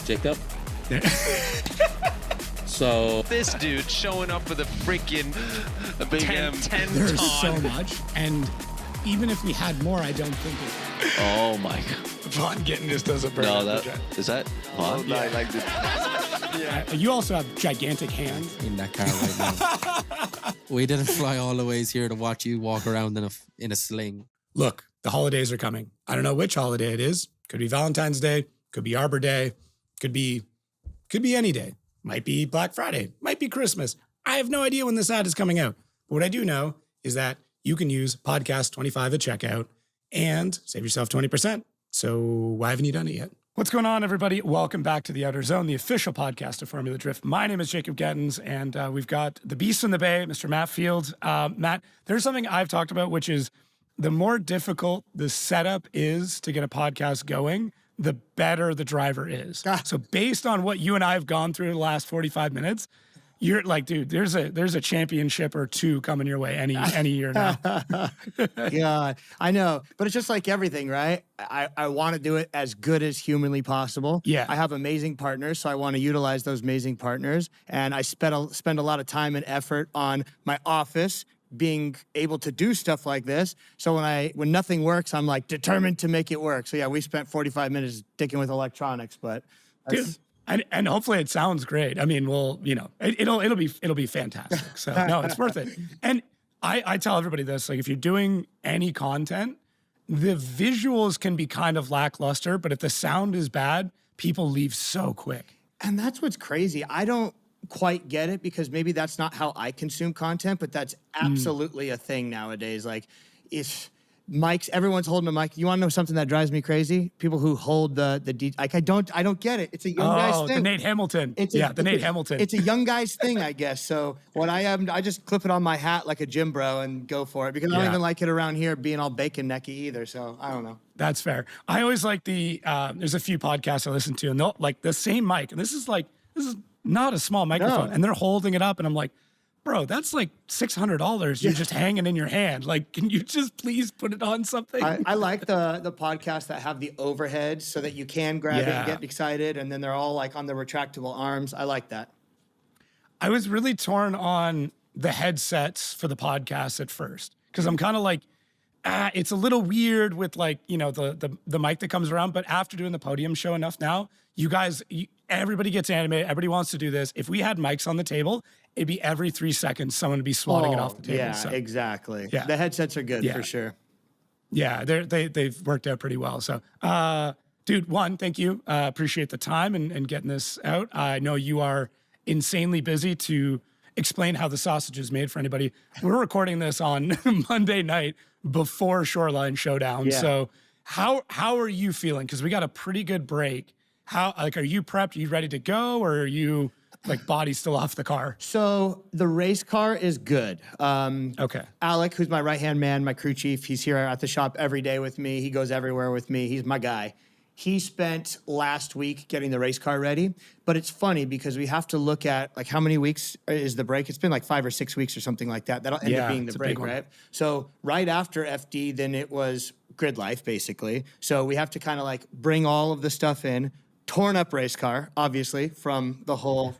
Jacob. So this dude showing up with a freaking 10 There's ton. so much, and even if we had more, I don't think it. oh my god. Vaughn getting just does a burn. No, that is that Oh, Vaughn? no, I like this. You also have gigantic hands. In that car right now. We didn't fly all the ways here to watch you walk around in a sling. Look, the holidays are coming. I don't know which holiday it is. Could be Valentine's Day. Could be Arbor Day. Could be any day. Might be Black Friday. Might be Christmas. I have no idea when this ad is coming out. But what I do know is that you can use podcast 25 at checkout and save yourself 20%. So why haven't you done it yet? What's going on, everybody? Welcome back to the Outerzone, the official podcast of Formula Drift. My name is Jacob Gettins, and we've got the beast in the bay, Mr. Matt Field. Matt, there's something I've talked about, which is the more difficult the setup is to get a podcast going, the better the driver is. So based on what you and I have gone through the last 45 minutes, you're like, dude, there's a championship or two coming your way any year now. Yeah, I know. But it's just like everything, right? I want to do it as good as humanly possible. Yeah. I have amazing partners, so I want to utilize those amazing partners. And I spend a lot of time and effort on my office being able to do stuff like this. So when nothing works, I'm like determined to make it work. So yeah, we spent 45 minutes dicking with electronics, but Dude, and hopefully it sounds great. I mean, well, it'll be fantastic. So no, it's worth it. And I tell everybody this, like if you're doing any content, the visuals can be kind of lackluster, but if the sound is bad, people leave so quick. And that's what's crazy. I don't quite get it because maybe that's not how I consume content, but that's absolutely a thing nowadays. Like if mics, everyone's holding a mic. You want to know something that drives me crazy? People who hold the like I don't get it. It's a young guy's thing. The Nate Hamilton. Nate Hamilton. It's a young guy's thing, I guess. So what I just clip it on my hat like a gym bro and go for it because I don't even like it around here being all bacon necky either. So I don't know. That's fair. I always like there's a few podcasts I listen to and they'll like the same mic. And this is not a small microphone. No. And they're holding it up and I'm like, bro, that's like $600 you're just hanging in your hand. Like, can you just please put it on something? I like the podcasts that have the overhead so that you can grab it and get excited, and then they're all like on the retractable arms. I like that. I was really torn on the headsets for the podcast at first because I'm kind of like, it's a little weird with like, the mic that comes around. But after doing the podium show enough now, you guys, everybody gets animated. Everybody wants to do this. If we had mics on the table, it'd be every 3 seconds someone would be swatting it off the table. Yeah, so, exactly. Yeah. The headsets are good for sure. Yeah, they've worked out pretty well. So, dude, thank you. Appreciate the time and getting this out. I know you are insanely busy to explain how the sausage is made for anybody. We're recording this on Monday night before Shoreline Showdown. Yeah. So how are you feeling? Because we got a pretty good break. Are you prepped? Are you ready to go? Or are you like body still off the car? So the race car is good. Okay. Alec, who's my right-hand man, my crew chief, he's here at the shop every day with me. He goes everywhere with me. He's my guy. He spent last week getting the race car ready, but it's funny because we have to look at like how many weeks is the break. It's been like 5 or 6 weeks or something like that. That'll end up being the break, right? So right after FD, then it was grid life basically. So we have to kind of like bring all of the stuff in, torn up race car, obviously from the whole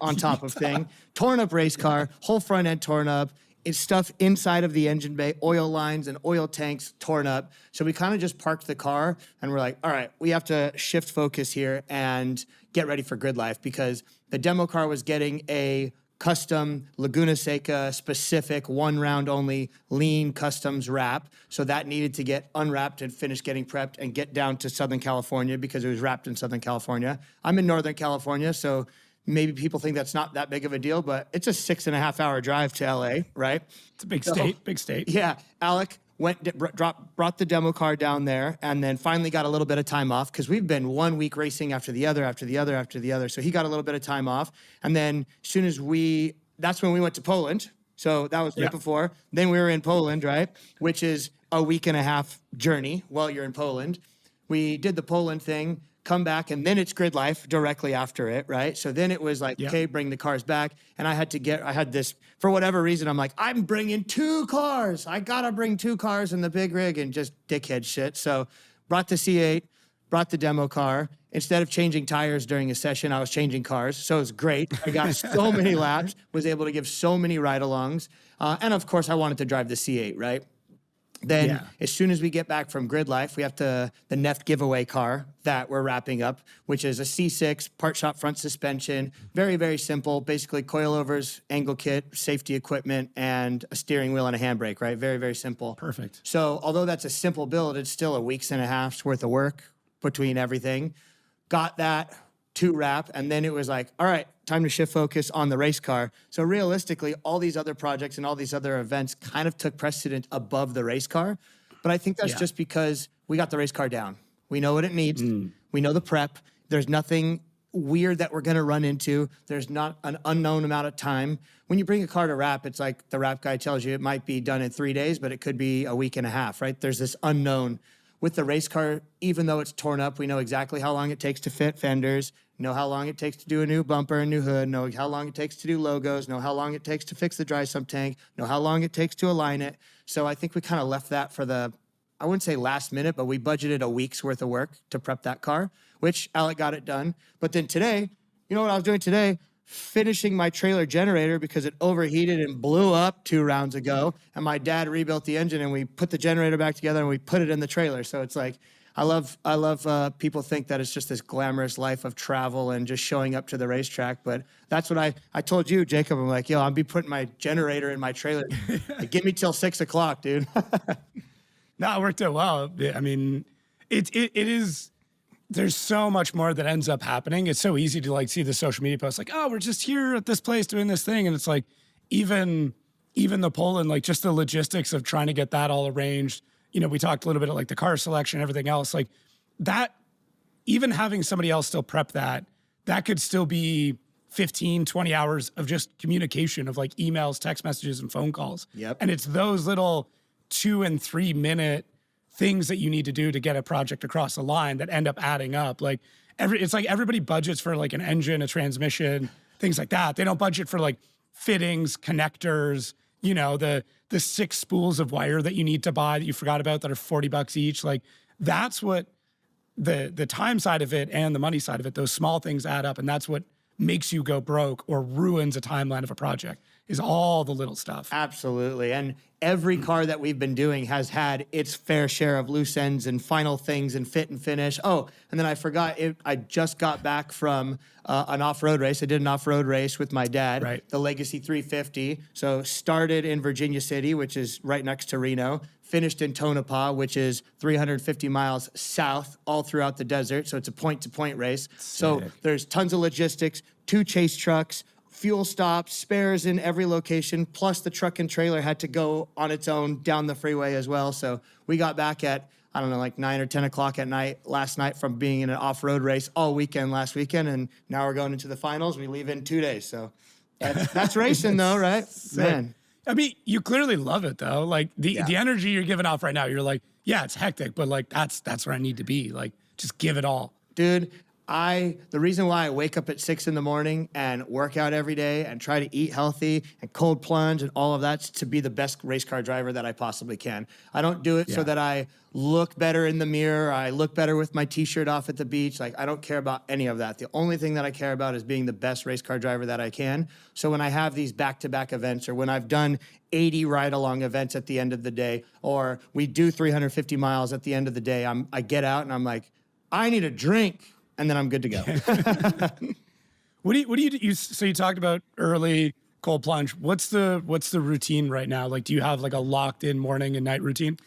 on top of thing, torn up race car, whole front end torn up. It's stuff inside of the engine bay, oil lines and oil tanks torn up. So we kind of just parked the car and we're like, all right, we have to shift focus here and get ready for grid life because the demo car was getting a custom Laguna Seca specific 1 round only lean customs wrap. So that needed to get unwrapped and finished getting prepped and get down to Southern California because it was wrapped in Southern California. I'm in Northern California, so maybe people think that's not that big of a deal, but it's a 6.5 hour drive to LA, right? It's a big state. Yeah. Alec brought the demo car down there and then finally got a little bit of time off because we've been 1 week racing after the other. So he got a little bit of time off. And then as soon as that's when we went to Poland. So that was right before. Then we were in Poland, right? Which is a 1.5 week journey while you're in Poland. We did the Poland thing, come back, and then it's grid life directly after it, right? So then it was like, okay, bring the cars back. And I had this, for whatever reason, I'm like, I'm bringing 2 cars. I gotta bring 2 cars in the big rig and just dickhead shit. So brought the C8, brought the demo car. Instead of changing tires during a session, I was changing cars. So it was great. I got so many laps, was able to give so many ride-alongs. And of course, I wanted to drive the C8, right? Then as soon as we get back from Grid Life, we have the Neft giveaway car that we're wrapping up, which is a C6 part shop front suspension. Very, very simple. Basically coilovers, angle kit, safety equipment, and a steering wheel and a handbrake, right? Very, very simple. Perfect. So although that's a simple build, it's still a week's and a half's worth of work between everything. Got that to wrap, and then it was like, all right, time to shift focus on the race car. So realistically, all these other projects and all these other events kind of took precedent above the race car. But I think that's just because we got the race car down. We know what it needs. We know the prep. There's nothing weird that we're going to run into. There's not an unknown amount of time. When you bring a car to wrap, it's like the wrap guy tells you it might be done in 3 days, but it could be a week and a half, right? There's this unknown. With the race car, even though it's torn up, we know exactly how long it takes to fit fenders, know how long it takes to do a new bumper and new hood, know how long it takes to do logos, know how long it takes to fix the dry sump tank, know how long it takes to align it. So I think we kind of left that for the, I wouldn't say last minute, but we budgeted a week's worth of work to prep that car, which Alec got it done. But then today, you know what I was doing today? Finishing my trailer generator because it overheated and blew up 2 rounds ago. And my dad rebuilt the engine and we put the generator back together and we put it in the trailer. So it's like, I love people think that it's just this glamorous life of travel and just showing up to the racetrack. But that's what I told you, Jacob. I'm like, yo, I'll be putting my generator in my trailer. Like, give me till 6 o'clock, dude. No, it worked out well. I mean, it is, there's so much more that ends up happening. It's so easy to like see the social media posts like, oh, we're just here at this place doing this thing. And it's like, even the Poland, like just the logistics of trying to get that all arranged. You know, we talked a little bit of like the car selection, everything else like that, even having somebody else still prep that could still be 15, 20 hours of just communication of like emails, text messages, and phone calls. Yep. And it's those little 2 and 3 minute things that you need to do to get a project across the line that end up adding up. Like it's like everybody budgets for like an engine, a transmission, things like that. They don't budget for like fittings, connectors, you know, the 6 spools of wire that you need to buy that you forgot about that are $40 each. Like that's what the time side of it and the money side of it, those small things add up. And that's what makes you go broke or ruins a timeline of a project is all the little stuff. Absolutely. And every car that we've been doing has had its fair share of loose ends and final things and fit and finish. Oh, and then I forgot, I just got back from an off-road race. I did an off-road race with my dad, right. The Legacy 350. So started in Virginia City, which is right next to Reno, finished in Tonopah, which is 350 miles south all throughout the desert. So it's a point-to-point race. So there's tons of logistics, 2 chase trucks, fuel stops, spares in every location, plus the truck and trailer had to go on its own down the freeway as well. So we got back at, I don't know, like 9 or 10 o'clock at night last night from being in an off-road race all weekend last weekend, and now we're going into the finals. We leave in 2 days. So that's racing though, right? Man. I mean, you clearly love it though. Like the energy you're giving off right now, you're like, yeah, it's hectic, but like that's where I need to be. Like just give it all. Dude, the reason why I wake up at 6 in the morning and work out every day and try to eat healthy and cold plunge and all of that's to be the best race car driver that I possibly can. I don't do it so that I look better in the mirror. I look better with my t-shirt off at the beach. Like I don't care about any of that. The only thing that I care about is being the best race car driver that I can. So when I have these back-to-back events or when I've done 80 ride-along events at the end of the day, or we do 350 miles at the end of the day, I get out and I'm like, I need a drink. And then I'm good to go. What do you do? So you talked about early cold plunge. What's the routine right now? Like, do you have like a locked in morning and night routine?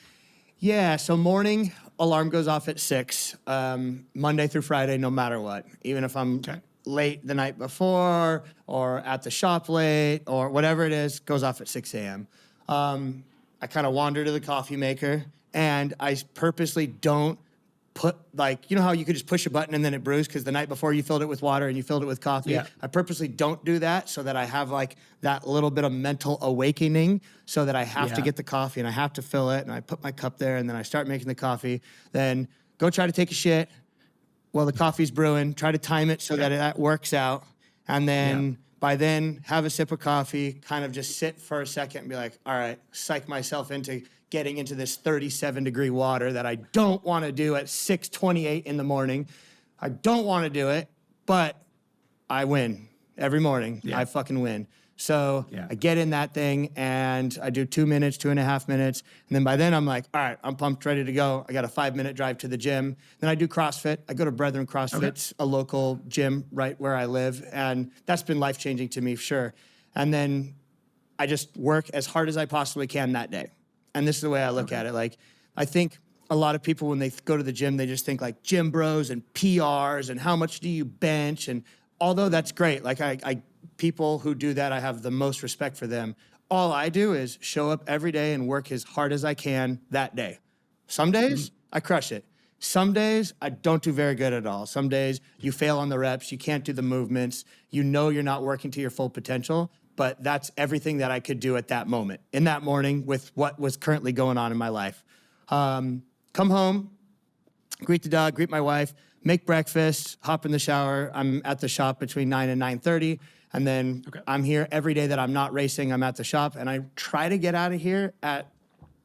Yeah. So morning alarm goes off at 6, Monday through Friday, no matter what. Even if I'm late the night before or at the shop late or whatever it is, goes off at 6 a.m. I kind of wander to the coffee maker and I purposely don't put like, you know how you could just push a button and then it brews because the night before you filled it with water and you filled it with coffee. Yeah. I purposely don't do that so that I have like that little bit of mental awakening so that I have to get the coffee and I have to fill it and I put my cup there and then I start making the coffee. Then go try to take a shit while the coffee's brewing, try to time it so that that works out. And then by then have a sip of coffee, kind of just sit for a second and be like, all right, psych myself into getting into this 37-degree water that I don't want to do at 6:28 in the morning. I don't want to do it, but I win every morning. Yeah. I fucking win. So Yeah. I get in that thing and I do 2 minutes, 2.5 minutes. And then by then I'm like, all right, I'm pumped, ready to go. I got a 5-minute drive to the gym. Then I do CrossFit. I go to Brethren CrossFit, Okay. a local gym right where I live. And that's been life-changing to me, for sure. And then I just work as hard as I possibly can that day. And this is the way I look at it. Like, I think a lot of people, when they go to the gym, they just think like gym bros and PRs and how much do you bench? And although that's great, like I people who do that, I have the most respect for them. All I do is show up every day and work as hard as I can that day. Some days I crush it. Some days I don't do very good at all. Some days you fail on the reps, you can't do the movements, you know you're not working to your full potential, but that's everything that I could do at that moment, in that morning with what was currently going on in my life. Come home, greet the dog, greet my wife, make breakfast, hop in the shower. I'm at the shop between 9 and 9:30. And then I'm here every day that I'm not racing. I'm at the shop. And I try to get out of here at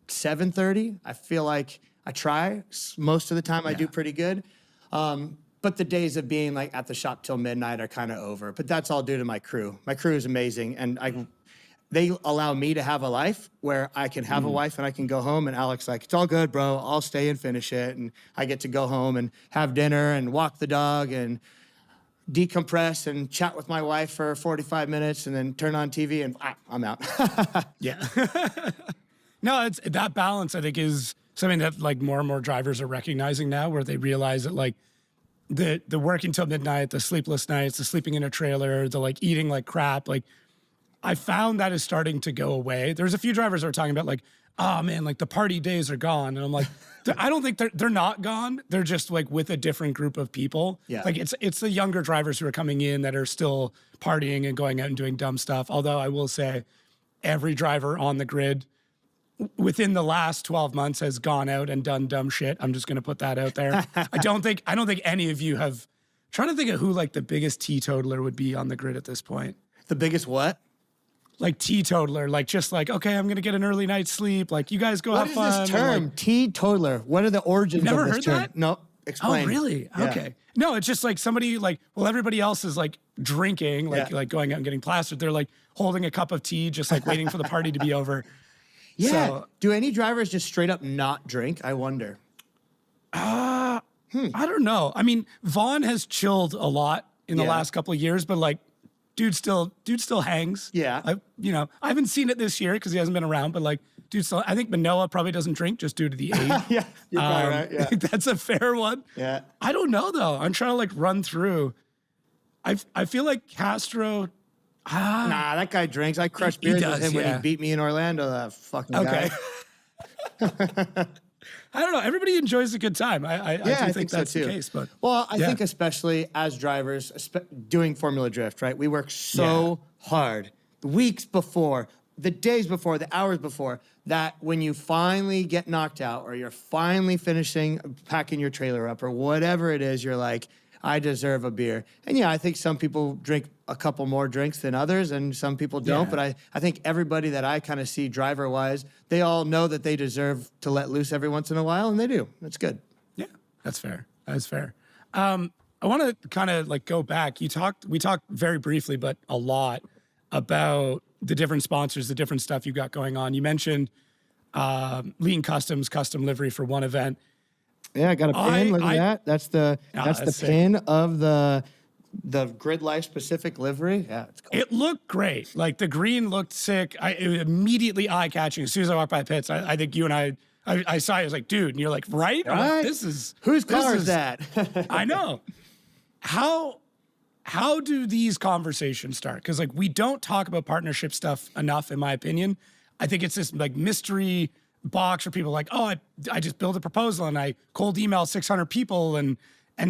7:30. I feel like I try. Most of the time I do pretty good. But the days of being like at the shop till midnight are kind of over. But that's all due to my crew. My crew is amazing. And they allow me to have a life where I can have a wife and I can go home. And Alex like, it's all good, bro. I'll stay and finish it. And I get to go home and have dinner and walk the dog and decompress and chat with my wife for 45 minutes and then turn on TV and I'm out. Yeah. No, it's that balance, I think, is something that like more and more drivers are recognizing now, where they realize that like the working till midnight, the sleepless nights, the sleeping in a trailer, the like eating like crap, like I found that is starting to go away. There's a few drivers that are talking about like, oh man, like the party days are gone. And I'm like, I don't think they're not gone. They're just like with a different group of people. Yeah. Like it's the younger drivers who are coming in that are still partying and going out and doing dumb stuff. Although I will say every driver on the grid within the last 12 months has gone out and done dumb shit. I'm just going to put that out there. I don't think any of you have, trying to think of who like the biggest teetotaler would be on the grid at this point. The biggest what? Like teetotaler, like just like, okay, I'm going to get an early night's sleep. Like you guys go What have is fun. this term? Like, Teetotaler. What are the origins never of this heard term? that? No. oh, Explain. really? Yeah. Okay. No, it's just like somebody like, well, everybody else is like drinking, like going out and getting plastered. They're like holding a cup of tea, just like waiting for the party to be over. Yeah. So, Do any drivers just straight up not drink? I wonder. I don't know. I mean, Vaughn has chilled a lot in the Yeah. last couple of years, but like, dude still hangs. Yeah. I haven't seen it this year because he hasn't been around, but like, dude still, I think Manoa probably doesn't drink just due to the age. Yeah. You're probably right. Yeah. That's a fair one. Yeah. I don't know though. I'm trying to like run through. I feel like Castro. Nah, that guy drinks. I crushed He beers does, with him when yeah. he beat me in Orlando, that fucking Okay. guy. I don't know. Everybody enjoys a good time. I do think so that's too. the case. But well, I yeah. think especially as drivers doing Formula Drift, right? We work so hard the weeks before, the days before, the hours before, that when you finally get knocked out or you're finally finishing packing your trailer up or whatever it is, you're like, I deserve a beer. And yeah, I think some people drink a couple more drinks than others and some people don't. Yeah. But I think everybody that I kind of see driver-wise, they all know that they deserve to let loose every once in a while, and they do. That's good. Yeah, that's fair. That's fair. I want to kind of like go back. We talked very briefly, but a lot about the different sponsors, the different stuff you got going on. You mentioned Lean Customs, custom livery for one event. Yeah, I got a pin. Look at that. That's the that's sick. pin of the Grid Life specific livery. Yeah, it's cool. It looked great. Like the green looked sick. It was immediately eye catching. As soon as I walked by the pits, I think you and I saw you. I was like, dude, and you're like, right? I'm like, Right? this is Whose this car is that? I know. How do these conversations start? Because like we don't talk about partnership stuff enough, in my opinion. I think it's this like mystery box where people are like, oh, I just built a proposal and I cold email 600 people and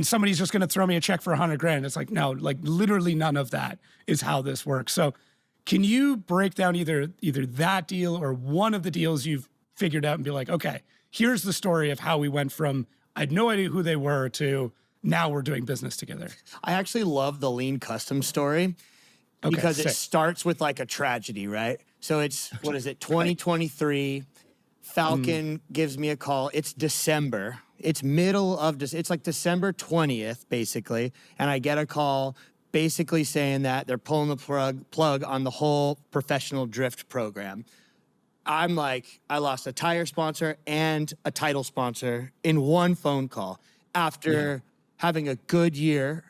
somebody's just going to throw me a check for $100,000. It's like, no, like literally none of that is how this works. So can you break down either that deal or one of the deals you've figured out and be like, okay, here's the story of how we went from I had no idea who they were to now we're doing business together. I actually love the Lean Custom story because sick. it starts with like a tragedy, right? So it's, what is it, 2023. Falcon gives me a call. It's December. It's middle of it's like December 20th, basically. And I get a call basically saying that they're pulling the plug on the whole professional drift program. I'm like, I lost a tire sponsor and a title sponsor in one phone call after having a good year,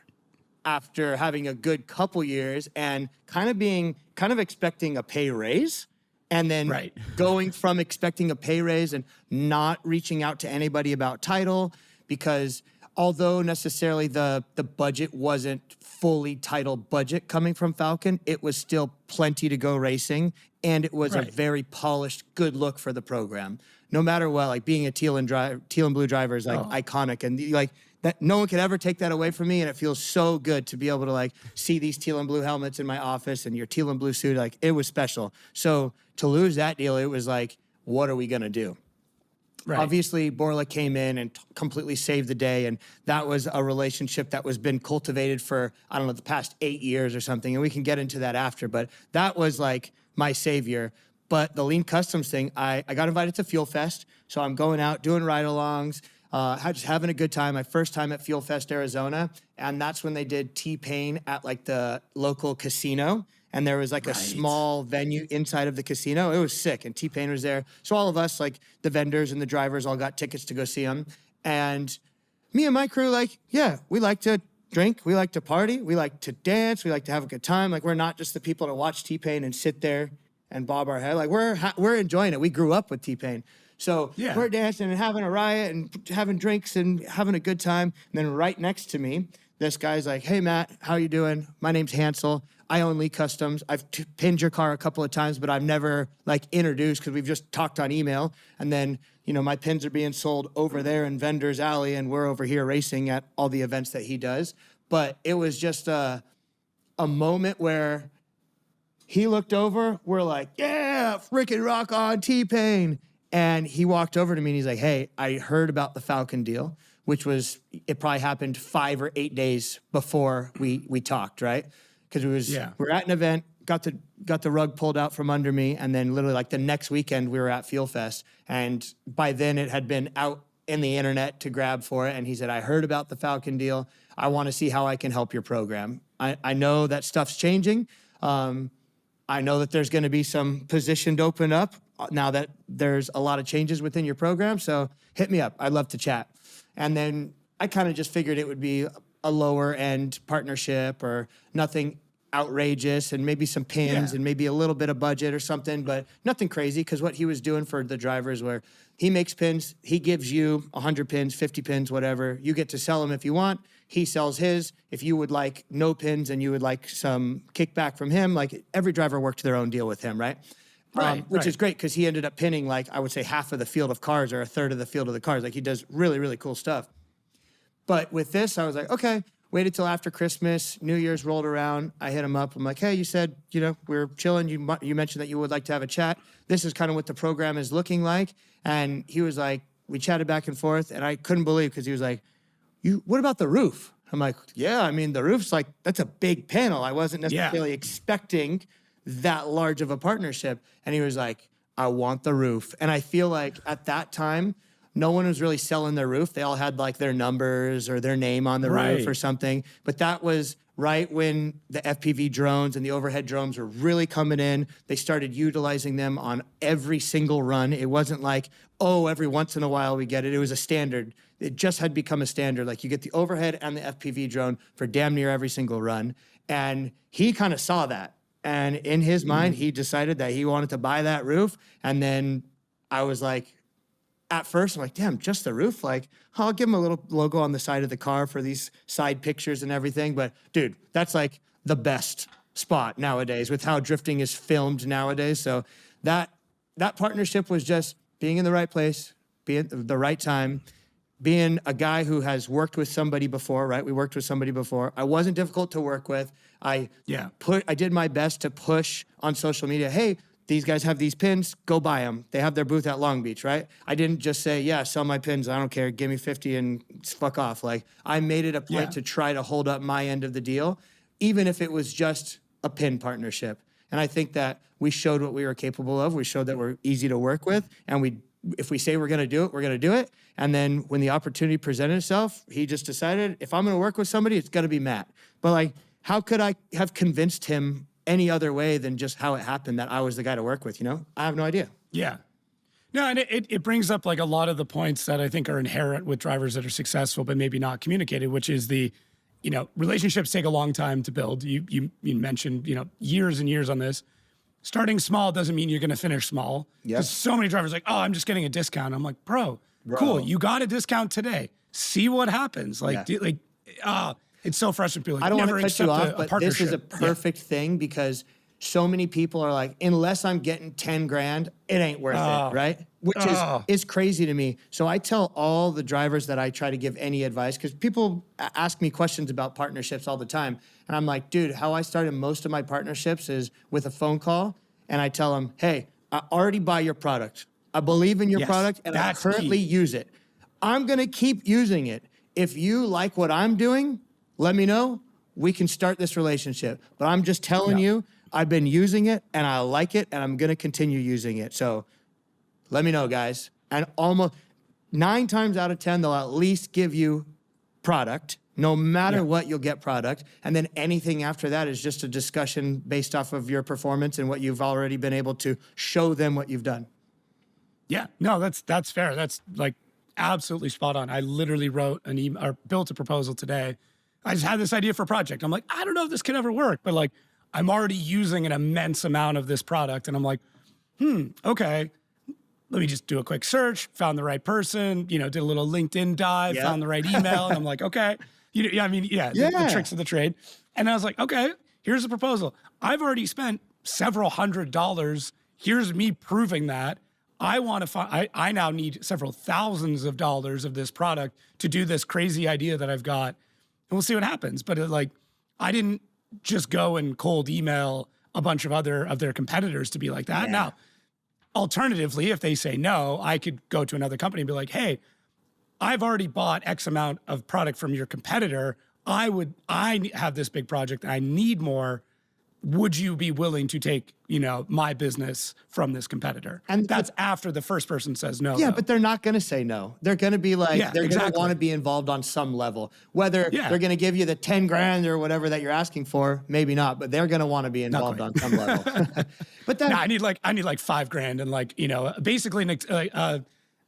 after having a good couple years, and kind of expecting a pay raise. And then going from expecting a pay raise and not reaching out to anybody about title, because although necessarily the budget wasn't fully title budget coming from Falcon, it was still plenty to go racing. And it was a very polished, good look for the program. No matter what, like being a teal and blue driver is like iconic. And like that, no one could ever take that away from me. And it feels so good to be able to like see these teal and blue helmets in my office and your teal and blue suit. Like it was special. So to lose that deal, it was like, what are we going to do? Right. Obviously, Borla came in and completely saved the day. And that was a relationship that was been cultivated for, I don't know, the past 8 years or something. And we can get into that after. But that was like my savior. But the Lean Customs thing, I got invited to Fuel Fest. So I'm going out, doing ride-alongs, just having a good time. My first time at Fuel Fest, Arizona. And that's when they did T-Pain at like the local casino. And there was like a small venue inside of the casino. It was sick. And T-Pain was there. So all of us, like the vendors and the drivers, all got tickets to go see him. And me and my crew, like, yeah, we like to drink. We like to party. We like to dance. We like to have a good time. Like, we're not just the people to watch T-Pain and sit there and bob our head. Like, we're enjoying it. We grew up with T-Pain. So we're dancing and having a riot and having drinks and having a good time. And then right next to me, this guy's like, hey, Matt, how you doing? My name's Hansel. I own Lee Customs. I've pinned your car a couple of times, but I've never like introduced because we've just talked on email. And then, you know, my pins are being sold over there in Vendor's Alley, and we're over here racing at all the events that he does. But it was just a moment where he looked over. We're like, yeah, freaking rock on, T-Pain. And he walked over to me and he's like, hey, I heard about the Falcon deal, which was, it probably happened 5 or 8 days before we talked, right? Because it was, we're at an event, got the rug pulled out from under me, and then literally like the next weekend we were at Fuel Fest, and by then it had been out in the internet to grab for it. And he said, I heard about the Falcon deal. I want to see how I can help your program. I know that stuff's changing. I know that there's going to be some position to open up now that there's a lot of changes within your program. So hit me up. I'd love to chat. And then I kind of just figured it would be a lower end partnership or nothing outrageous, and maybe some pins and maybe a little bit of budget or something, but nothing crazy. Because what he was doing for the drivers, where he makes pins, he gives you 100 pins, 50 pins, whatever. You get to sell them if you want. He sells his. If you would like no pins and you would like some kickback from him, like every driver worked their own deal with him, right? Which is great because he ended up pinning like, I would say, half of the field of cars or a third of the field of the cars. Like he does really, really cool stuff. But with this, I was like, okay, waited till after Christmas, New Year's rolled around. I hit him up. I'm like, hey, you said, you know, we're chilling. You mentioned that you would like to have a chat. This is kind of what the program is looking like. And he was like, we chatted back and forth, and I couldn't believe, because he was like, what about the roof? I'm like, yeah, I mean, the roof's like, that's a big panel. I wasn't necessarily expecting that large of a partnership. And he was like, I want the roof. And I feel like at that time, no one was really selling their roof. They all had like their numbers or their name on the roof or something. But that was right when the FPV drones and the overhead drones were really coming in. They started utilizing them on every single run. It wasn't like, oh, every once in a while we get it. It was a standard. It just had become a standard. Like you get the overhead and the FPV drone for damn near every single run. And he kind of saw that. And in his mind, he decided that he wanted to buy that roof. And then I was like, at first, I'm like, damn, just the roof? Like, I'll give him a little logo on the side of the car for these side pictures and everything. But dude, that's like the best spot nowadays with how drifting is filmed nowadays. So that partnership was just being in the right place, being at the right time, being a guy who has worked with somebody before, right? We worked with somebody before. I wasn't difficult to work with. I did my best to push on social media, hey, these guys have these pins, go buy them. They have their booth at Long Beach, right? I didn't just say, yeah, sell my pins, I don't care, give me 50 and fuck off. Like, I made it a point to try to hold up my end of the deal, even if it was just a pin partnership. And I think that we showed what we were capable of. We showed that we're easy to work with, and if we say we're going to do it, we're going to do it. And then when the opportunity presented itself, he just decided, if I'm going to work with somebody, it's going to be Matt. But like, how could I have convinced him any other way than just how it happened that I was the guy to work with, you know? I have no idea. Yeah. No, and it brings up like a lot of the points that I think are inherent with drivers that are successful, but maybe not communicated, which is relationships take a long time to build. You mentioned, years and years on this. Starting small doesn't mean you're going to finish small. Because so many drivers are like, oh, I'm just getting a discount. I'm like, bro, cool. You got a discount today. See what happens. It's so frustrating. People I don't want to never cut you accept off, but this is a perfect thing because so many people are like, unless I'm getting 10 grand, it ain't worth it, right? Which is crazy to me. So I tell all the drivers that I try to give any advice, because people ask me questions about partnerships all the time. And I'm like, dude, how I started most of my partnerships is with a phone call. And I tell them, hey, I already buy your product. I believe in your product and I currently use it. I'm going to keep using it. If you like what I'm doing, let me know. We can start this relationship. But I'm just telling you, I've been using it and I like it and I'm going to continue using it. So let me know, guys. And almost 9 times out of 10, they'll at least give you product. No matter what, you'll get product. And then anything after that is just a discussion based off of your performance and what you've already been able to show them what you've done. Yeah, no, that's fair. That's like absolutely spot on. I literally wrote an email or built a proposal today. I just had this idea for a project. I'm like, I don't know if this could ever work, but like, I'm already using an immense amount of this product. And I'm like, okay, let me just do a quick search, found the right person, did a little LinkedIn dive, found the right email. And I'm like, okay, the tricks of the trade. And I was like, okay, here's a proposal. I've already spent several $100s. Here's me proving that. I want to find, I now need several thousands of dollars of this product to do this crazy idea that I've got. And we'll see what happens. But I didn't just go and cold email a bunch of other of their competitors to be like that. Now, alternatively, if they say no, I could go to another company and be like, hey, I've already bought X amount of product from your competitor. I have this big project and I need more. Would you be willing to take, my business from this competitor? And that's after the first person says no. Yeah, but they're not going to say no. They're going to be like, they're going to want to be involved on some level. Whether they're going to give you the 10 grand or whatever that you're asking for, maybe not, but they're going to want to be involved on some level. But then I need like $5,000 and basically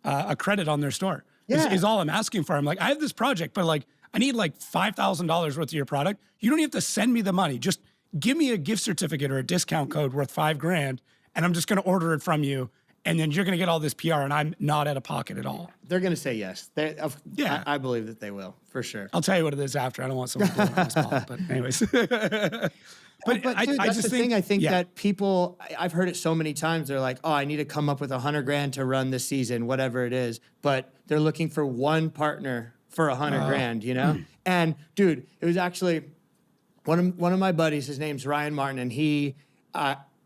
a credit on their store is all I'm asking for. I'm like, I have this project, but like, I need like $5,000 worth of your product. You don't even have to send me the money. Just give me a gift certificate or a discount code worth $5,000, and I'm just going to order it from you. And then you're going to get all this PR, and I'm not out of pocket at all. They're going to say yes. I believe that they will, for sure. I'll tell you what it is after. I don't want someone to blow it on the spot, but anyways. But dude, that's the thing. I think that people, I've heard it so many times. They're like, oh, I need to come up with $100,000 to run this season, whatever it is. But they're looking for one partner for $100,000, And dude, it was actually one of my buddies. His name's Ryan Martin, and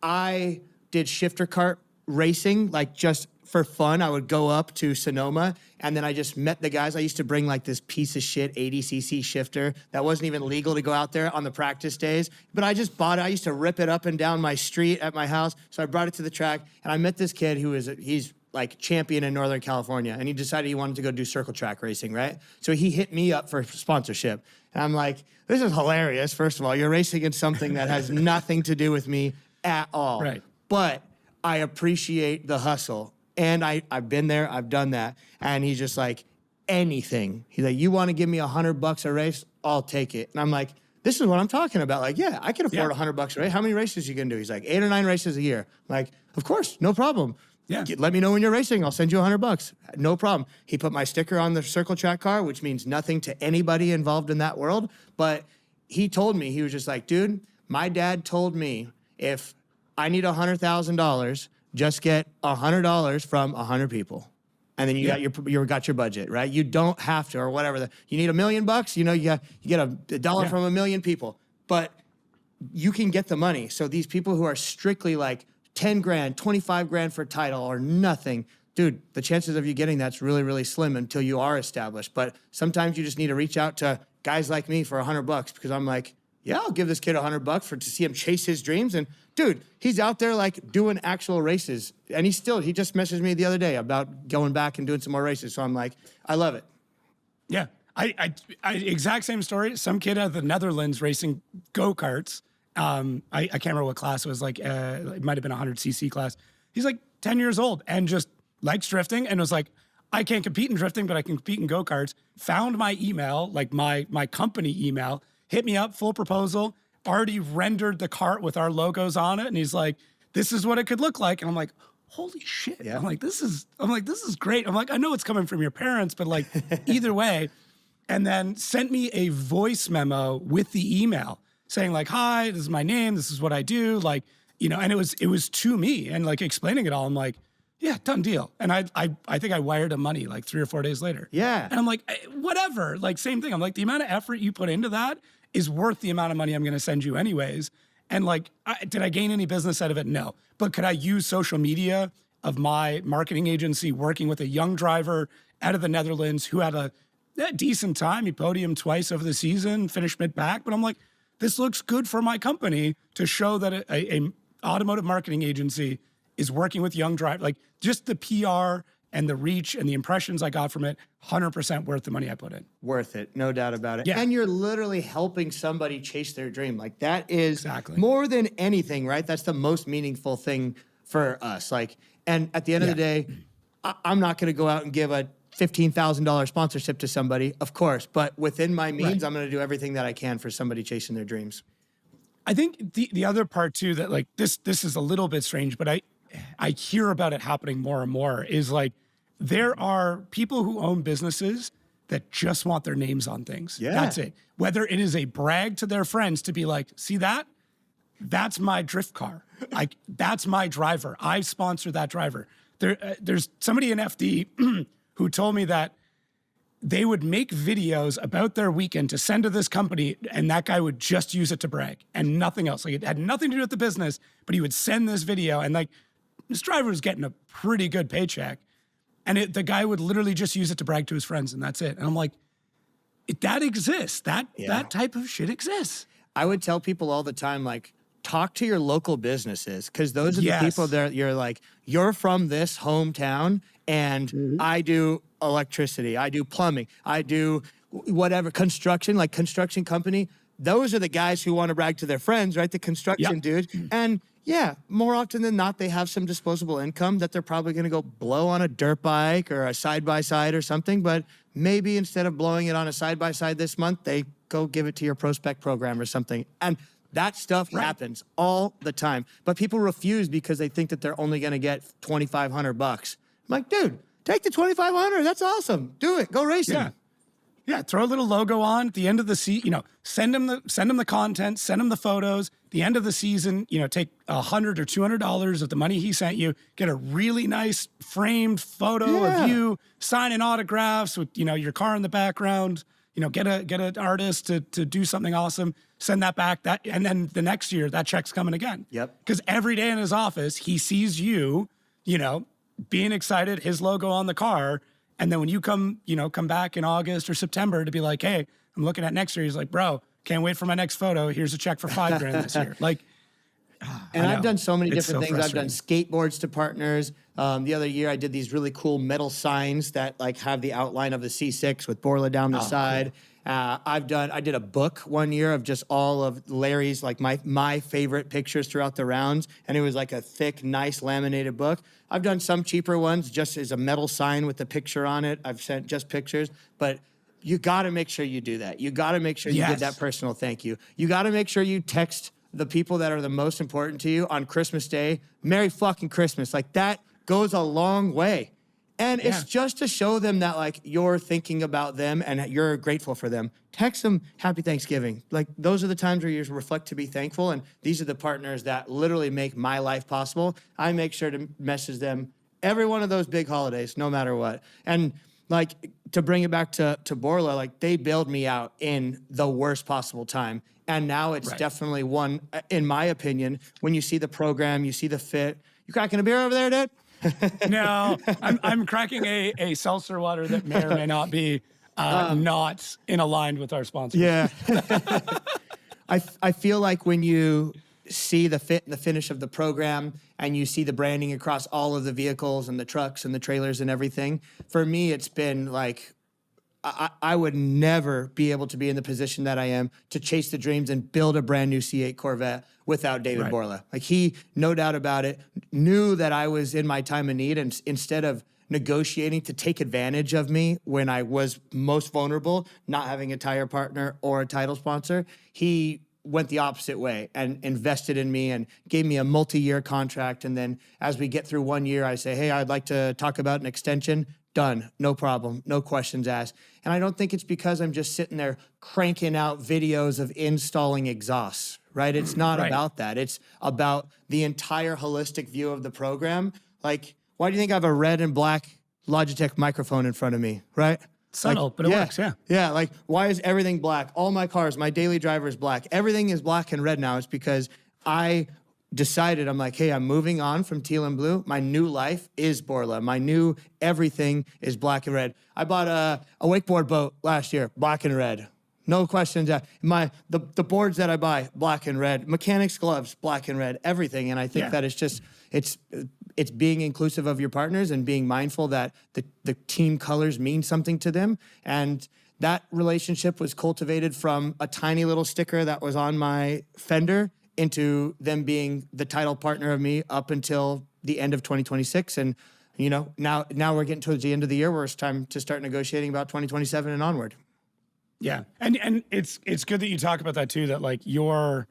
I did shifter cart racing, like just for fun. I would go up to Sonoma, and then I just met the guys. I used to bring like this piece of shit 80cc shifter that wasn't even legal to go out there on the practice days, but I just bought it. I used to rip it up and down my street at my house. So I brought it to the track, and I met this kid he's like champion in Northern California, and he decided he wanted to go do circle track racing, right? So he hit me up for sponsorship. And I'm like, this is hilarious. First of all, you're racing in something that has nothing to do with me at all. Right. But I appreciate the hustle. And I've been there, I've done that. And he's just like, anything. He's like, you want to give me $100 a race? I'll take it. And I'm like, this is what I'm talking about. Like, yeah, I can afford $100 a race. How many races you gonna do? He's like, 8 or 9 races a year. I'm like, of course, no problem. Yeah. Let me know when you're racing. I'll send you $100. No problem. He put my sticker on the circle track car, which means nothing to anybody involved in that world. But he told me, he was just like, dude, my dad told me if I need $100,000, just get $100 from 100 people. And then you got your budget, right? You don't have to, or whatever. You need $1 million, you get a dollar from 1 million people. But you can get the money. So these people who are strictly like 10 grand, 25 grand for a title or nothing, dude, the chances of you getting that's really, really slim until you are established. But sometimes you just need to reach out to guys like me for $100 because I'm like, yeah, I'll give this kid $100 to see him chase his dreams. And dude, he's out there like doing actual races. And he just messaged me the other day about going back and doing some more races. So I'm like, I love it. Yeah. I exact same story. Some kid out of the Netherlands racing go-karts. I can't remember what class it was, like, it might have been a 100cc class. He's like 10 years old and just likes drifting and was like, I can't compete in drifting, but I can compete in go-karts. Found my email, like my company email, hit me up, full proposal, already rendered the cart with our logos on it. And he's like, this is what it could look like. And I'm like, holy shit. Yeah. I'm like, this is great. I'm like, I know it's coming from your parents, but like either way. And then sent me a voice memo with the email saying like, hi, this is my name. This is what I do. Like, you know, and it was to me and like explaining it all. I'm like, yeah, done deal. And I think I wired him money like 3 or 4 days later. Yeah. And I'm like, whatever, like same thing. I'm like, the amount of effort you put into that is worth the amount of money I'm going to send you anyways. And like, did I gain any business out of it? No. But could I use social media of my marketing agency working with a young driver out of the Netherlands who had a decent time? He podiumed twice over the season, finished mid-pack. But I'm like, this looks good for my company to show that a automotive marketing agency is working with young drivers. Like just the PR and the reach and the impressions I got from it, 100% worth the money I put in. Worth it, no doubt about it. Yeah. And you're literally helping somebody chase their dream. Like that is Exactly. more than anything, right? That's the most meaningful thing for us. Like, and at the end of the day, I'm not going to go out and give a $15,000 sponsorship to somebody, of course, but within my means, I'm going to do everything that I can for somebody chasing their dreams. I think the other part too, that like this is a little bit strange, but I hear about it happening more and more, is like there are people who own businesses that just want their names on things. Yeah. That's it. Whether it is a brag to their friends to be like, see that? That's my drift car. Like that's my driver. I sponsor that driver. There's somebody in FD who told me that they would make videos about their weekend to send to this company, and that guy would just use it to brag and nothing else. Like it had nothing to do with the business, but he would send this video, and like this driver was getting a pretty good paycheck, and the guy would literally just use it to brag to his friends, and that's it. And I'm like, that exists. That type of shit exists. I would tell people all the time, like, talk to your local businesses, because those are the people that you're like, you're from this hometown, and I do electricity, I do plumbing, I do whatever, construction, like construction company. Those are the guys who want to brag to their friends, right? The construction dude. And yeah, more often than not, they have some disposable income that they're probably going to go blow on a dirt bike or a side-by-side or something. But maybe instead of blowing it on a side-by-side this month, they go give it to your prospect program or something. And that stuff happens all the time. But people refuse because they think that they're only going to get $2,500. I'm like, dude, take the $2,500. That's awesome. Do it. Go racing. Yeah, throw a little logo on at the end of the season. You know, send them the content, send them the photos. The end of the season, you know, take $100 or $200 of the money he sent you, get a really nice framed photo of you signing autographs with, you know, your car in the background. You know, get an artist to do something awesome. Send that back. And then the next year, that check's coming again. Yep. Because every day in his office, he sees you, you know, being excited, his logo on the car. And then when you come back in August or September to be like, hey, I'm looking at next year. He's like, bro, can't wait for my next photo. Here's a check for $5,000 this year. Like, and I've done so many different things. I've done frustrating. skateboards to partners. The other year I did these really cool metal signs that like have the outline of the C6 with Borla down the side. Cool. I did a book one year of just all of Larry's, like my favorite pictures throughout the rounds. And it was like a thick, nice laminated book. I've done some cheaper ones just as a metal sign with the picture on it. I've sent just pictures, but you got to make sure you do that. You got to make sure you get that personal thank you. You got to make sure you text the people that are the most important to you on Christmas Day, Merry fucking Christmas. Like that goes a long way. And it's just to show them that like you're thinking about them and you're grateful for them. Text them Happy Thanksgiving. Like those are the times where you reflect to be thankful. And these are the partners that literally make my life possible. I make sure to message them every one of those big holidays, no matter what. And like to bring it back to Borla, like they bailed me out in the worst possible time. And now it's definitely one, in my opinion, when you see the program, you see the fit. You cracking a beer over there, dude? No, I'm cracking a seltzer water that may or may not be not in aligned with our sponsors. Yeah. I feel like when you see the fit and the finish of the program and you see the branding across all of the vehicles and the trucks and the trailers and everything, for me, it's been like, I would never be able to be in the position that I am to chase the dreams and build a brand new C8 Corvette without David Borla. Like he, no doubt about it, knew that I was in my time of need, and instead of negotiating to take advantage of me when I was most vulnerable, not having a tire partner or a title sponsor, he went the opposite way and invested in me and gave me a multi-year contract. And then as we get through 1 year, I say, hey, I'd like to talk about an extension. Done. No problem. No questions asked. And I don't think it's because I'm just sitting there cranking out videos of installing exhausts, right? It's not about that. It's about the entire holistic view of the program. Like, why do you think I have a red and black Logitech microphone in front of me, right? Subtle, but it works, yeah. Yeah, like, why is everything black? All my cars, my daily driver is black. Everything is black and red now. It's because I decided, I'm like, hey, I'm moving on from teal and blue. My new life is Borla. My new everything is black and red. I bought a wakeboard boat last year, black and red. No questions. The boards that I buy, black and red. Mechanics gloves, black and red. Everything. And I think that it's just, it's being inclusive of your partners and being mindful that the team colors mean something to them. And that relationship was cultivated from a tiny little sticker that was on my fender into them being the title partner of me up until the end of 2026. And, you know, now we're getting towards the end of the year where it's time to start negotiating about 2027 and onward. Yeah. And it's good that you talk about that too, that like you're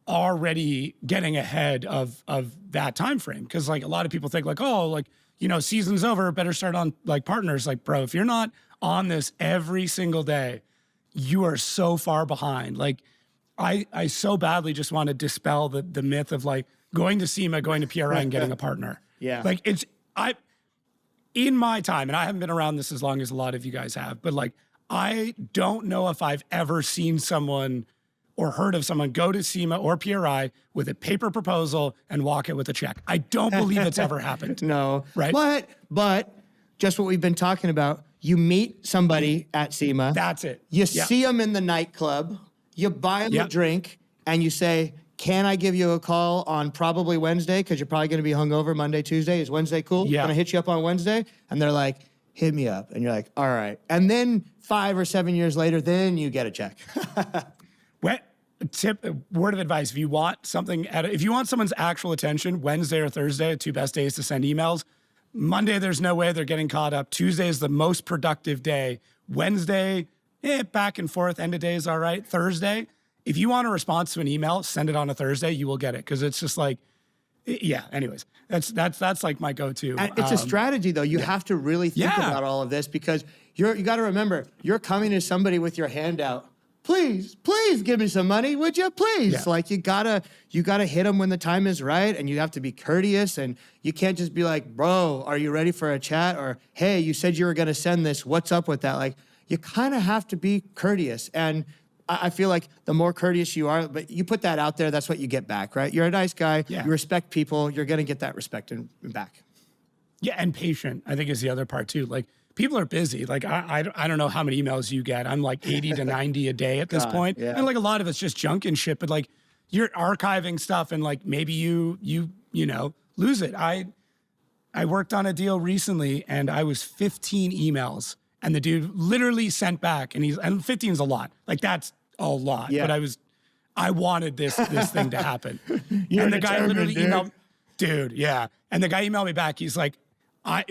already getting ahead of that time frame. Cause like a lot of people think like, oh, like, you know, season's over, better start on like partners. Like, bro, if you're not on this every single day, you are so far behind. Like, I so badly just want to dispel the myth of like going to SEMA, going to PRI and getting a partner. Yeah. Like in my time, and I haven't been around this as long as a lot of you guys have, but like, I don't know if I've ever seen someone or heard of someone go to SEMA or PRI with a paper proposal and walk it with a check. I don't believe it's ever happened. No. Right? But just what we've been talking about, you meet somebody at SEMA. That's it. You see them in the nightclub. You buy them a drink and you say, can I give you a call on probably Wednesday? Because you're probably going to be hungover Monday, Tuesday. Is Wednesday cool? Yeah. Can I hit you up on Wednesday? And they're like, hit me up. And you're like, all right. And then 5 or 7 years later, then you get a check. Word of advice, if you want someone's actual attention, Wednesday or Thursday are two best days to send emails. Monday, there's no way they're getting caught up. Tuesday is the most productive day. Wednesday, back and forth, end of day is all right. Thursday, if you want a response to an email, send it on a Thursday, you will get it. Because it's just like, anyways, that's like my go-to. And it's a strategy though. You have to really think about all of this because you got to remember, you're coming to somebody with your hand out. Please give me some money, would you? Please. Yeah. Like you gotta hit them when the time is right, and you have to be courteous, and you can't just be like, bro, are you ready for a chat? Or, hey, you said you were gonna send this. What's up with that? Like, you kind of have to be courteous. And I feel like the more courteous you are, but you put that out there, that's what you get back, right? You're a nice guy. Yeah. You respect people. You're gonna get that respect back. Yeah, and patient, I think, is the other part too. Like, people are busy. Like, I don't know how many emails you get. I'm like 80 to 90 a day at this point. Yeah. And like a lot of it's just junk and shit, but like you're archiving stuff and like maybe you know, lose it. I worked on a deal recently and I was 15 emails and the dude literally sent back and 15 is a lot. Like, that's a lot. Yeah. But I wanted this thing to happen. You're and the guy literally determined, emailed, yeah. And the guy emailed me back. He's like, I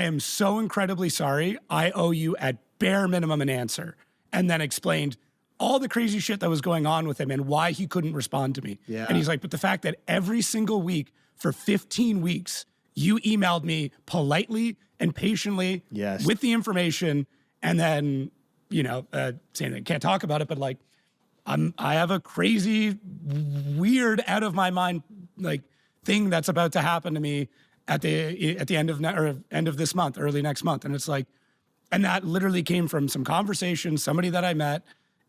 am so incredibly sorry. I owe you at bare minimum an answer. And then explained all the crazy shit that was going on with him and why he couldn't respond to me. Yeah. And he's like, but the fact that every single week for 15 weeks, you emailed me politely and patiently with the information. And then, saying I can't talk about it, but like, I have a crazy, weird, out of my mind, like, thing that's about to happen to me at the end of this month, early next month. And it's like, and that literally came from some conversation, somebody that I met,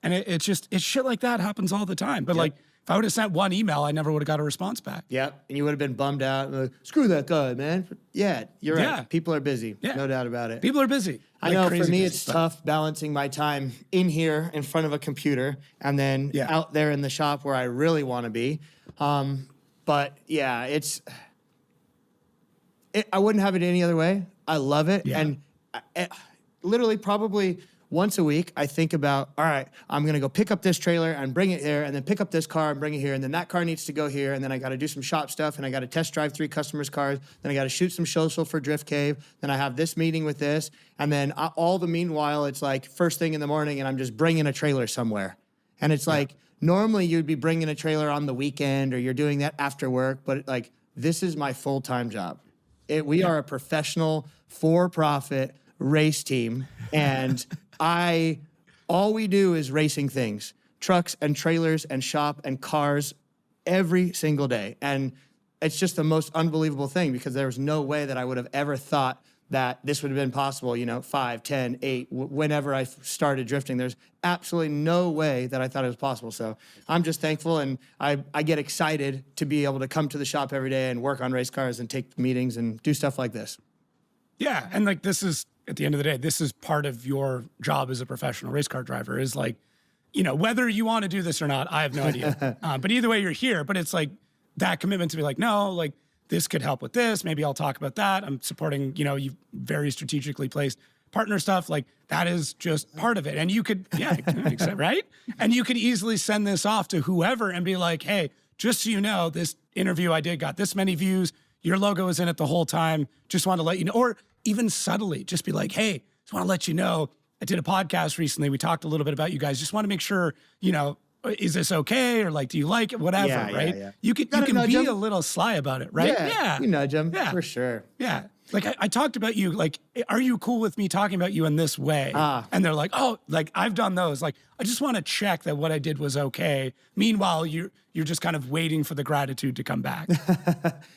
And it's shit like that happens all the time. But like, if I would have sent one email, I never would have got a response back. Yep. And you would have been bummed out. Like, screw that guy, man. Yeah, you're right. Yeah. People are busy. Yeah. No doubt about it. People are busy. I Like know crazy for me, busy, it's but- tough balancing my time in here in front of a computer and then out there in the shop where I really want to be. But yeah, I wouldn't have it any other way. I love it. Yeah. And literally probably once a week, I think about, all right, I'm going to go pick up this trailer and bring it here, and then pick up this car and bring it here, and then that car needs to go here, and then I got to do some shop stuff, and I got to test drive 3 customers' cars, then I got to shoot some social for Drift Cave, then I have this meeting with this, and then all the meanwhile, it's like first thing in the morning, and I'm just bringing a trailer somewhere. And it's like, normally you'd be bringing a trailer on the weekend, or you're doing that after work, but like, this is my full-time job. We are a professional, for-profit race team, and all we do is racing things, trucks and trailers and shop and cars every single day. And it's just the most unbelievable thing because there was no way that I would have ever thought that this would have been possible, 5, 10, 8, whenever I started drifting. There's absolutely no way that I thought it was possible. So I'm just thankful, and I get excited to be able to come to the shop every day and work on race cars and take meetings and do stuff like this. Yeah, and like this is, at the end of the day, this is part of your job as a professional race car driver is like, whether you want to do this or not, I have no idea. But either way, you're here. But it's like that commitment to be like, no, like this could help with this. Maybe I'll talk about that. I'm supporting, you very strategically placed partner stuff. Like that is just part of it. And you could, right? And you could easily send this off to whoever and be like, hey, just so you know, this interview I did got this many views. Your logo is in it the whole time. Just want to let you know. Or even subtly, just be like, hey, just want to let you know, I did a podcast recently. We talked a little bit about you guys. Just want to make sure, is this okay? Or like, do you like it? Whatever, right? Yeah. You can be a little sly about it, right? Yeah. You nudge them, for sure. Yeah. Like I talked about you, like, are you cool with me talking about you in this way? And they're like, oh, like I've done those. Like, I just want to check that what I did was okay. Meanwhile, you're just kind of waiting for the gratitude to come back.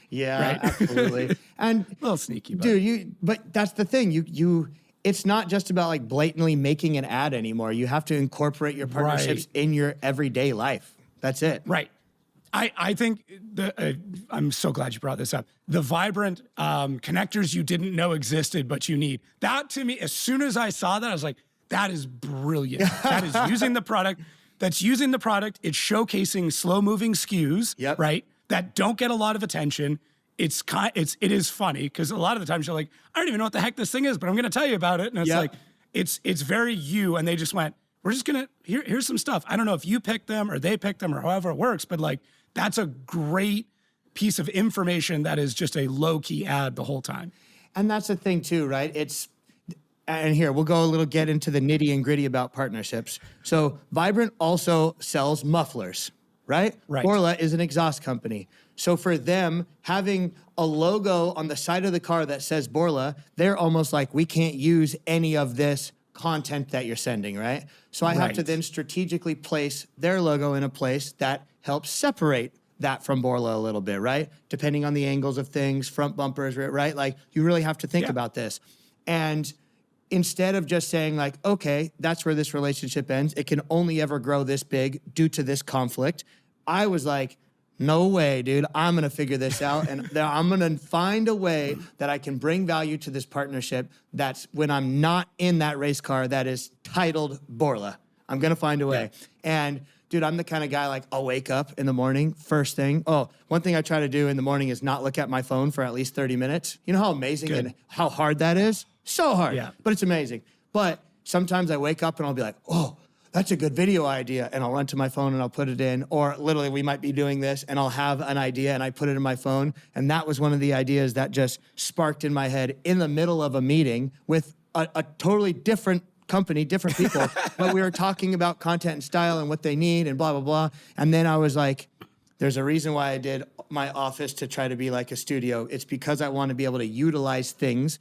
Yeah, absolutely. And a little sneaky, but. Dude, but that's the thing. It's not just about like blatantly making an ad anymore. You have to incorporate your partnerships in your everyday life. That's it. Right. I think I'm so glad you brought this up. The vibrant connectors you didn't know existed, but you need. That to me, as soon as I saw that, I was like, that is brilliant. That is using the product. That's using the product. It's showcasing slow-moving SKUs, right? That don't get a lot of attention. It is funny because a lot of the times you're like, I don't even know what the heck this thing is, but I'm going to tell you about it. And it's like, it's very you. And they just went, we're just going to, here's some stuff. I don't know if you picked them or they picked them or however it works, but like, that's a great piece of information that is just a low-key ad the whole time. And that's the thing too, right? And here, we'll get into the nitty and gritty about partnerships. So Vibrant also sells mufflers, right? Right. Borla is an exhaust company. So for them, having a logo on the side of the car that says Borla, they're almost like, we can't use any of this content that you're sending, right? So I have to then strategically place their logo in a place that helps separate that from Borla a little bit, right? Depending on the angles of things, front bumpers, right? Like you really have to think about this. And instead of just saying like, okay, that's where this relationship ends, it can only ever grow this big due to this conflict, I was like, no way, dude. I'm going to figure this out. And I'm going to find a way that I can bring value to this partnership that's when I'm not in that race car that is titled Borla. I'm going to find a way. And dude, I'm the kind of guy like I'll wake up in the morning, first thing. Oh, one thing I try to do in the morning is not look at my phone for at least 30 minutes. You know how amazing and how hard that is? So hard, but it's amazing. But sometimes I wake up and I'll be like, oh, that's a good video idea. And I'll run to my phone and I'll put it in. Or literally we might be doing this and I'll have an idea and I put it in my phone. And that was one of the ideas that just sparked in my head in the middle of a meeting with a totally different company, different people. But we were talking about content and style and what they need and blah, blah, blah. And then I was like, there's a reason why I did my office to try to be like a studio. It's because I want to be able to utilize things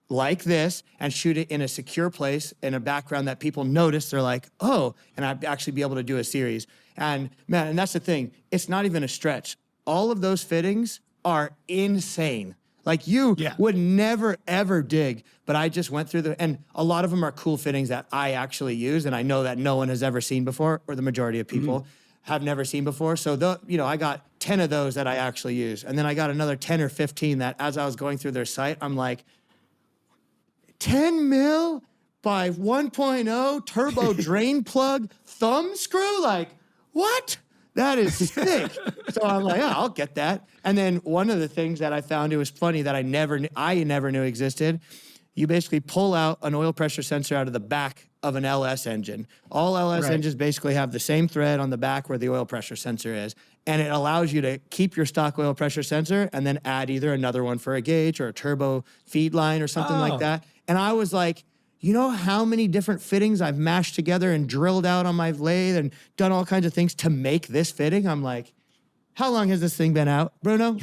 like this and shoot it in a secure place in a background that people notice. They're like, oh, and I'd actually be able to do a series. And man, and that's the thing. It's not even a stretch. All of those fittings are insane. Like you Yeah. would never, ever dig, but I just went through and a lot of them are cool fittings that I actually use. And I know that no one has ever seen before, or the majority of people have never seen before. So, I got 10 of those that I actually use. And then I got another 10 or 15 that as I was going through their site, I'm like, 10 mil by 1.0 turbo drain plug thumb screw? Like, what? That is sick. So I'm like, oh, I'll get that. And then one of the things that I found, it was funny that I never knew existed. You basically pull out an oil pressure sensor out of the back of an LS engine. All LS engines basically have the same thread on the back where the oil pressure sensor is. And it allows you to keep your stock oil pressure sensor and then add either another one for a gauge or a turbo feed line or something like that. And I was like, you know how many different fittings I've mashed together and drilled out on my lathe and done all kinds of things to make this fitting? I'm like, how long has this thing been out, Bruno?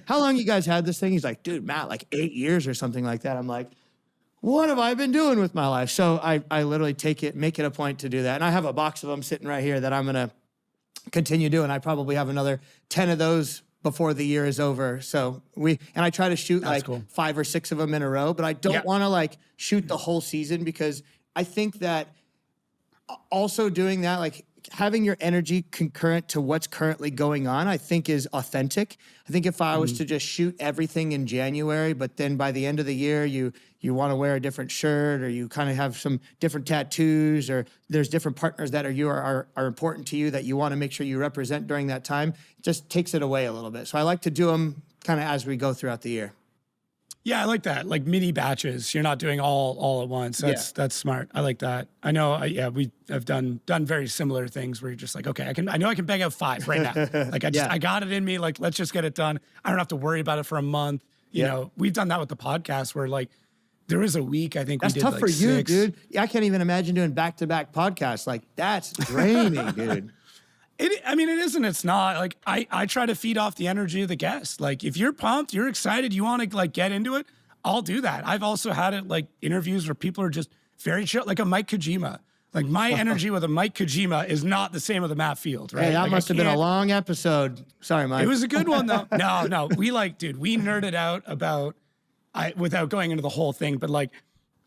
How long you guys had this thing? He's like, dude, Matt, like 8 years or something like that. I'm like, what have I been doing with my life? So I literally make it a point to do that. And I have a box of them sitting right here that I'm going to continue doing. I probably have another 10 of those before the year is over. So I try to shoot cool. 5 or 6 of them in a row, but I don't want to shoot the whole season, because I think that also doing that, having your energy concurrent to what's currently going on, I think is authentic. I think if I was to just shoot everything in January, but then by the end of the year, you want to wear a different shirt, or you kind of have some different tattoos, or there's different partners that are important to you that you want to make sure you represent during that time, it just takes it away a little bit. So I like to do them kind of as we go throughout the year. Yeah, I like that. Like mini batches. You're not doing all at once. That's smart. I like that. I know. We have done very similar things where you're just like, okay, I know I can bang out 5 right now. I got it in me. Like, let's just get it done. I don't have to worry about it for a month. You know, we've done that with the podcast where there was a week, I think that's we did tough for 6. you, dude. I can't even imagine doing back-to-back podcasts. Like, that's draining, dude. It is and it's not. I try to feed off the energy of the guests. Like, if you're pumped, you're excited, you want to get into it, I'll do that. I've also had it interviews where people are just very chill, like a Mike Kojima. Like, my energy with a Mike Kojima is not the same with a Matt Field, right? Hey, that must have been a long episode. Sorry, Mike. It was a good one though. No. We we nerded out about, without going into the whole thing, but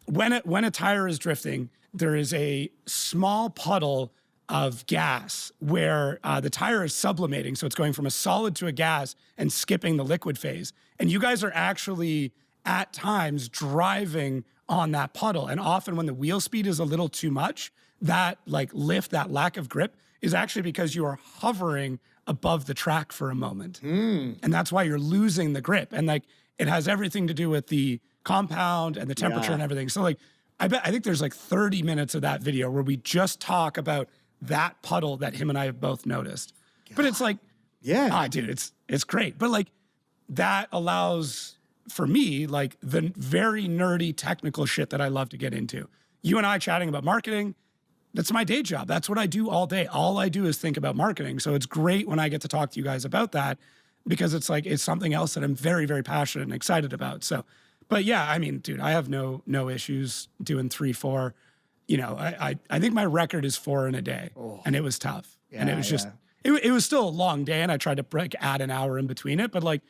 when a tire is drifting, there is a small puddle of gas where the tire is sublimating. So it's going from a solid to a gas and skipping the liquid phase. And you guys are actually at times driving on that puddle. And often when the wheel speed is a little too much, that lift, that lack of grip is actually because you are hovering above the track for a moment. And that's why you're losing the grip. And it has everything to do with the compound and the temperature and everything. So I think there's 30 minutes of that video where we just talk about that puddle that him and I have both noticed. God. But it's dude, it's great. But that allows for me, the very nerdy technical shit that I love to get into. You and I chatting about marketing, that's my day job. That's what I do all day. All I do is think about marketing. So it's great when I get to talk to you guys about that, because it's something else that I'm very, very passionate and excited about. So, but yeah, dude, I have no issues doing 3, 4. I think my record is 4 in a day, and it was tough. Yeah, and it was just, it was still a long day, and I tried to add an hour in between it, but with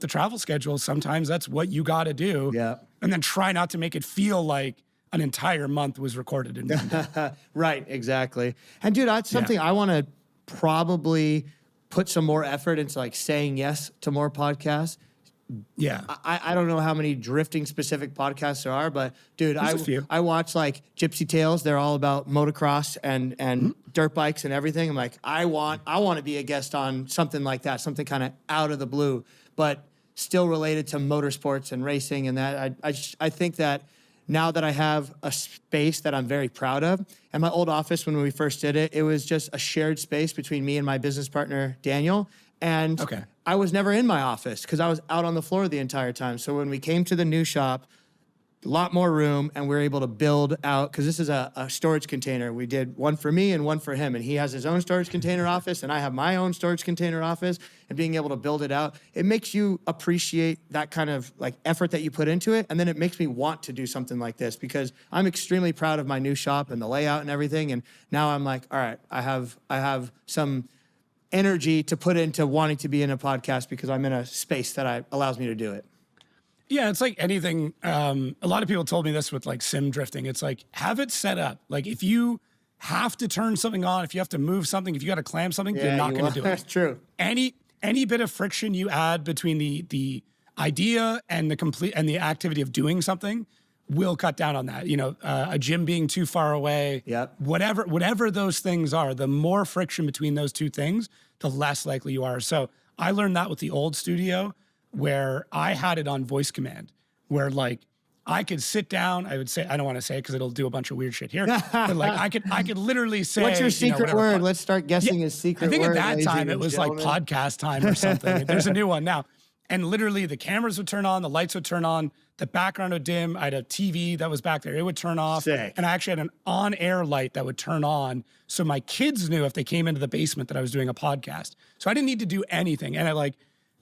the travel schedule, sometimes that's what you got to do. Yeah. And then try not to make it feel like an entire month was recorded in one day. Right, exactly. And dude, that's something I want to probably put some more effort into, saying yes to more podcasts. Yeah. I don't know how many drifting specific podcasts there are, but dude, There's a few. I watch Gypsy Tales. They're all about motocross and dirt bikes and everything. I'm like, I want to be a guest on something like that, something kind of out of the blue, but still related to motorsports and racing. And that I think that now that I have a space that I'm very proud of, and my old office when we first did it, it was just a shared space between me and my business partner, Daniel. And I was never in my office because I was out on the floor the entire time. So when we came to the new shop, a lot more room, and we were able to build out, because this is a storage container. We did one for me and one for him, and he has his own storage container office, and I have my own storage container office, and being able to build it out, it makes you appreciate that kind of effort that you put into it, and then it makes me want to do something like this, because I'm extremely proud of my new shop and the layout and everything, and now I'm like, all right, I have some energy to put into wanting to be in a podcast because I'm in a space that allows me to do it. Yeah, it's like anything. A lot of people told me this with like sim drifting. It's like, have it set up. Like if you have to turn something on, if you have to move something, if you got to clamp something, you're not going to do it. That's true. Any bit of friction you add between the idea and the activity of doing something will cut down on that. You know, a gym being too far away. Yep. Whatever those things are, the more friction between those two things, the less likely you are. So I learned that with the old studio, where I had it on voice command, where like I could sit down. I would say, I don't want to say it because it'll do a bunch of weird shit here. But like I could literally say, what's your secret word? Let's start guessing yeah, his secret word. I think at that ladies time it and was gentlemen. like podcast time or something. There's a new one now. And literally the cameras would turn on, the lights would turn on, the background would dim. I had a TV that was back there. It would turn off. Sick. And I actually had an on-air light that would turn on. So my kids knew if they came into the basement that I was doing a podcast. So I didn't need to do anything. And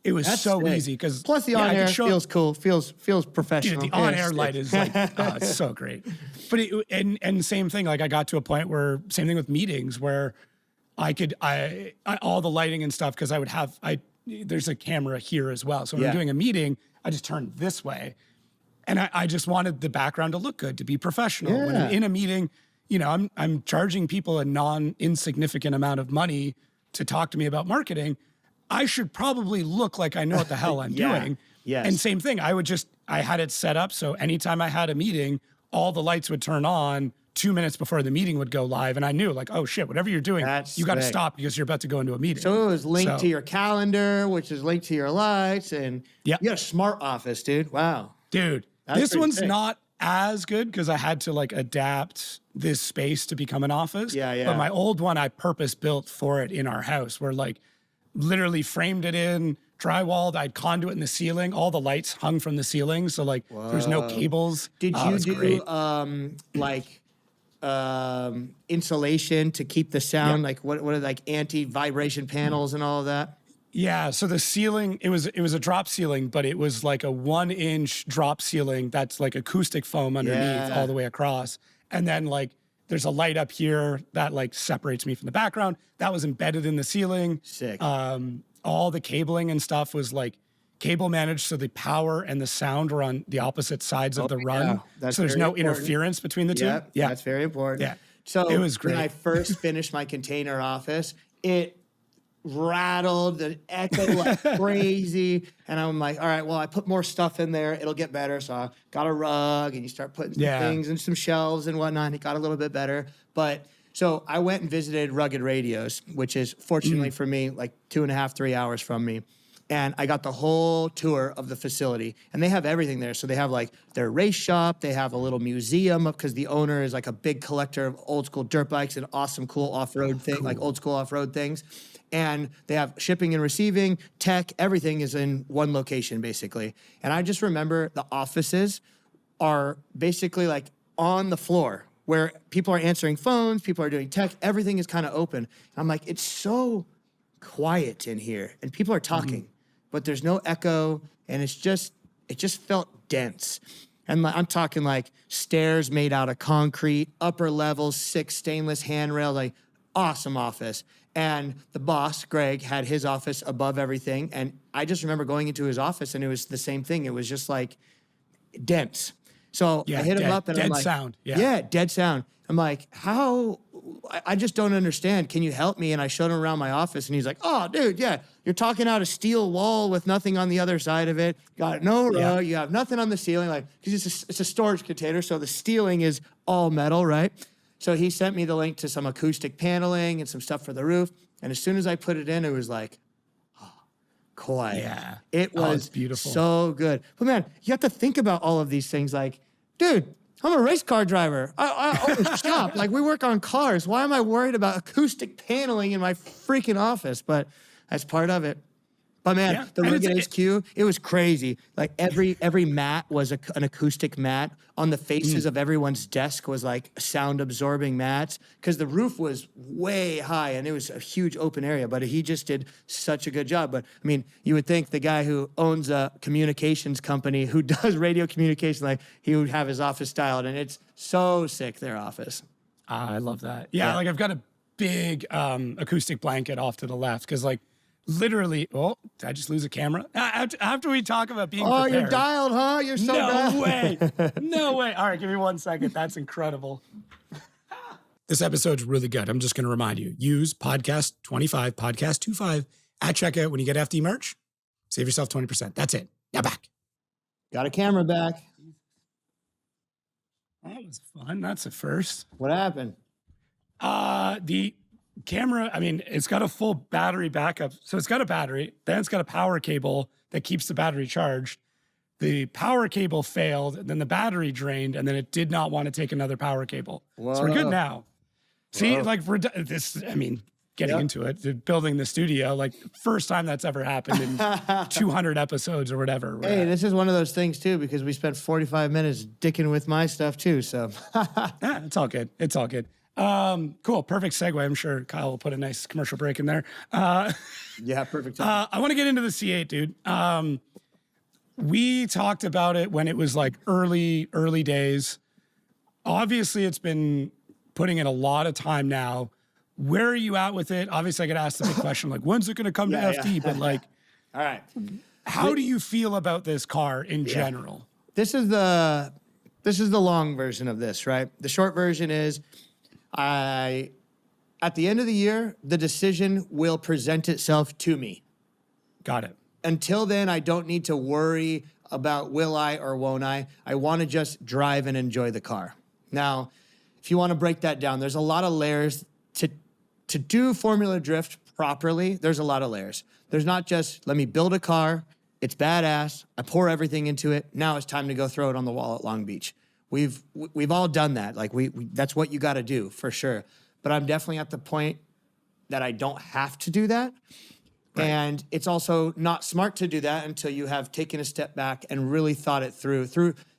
it was That's so sick. easy because Plus the on-air feels cool, feels professional. Dude, the on-air light is like, it's so great. But and same thing, like I got to a point where, same thing with meetings where I all the lighting and stuff, because there's a camera here as well. So when I'm doing a meeting, I just turn this way. And I just wanted the background to look good, to be professional. Yeah. When I'm in a meeting, you know, I'm charging people a non-insignificant amount of money to talk to me about marketing. I should probably look like I know what the hell I'm doing. Yes. And same thing, I had it set up so anytime I had a meeting, all the lights would turn on 2 minutes before the meeting would go live. And I knew like, oh shit, whatever you're doing, you got to stop because you're about to go into a meeting. So it was linked to your calendar, which is linked to your lights. And you got a smart office, dude. Wow. Dude, this one's not as good because I had to like adapt this space to become an office. Yeah. But my old one, I purpose built for it in our house, where like literally framed it in, drywalled, I'd conduit in the ceiling, all the lights hung from the ceiling. So like there's no cables. Did you do insulation to keep the sound? Like what are like anti-vibration panels and all of that? Yeah, so the ceiling, it was a drop ceiling, but it was like a 1-inch drop ceiling that's like acoustic foam underneath all the way across. And then like there's a light up here that like separates me from the background. That was embedded in the ceiling. Sick. All the cabling and stuff was like cable managed, so the power and the sound were on the opposite sides of the run. That's so there's very no important. interference between the two. Yeah, That's very important. Yeah. So it was great. When I first finished my container office, it rattled and echoed like crazy. And I'm like, all right, well, I put more stuff in there. It'll get better. So I got a rug and you start putting some things and some shelves and whatnot. And it got a little bit better. But so I went and visited Rugged Radios, which is fortunately for me, like 2.5, 3 hours from me. And I got the whole tour of the facility, and they have everything there. So they have like their race shop. They have a little museum because the owner is like a big collector of old school dirt bikes and awesome, cool off-road like old school off-road things. And they have shipping and receiving, tech, everything is in one location basically. And I just remember the offices are basically like on the floor where people are answering phones, people are doing tech, everything is kind of open. And I'm like, it's so quiet in here and people are talking, but there's no echo and it just felt dense. And I'm talking like stairs made out of concrete, upper levels, 6 stainless handrails, like awesome office. And the boss, Greg, had his office above everything. And I just remember going into his office and it was the same thing. It was just like dense. So I hit him up and I'm like, sound. Dead sound. I'm like, how? I just don't understand. Can you help me? And I showed him around my office and he's like, oh, dude, you're talking out a steel wall with nothing on the other side of it. Got no rug. You have nothing on the ceiling. Like, because it's a storage container. So the ceiling is all metal, right? So he sent me the link to some acoustic paneling and some stuff for the roof. And as soon as I put it in, it was like, quiet. Yeah. It was beautiful. So good. But man, you have to think about all of these things. Like, dude, I'm a race car driver. I own a shop. Like, we work on cars. Why am I worried about acoustic paneling in my freaking office? But that's part of it. But man, the Rugged HQ, it was crazy. Like every mat was an acoustic mat. On the faces of everyone's desk was like sound absorbing mats because the roof was way high and it was a huge open area. But he just did such a good job. But I mean, you would think the guy who owns a communications company who does radio communication, like he would have his office styled, and it's so sick, their office. I love that. Yeah, like I've got a big acoustic blanket off to the left because, like, literally, oh, did I just lose a camera? After we talk about being prepared. You're dialed, huh? You're so dialed. No way. No way. All right, give me 1 second. That's incredible. This episode's really good. I'm just going to remind you, use podcast 25, podcast 25 at checkout when you get FD merch. Save yourself 20%. That's it. Now back. Got a camera back. That was fun. That's a first. What happened? The camera, I mean, it's got a full battery backup. So it's got a battery, then it's got a power cable that keeps the battery charged. The power cable failed, and then the battery drained, and then it did not want to take another power cable. Whoa. So we're good now. See, Whoa. like this, I mean, getting into it, building the studio, like first time that's ever happened in 200 episodes or whatever. Hey, this is one of those things too, because we spent 45 minutes dicking with my stuff too. So it's all good. It's all good. Cool. Perfect segue. I'm sure Kyle will put a nice commercial break in there. yeah, perfect time. I want to get into the C8, dude. We talked about it when it was like early days. Obviously, it's been putting in a lot of time now. Where are you at with it? Obviously, I get asked the big question, like, when's it going to come to FD? But like, all right. How do you feel about this car in general? This is the long version of this, right? The short version is at the end of the year, the decision will present itself to me. Got it. Until then, I don't need to worry about will I or won't I. I want to just drive and enjoy the car. Now, if you want to break that down, there's a lot of layers to do Formula Drift properly. There's a lot of layers. There's not just, let me build a car. It's badass. I pour everything into it. Now it's time to go throw it on the wall at Long Beach. We've all done that. Like we that's what you got to do for sure. But I'm definitely at the point that I don't have to do that. Right. And it's also not smart to do that until you have taken a step back and really thought it through.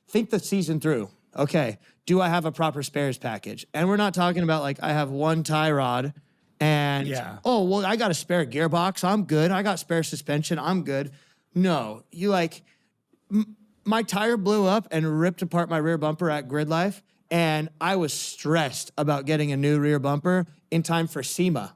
Think the season through. Okay, do I have a proper spares package? And we're not talking about like I have one tie rod and, oh, well, I got a spare gearbox. I'm good. I got spare suspension. I'm good. No, you like, my tire blew up and ripped apart my rear bumper at Grid Life. And I was stressed about getting a new rear bumper in time for SEMA,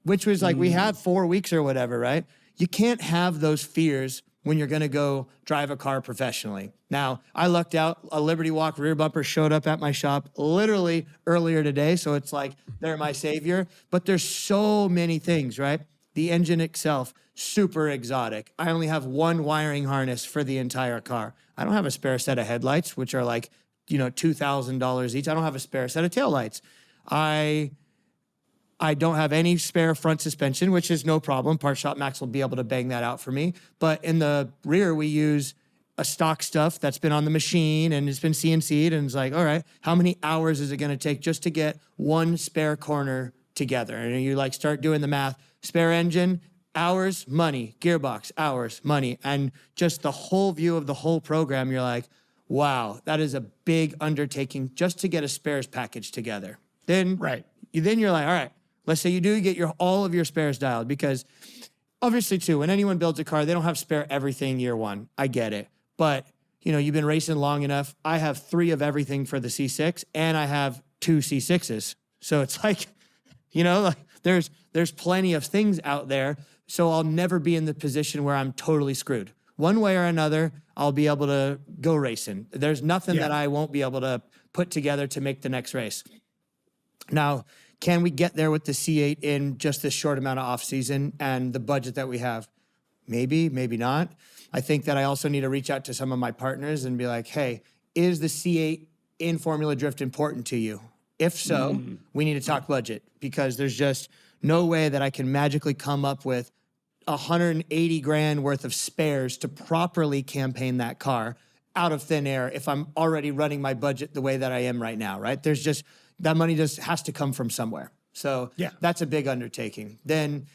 which was like, we had 4 weeks or whatever, right? You can't have those fears when you're going to go drive a car professionally. Now, I lucked out. A Liberty Walk rear bumper showed up at my shop literally earlier today, so it's like they're my savior. But there's so many things, right? The engine itself, super exotic. I only have one wiring harness for the entire car. I don't have a spare set of headlights, which are like, $2,000 each. I don't have a spare set of taillights. I don't have any spare front suspension, which is no problem. Part Shop Max will be able to bang that out for me. But in the rear, we use a stock stuff that's been on the machine and it's been CNC'd. And it's like, all right, how many hours is it going to take just to get one spare corner together? And you like start doing the math. Spare engine, hours, money. Gearbox, hours, money. And just the whole view of the whole program, you're like, wow, that is a big undertaking just to get a spares package together. Then you're like, all right, let's say you do get all of your spares dialed, because obviously too, when anyone builds a car, they don't have spare everything year one. I get it. But you've been racing long enough. I have 3 of everything for the C6 and I have 2 C6s. So it's like, like there's plenty of things out there. So I'll never be in the position where I'm totally screwed. One way or another, I'll be able to go racing. There's nothing that I won't be able to put together to make the next race. Now, can we get there with the C8 in just this short amount of off season and the budget that we have? Maybe, maybe not. I think that I also need to reach out to some of my partners and be like, hey, is the C8 in Formula Drift important to you? If so, we need to talk budget, because there's just no way that I can magically come up with 180 grand worth of spares to properly campaign that car out of thin air if I'm already running my budget the way that I am right now, right? There's just, that money just has to come from somewhere. So that's a big undertaking. Then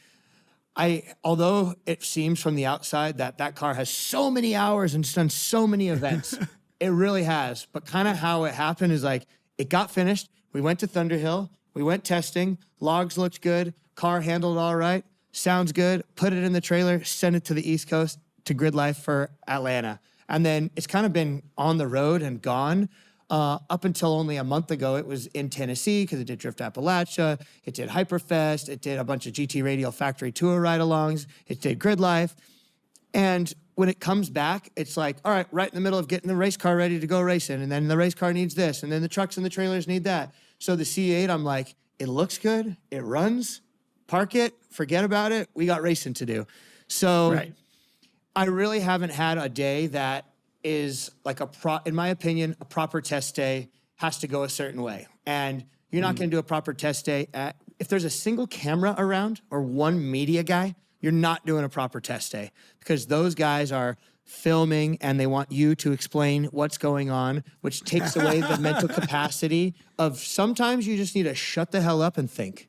although it seems from the outside that car has so many hours and done so many events, it really has. But kind of how it happened is like, it got finished. We went to Thunderhill. We went testing. Logs looked good. Car handled all right. Sounds good. Put it in the trailer, send it to the East Coast to Grid Life for Atlanta. And then it's kind of been on the road and gone. Up until only a month ago, it was in Tennessee because it did Drift Appalachia, it did Hyperfest, it did a bunch of GT Radial Factory Tour ride-alongs, it did Grid Life. And when it comes back, it's like, all right, right in the middle of getting the race car ready to go racing, and then the race car needs this, and then the trucks and the trailers need that. So the C8, I'm like, it looks good, it runs, park it, forget about it, we got racing to do. So I really haven't had a day that is like in my opinion, a proper test day has to go a certain way. And you're not going to do a proper test day if there's a single camera around or one media guy, you're not doing a proper test day because those guys are filming and they want you to explain what's going on, which takes away the mental capacity of sometimes you just need to shut the hell up and think.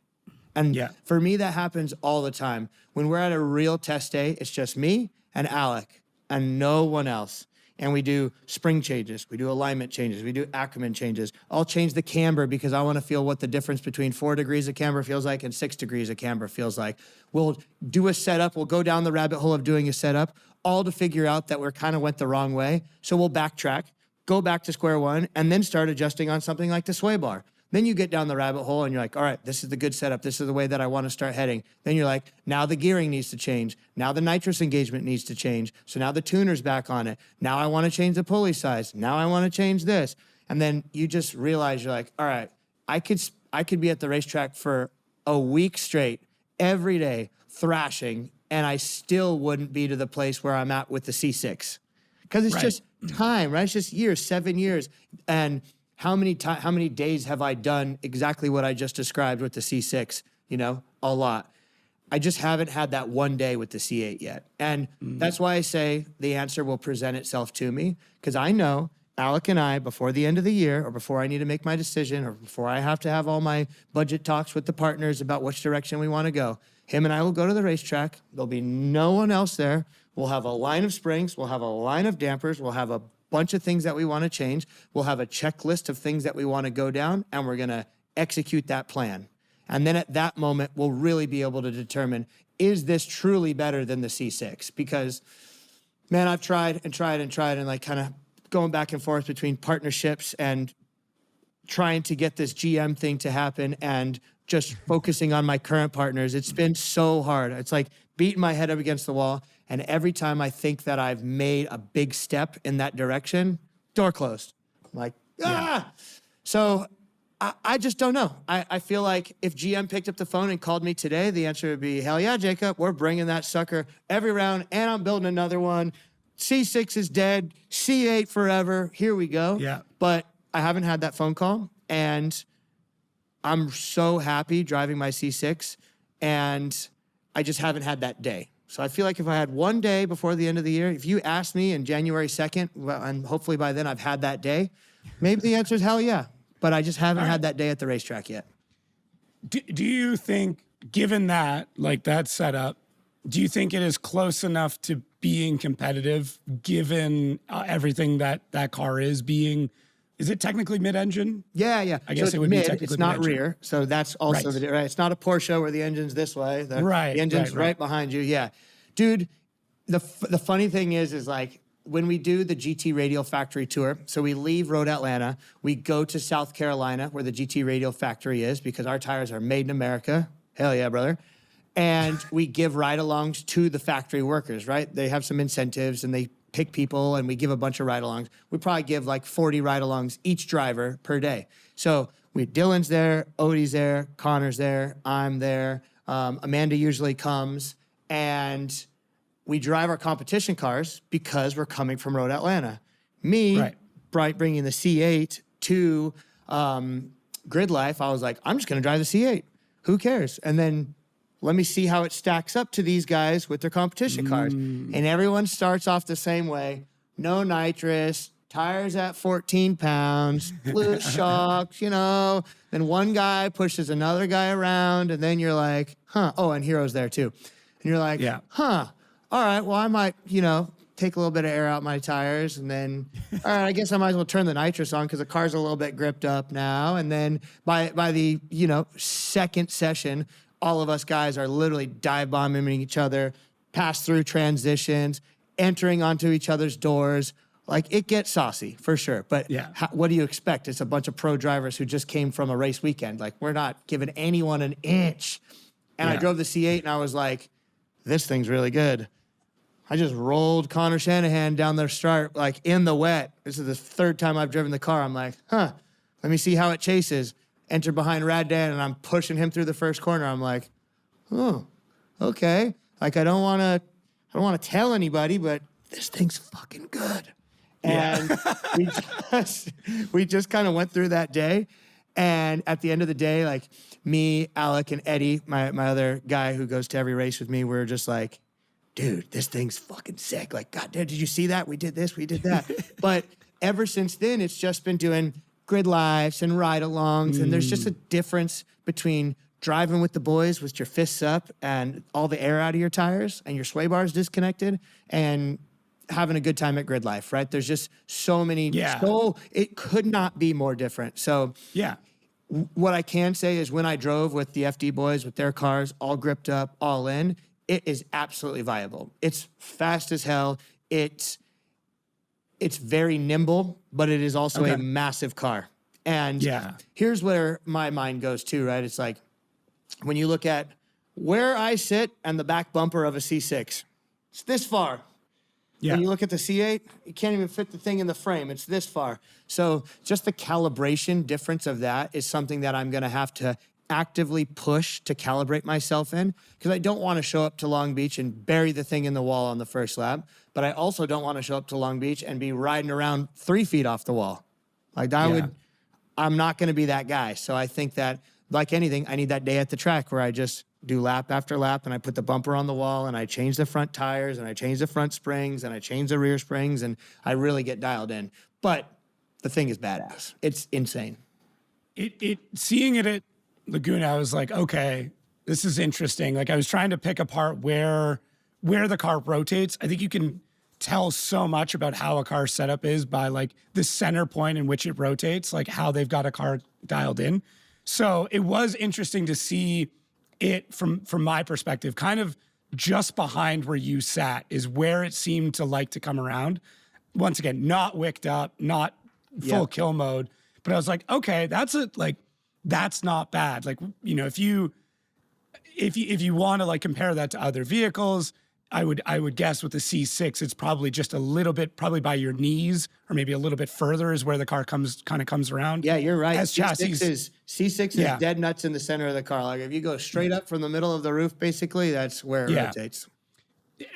And for me, that happens all the time. When we're at a real test day, it's just me and Alec and no one else. And we do spring changes, we do alignment changes, we do Ackerman changes. I'll change the camber because I want to feel what the difference between 4 degrees of camber feels like and 6 degrees of camber feels like. We'll do a setup, we'll go down the rabbit hole of doing a setup, all to figure out that we're kind of went the wrong way. So we'll backtrack, go back to square one, and then start adjusting on something like the sway bar. Then you get down the rabbit hole and you're like, all right, this is the good setup. This is the way that I want to start heading. Then you're like, now the gearing needs to change. Now the nitrous engagement needs to change. So now the tuner's back on it. Now I want to change the pulley size. Now I want to change this. And then you just realize you're like, all right, I could be at the racetrack for a week straight, every day, thrashing, and I still wouldn't be to the place where I'm at with the C6. Because it's just time, right? It's just years, 7 years. And how many days have I done exactly what I just described with the C6? You know, a lot. I just haven't had that one day with the C8 yet. And that's why I say the answer will present itself to me, because I know Alec and I, before the end of the year, or before I need to make my decision, or before I have to have all my budget talks with the partners about which direction we want to go, him and I will go to the racetrack. There'll be no one else there. We'll have a line of springs. We'll have a line of dampers. We'll have a bunch of things that we want to change. We'll have a checklist of things that we want to go down, and we're going to execute that plan. And then at that moment, we'll really be able to determine, is this truly better than the C6? Because, man, I've tried and like kind of going back and forth between partnerships and trying to get this GM thing to happen and just focusing on my current partners. It's been so hard. It's like beating my head up against the wall. And every time I think that I've made a big step in that direction, door closed. I'm like, ah! So I just don't know. I feel like if GM picked up the phone and called me today, the answer would be, hell yeah, Jacob, we're bringing that sucker every round, and I'm building another one. C6 is dead, C8 forever, here we go. Yeah. But I haven't had that phone call, and I'm so happy driving my C6, and I just haven't had that day. So I feel like if I had one day before the end of the year, if you asked me in January 2nd, well, and hopefully by then I've had that day, maybe the answer is hell yeah. But I just haven't had that day at the racetrack yet. Do you think, given that, like that setup, do you think it is close enough to being competitive, given everything that that car is being? Is it technically mid-engine? Yeah. I guess so it would mid, be technically it's not mid-engine. rear, so that's also right. It's not a Porsche where the engine's this way. The engine's right behind you. Yeah, dude. The funny thing is like when we do the GT Radial Factory Tour, so we leave Road Atlanta, we go to South Carolina where the GT Radial Factory is because our tires are made in America. Hell yeah, brother. And we give ride-alongs to the factory workers, right? They have some incentives and they pick people and we give a bunch of ride-alongs. We probably give like 40 ride-alongs each driver per day. So Dylan's there, Odie's there, Connor's there, I'm there. Amanda usually comes, and we drive our competition cars because we're coming from Road Atlanta. Me, bringing the C8 to Grid Life, I was like, I'm just going to drive the C8. Who cares? And then let me see how it stacks up to these guys with their competition cars. And everyone starts off the same way. No nitrous, tires at 14 pounds, blue shocks, you know. Then one guy pushes another guy around, and then you're like, huh. Oh, and Hero's there too. And you're like, huh. All right, well, I might, take a little bit of air out my tires, and then, all right, I guess I might as well turn the nitrous on because the car's a little bit gripped up now. And then by the, second session, all of us guys are literally dive bombing each other, pass through transitions, entering onto each other's doors, Like, it gets saucy for sure. But Yeah. what do you expect? It's a bunch of pro drivers who just came from a race weekend. Like, we're not giving anyone an inch. And I Yeah. drove the C8 and I was like, this thing's really good. I just rolled Connor Shanahan down their start, like in the wet. This is the third time I've driven the car. I'm like, let me see how it chases. Enter behind Rad Dan and I'm pushing him through the first corner. I'm like, oh, okay. Like, I don't want to tell anybody, but this thing's fucking good. And we just kind of went through that day. And at the end of the day, like, me, Alec, and Eddie, my other guy who goes to every race with me, we're just like, dude, this thing's fucking sick. Like, God damn, did you see that? We did this, we did that. But ever since then, it's just been doing grid lives and ride-alongs. And there's just a difference between driving with the boys with your fists up and all the air out of your tires and your sway bars disconnected and having a good time at grid life, right? There's just so many, it could not be more different. So Yeah. what I can say is when I drove with the FD boys with their cars all gripped up, all in, it is absolutely viable. It's fast as hell. It's very nimble, but it is also a massive car. And here's where my mind goes too, right? It's like when you look at where I sit and the back bumper of a C6, it's this far. Yeah. When you look at the C8, you can't even fit the thing in the frame. It's this far. So just the calibration difference of that is something that I'm going to have to actively push to calibrate myself in, because I don't want to show up to Long Beach and bury the thing in the wall on the first lap. But I also don't want to show up to Long Beach and be riding around 3 feet off the wall. Like that I'm not going to be that guy. So I think that, like anything, I need that day at the track where I just do lap after lap and I put the bumper on the wall and I change the front tires and I change the front springs and I change the rear springs and I really get dialed in. But the thing is badass. It's insane. Seeing it at Laguna, I was like, okay, this is interesting. Like, I was trying to pick apart where the car rotates. I think you can tell so much about how a car setup is by like the center point in which it rotates, like how they've got a car dialed in. So it was interesting to see it from my perspective, kind of just behind where you sat is where it seemed to like to come around. Once again, not wicked up, not full kill mode, but I was like, okay, that's not bad. Like, you know, if you want to like compare that to other vehicles, I would guess with the C6, it's probably just a little bit, probably by your knees or maybe a little bit further is where the car comes around. Yeah, you're right. As C6 is dead nuts in the center of the car. Like if you go straight up from the middle of the roof, basically, that's where it rotates.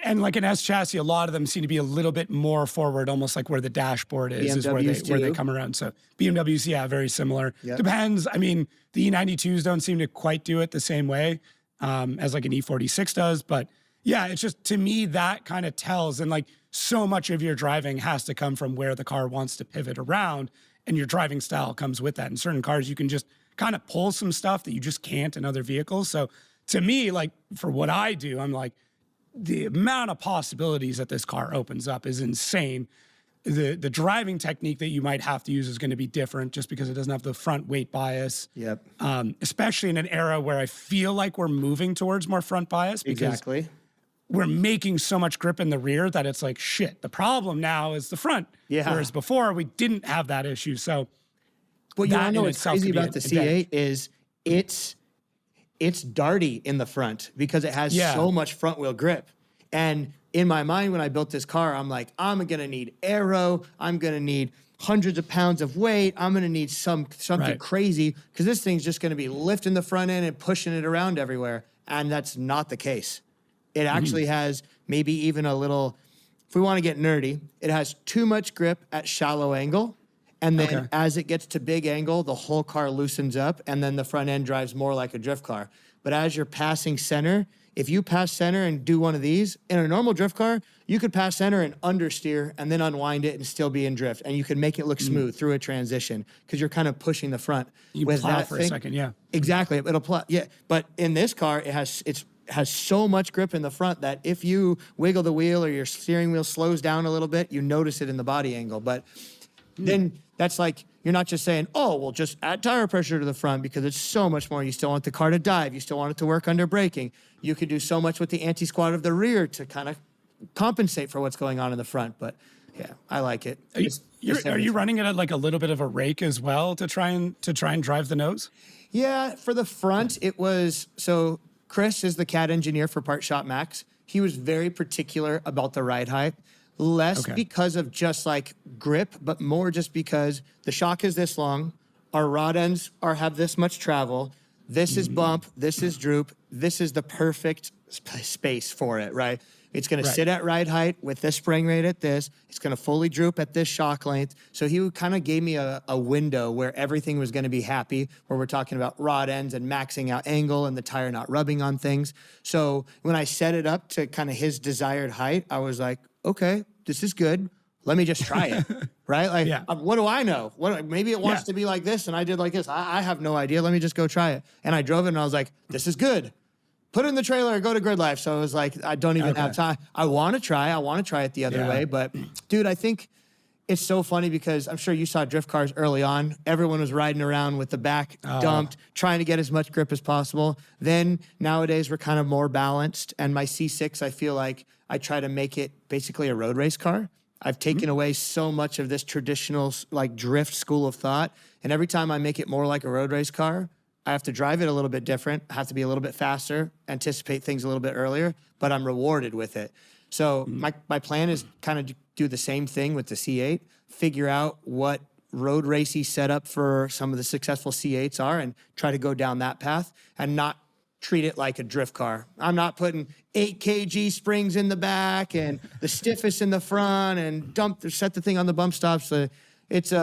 And like an S chassis, a lot of them seem to be a little bit more forward, almost like where the dashboard is where they come around. So BMWs, very similar. Yep. Depends. I mean, the E92s don't seem to quite do it the same way as like an E46 does, but yeah, it's just, to me, that kind of tells, and like so much of your driving has to come from where the car wants to pivot around, and your driving style comes with that. In certain cars, you can just kind of pull some stuff that you just can't in other vehicles. So to me, like for what I do, I'm like, the amount of possibilities that this car opens up is insane. The driving technique that you might have to use is going to be different just because it doesn't have the front weight bias. Yep. Especially in an era where I feel like we're moving towards more front bias because we're making so much grip in the rear that it's like, shit, the problem now is the front. Yeah. Whereas before we didn't have that issue. So what you know what's crazy about the C8 is it's darty in the front because it has so much front wheel grip. And in my mind, when I built this car, I'm like, I'm going to need aero. I'm going to need hundreds of pounds of weight. I'm going to need something crazy because this thing's just going to be lifting the front end and pushing it around everywhere. And that's not the case. It actually has maybe even a little, if we want to get nerdy, it has too much grip at shallow angle. And then as it gets to big angle, the whole car loosens up and then the front end drives more like a drift car. But as you're passing center, if you pass center and do one of these, in a normal drift car, you could pass center and understeer and then unwind it and still be in drift. And you can make it look smooth through a transition because you're kind of pushing the front. You with plow that for thing. a second, Exactly, it'll plow, But in this car, it has so much grip in the front that if you wiggle the wheel or your steering wheel slows down a little bit, you notice it in the body angle. But then that's like, you're not just saying, oh, well, just add tire pressure to the front because it's so much more. You still want the car to dive. You still want it to work under braking. You could do so much with the anti-squat of the rear to kind of compensate for what's going on in the front. But Yeah, I like it. Are you running it at like a little bit of a rake as well to try and drive the nose? Yeah, for the front, it was so Chris is the CAD engineer for Part Shop Max. He was very particular about the ride height, less because of just like grip, but more just because the shock is this long, our rod ends have this much travel. This is bump, this is droop, this is the perfect space for it, right? It's going to sit at ride height with this spring rate at this. It's going to fully droop at this shock length. So he kind of gave me a window where everything was going to be happy, where we're talking about rod ends and maxing out angle and the tire not rubbing on things. So when I set it up to kind of his desired height, I was like, okay, this is good. Let me just try it, right? Like, what do I know? Maybe it wants to be like this, and I did like this. I have no idea. Let me just go try it. And I drove it, and I was like, this is good. Put it in the trailer, go to Grid Life. So it was like, I don't even have time. I want to try it the other way. But dude, I think it's so funny because I'm sure you saw drift cars early on. Everyone was riding around with the back dumped, trying to get as much grip as possible. Then nowadays we're kind of more balanced. And my C6, I feel like I try to make it basically a road race car. I've taken away so much of this traditional like drift school of thought. And every time I make it more like a road race car, I have to drive it a little bit different. I have to be a little bit faster, anticipate things a little bit earlier, but I'm rewarded with it. So my plan is kind of do the same thing with the C8, figure out what road racy setup for some of the successful C8s are and try to go down that path and not treat it like a drift car. I'm not putting 8 kg springs in the back and the stiffest in the front and set the thing on the bump stops. It's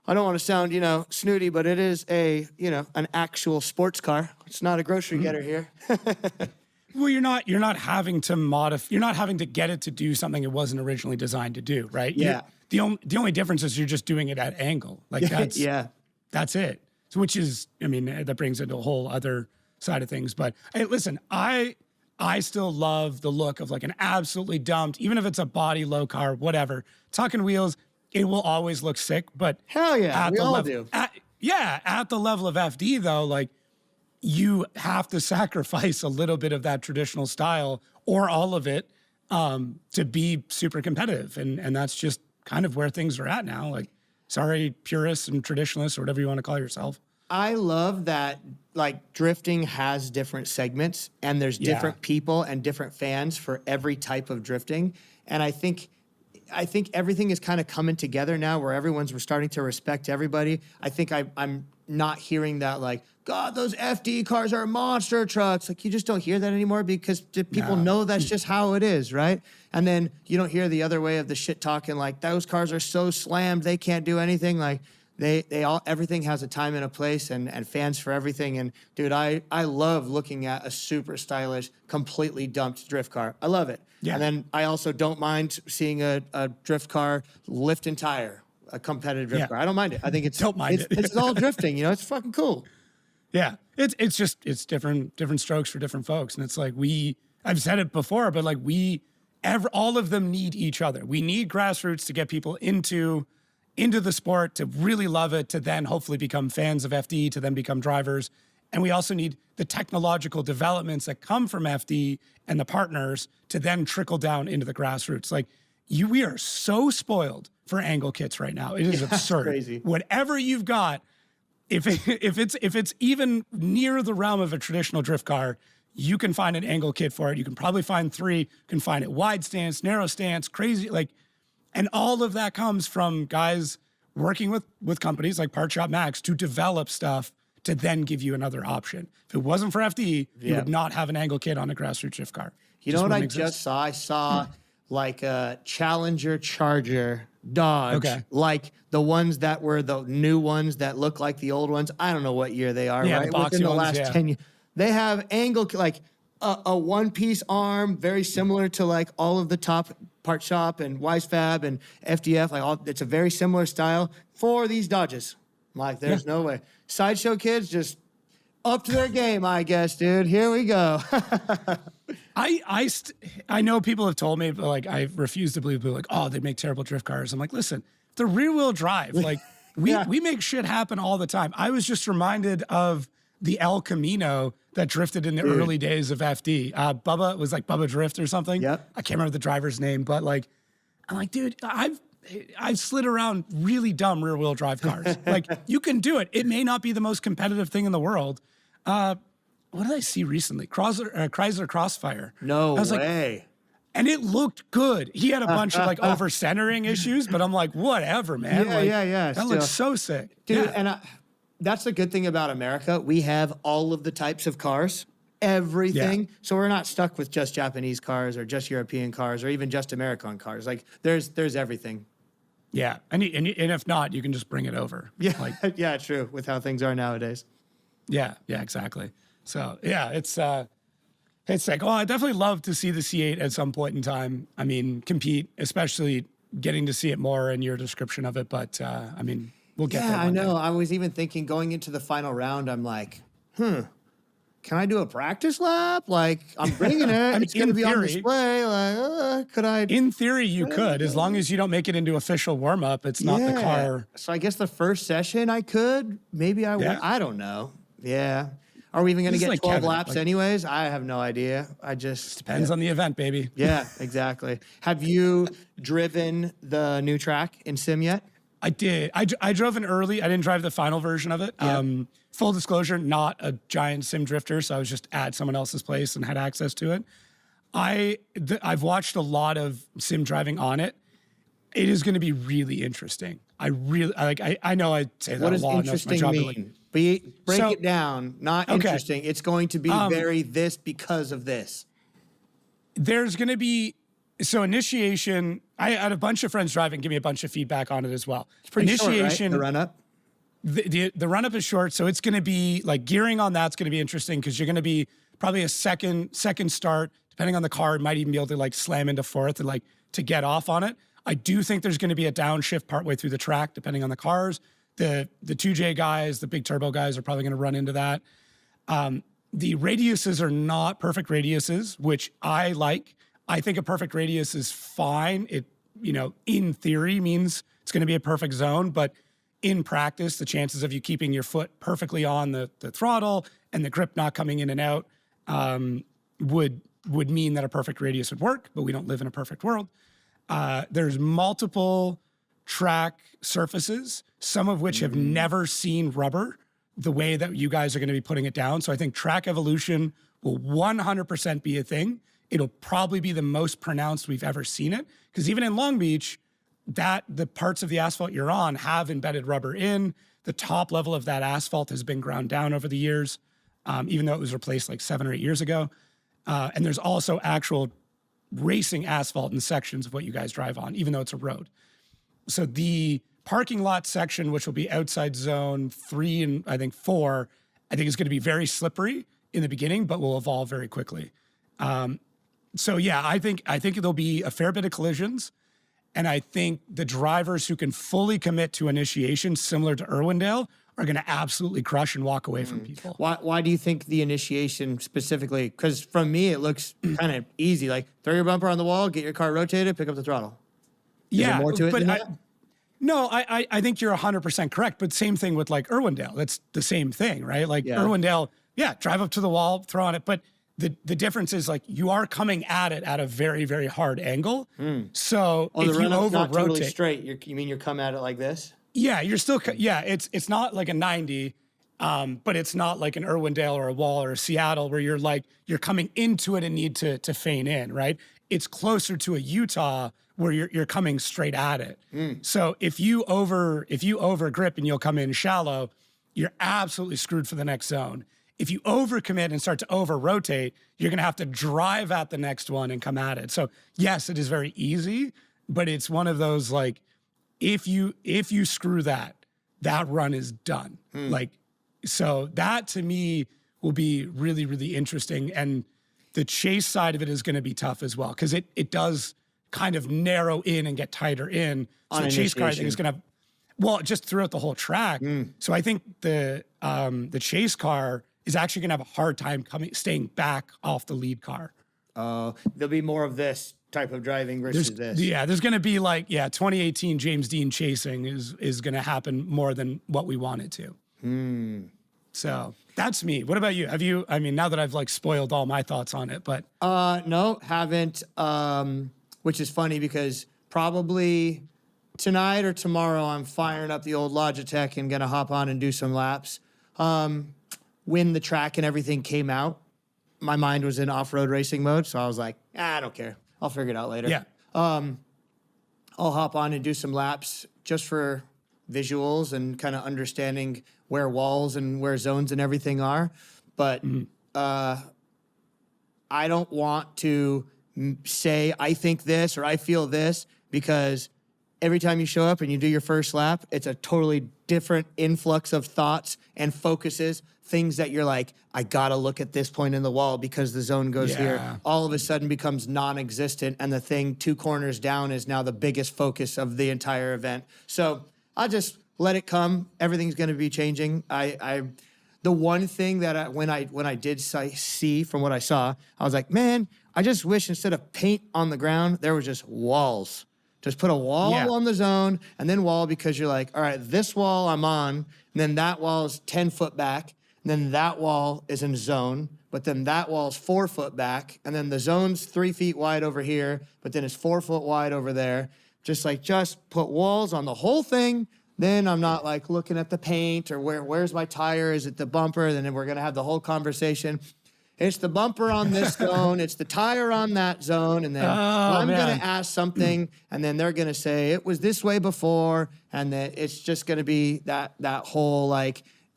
I don't want to sound, snooty, but it is an actual sports car. It's not a grocery getter here. Well, you're not having to modify. You're not having to get it to do something it wasn't originally designed to do, right? Yeah. The only difference is you're just doing it at angle. Like that's that's it. So which is, that brings it to a whole other side of things. But hey, listen, I still love the look of like an absolutely dumped, even if it's a body low car, whatever, tucking wheels. It will always look sick, but hell yeah, we all do. At the level of FD though, like you have to sacrifice a little bit of that traditional style or all of it to be super competitive, and that's just kind of where things are at now. Like, sorry, purists and traditionalists or whatever you want to call yourself. I love that like drifting has different segments and there's different people and different fans for every type of drifting, and I think everything is kind of coming together now where we're starting to respect everybody. I think I'm not hearing that like, God, those FD cars are monster trucks. Like you just don't hear that anymore because people know that's just how it is, right? And then you don't hear the other way of the shit talking like those cars are so slammed, they can't do anything. Like everything has a time and a place and fans for everything. And dude, I love looking at a super stylish, completely dumped drift car. I love it. Yeah. And then I also don't mind seeing a drift car lift and tire, a competitive drift car. I don't mind it. I think it's all drifting, it's fucking cool. Yeah. It's different strokes for different folks. And it's like I've said it before, but like all of them need each other. We need grassroots to get people into the sport, to really love it, to then hopefully become fans of FD, to then become drivers. And we also need the technological developments that come from FD and the partners to then trickle down into the grassroots. Like we are so spoiled for angle kits right now. It is absurd. Crazy. Whatever you've got, if it's even near the realm of a traditional drift car, you can find an angle kit for it. You can probably find 3. You can find it wide stance, narrow stance, crazy, and all of that comes from guys working with companies like Part Shop Max to develop stuff to then give you another option. If it wasn't for FD, you would not have an angle kit on a grassroots drift car. You know what I just saw? I saw like a Challenger Charger Dodge, like the ones that were the new ones that look like the old ones. I don't know what year they are, right? Within the last 10 years. They have angle, like a one-piece arm, very similar to like all of the top Part Shop and Wisefab and FDF. It's a very similar style for these Dodges. Like, there's no way. Sideshow kids just up to their game, I guess, dude. Here we go. I know people have told me, but like I refuse to believe people like, oh, they make terrible drift cars. I'm like, listen, the rear wheel drive, like we make shit happen all the time. I was just reminded of the El Camino that drifted in the early days of FD. Bubba, it was like Bubba Drift or something. Yep. I can't remember the driver's name, but like I'm like, dude, I've slid around really dumb rear wheel drive cars. Like, you can do it. It may not be the most competitive thing in the world. What did I see recently? Chrysler Crossfire. No I was way. Like, and it looked good. He had a bunch of like over centering issues, but I'm like, whatever, man. Yeah. That looks so sick. Dude, Yeah. and that's the good thing about America. We have all of the types of cars, everything. Yeah. So we're not stuck with just Japanese cars or just European cars or even just American cars. Like there's everything. Yeah. And if not, you can just bring it over. Yeah. Like, Yeah, true. With how things are nowadays. yeah, exactly. So yeah, it's like, oh, I definitely love to see the C8 at some point in time. I mean, compete, especially getting to see it more in your description of it. But I mean, we'll get there. Yeah, I one day. know. I was even thinking going into the final round, I'm like, can I do a practice lap? Like, I'm bringing it. mean, It's going to in be on theory- display. Like, could I? In theory, you could, as long as you don't make it into official warm up. It's not the car. So I guess the first session I could. Maybe I would. Yeah. I don't know. Yeah. Are we even going to This is get like 12 Kevin, laps like- anyways? I have no idea. I just. Depends on the event, baby. Yeah, exactly. Have you driven the new track in sim yet? I did. I drove in early. I didn't drive the final version of it. Full disclosure, not a giant sim drifter, so I was just at someone else's place and had access to it. I've watched a lot of sim driving on it. It is going to be really interesting. I know I say that What a does lot. and that's my interesting job, mean? but Break So- it down. Not Okay. interesting. It's going to be very this because of this. there's going to be initiation. I had a bunch of friends driving, give me a bunch of feedback on it as well. Pretty short, right? The run up. The run up is short, so it's going to be like gearing on that's going to be interesting because you're going to be probably a second start, depending on the car. It might even be able to like slam into fourth and like to get off on it. I do think there's going to be a downshift partway through the track, depending on the cars. The 2J guys, the big turbo guys, are probably going to run into that. The radiuses are not perfect radiuses, which I like. I think a perfect radius is fine. It, in theory means it's going to be a perfect zone, but in practice, the chances of you keeping your foot perfectly on the throttle and the grip not coming in and out would mean that a perfect radius would work, but we don't live in a perfect world. There's multiple track surfaces, some of which have never seen rubber the way that you guys are going to be putting it down. So I think track evolution will 100% be a thing. It'll probably be the most pronounced we've ever seen it, because even in Long Beach, the parts of the asphalt you're on have embedded rubber in. The top level of that asphalt has been ground down over the years, even though it was replaced like 7 or 8 years ago. And there's also actual racing asphalt in sections of what you guys drive on, even though it's a road. So the parking lot section, which will be outside zone 3 and I think 4, I think is going to be very slippery in the beginning, but will evolve very quickly. So yeah, I think there'll be a fair bit of collisions. And I think the drivers who can fully commit to initiation, similar to Irwindale, are going to absolutely crush and walk away from people. Why do you think the initiation specifically? Because from me, it looks kind of easy. Like throw your bumper on the wall, get your car rotated, pick up the throttle. Is there more to it than that? No, I think you're 100% correct. But same thing with like Irwindale. That's the same thing, right? Like Irwindale, drive up to the wall, throw on it. But the difference is like you are coming at it at a very, very hard angle. So if the you run-up's not over-rotate, totally straight. You mean you come at it like this? yeah, you're still, it's not like a 90, but it's not like an Irwindale or a Wall or a Seattle where you're coming into it and need to feign in, right? It's closer to a Utah where you're coming straight at it. So if you over grip and you'll come in shallow, you're absolutely screwed for the next zone. If you overcommit and start to over rotate, you're going to have to drive at the next one and come at it. So yes, it is very easy, but it's one of those like, if you screw that run is done. Like, so that to me will be really, really interesting. And the chase side of it is going to be tough as well, because it does kind of narrow in and get tighter in. So the chase car, I think, is going to, just throughout the whole track. So I think the chase car is actually going to have a hard time staying back off the lead car. There'll be more of this type of driving versus this. Yeah, there's going to be 2018 James Dean chasing is going to happen more than what we want it to. So that's me. What about you? Now that I've spoiled all my thoughts on it, but No, haven't. Which is funny because probably tonight or tomorrow, I'm firing up the old Logitech and gonna hop on and do some laps. When the track and everything came out, my mind was in off-road racing mode, so I was like, I don't care. I'll figure it out later. Yeah. I'll hop on and do some laps just for visuals and kind of understanding where walls and where zones and everything are. But I don't want to say I think this or I feel this, because every time you show up and you do your first lap, it's a totally different influx of thoughts and focuses, things that you're like, I gotta look at this point in the wall because the zone goes here. All of a sudden becomes non-existent, and the thing 2 corners down is now the biggest focus of the entire event. So I'll just let it come. Everything's gonna be changing. The one thing that when I did see from what I saw, I was like, man, I just wish instead of paint on the ground, there was just walls. Just put a wall on the zone and then wall, because you're like, all right, this wall I'm on, and then that wall is 10 foot back, and then that wall is in zone, but then that wall is 4 foot back, and then the zone's 3 feet wide over here, but then it's 4 foot wide over there. Just put walls on the whole thing. Then I'm not like looking at the paint or where's my tire? Is it the bumper? Then we're going to have the whole conversation. It's the bumper on this zone. It's the tire on that zone. And then I'm going to ask something, and then they're going to say, it was this way before. And then it's just going to be that whole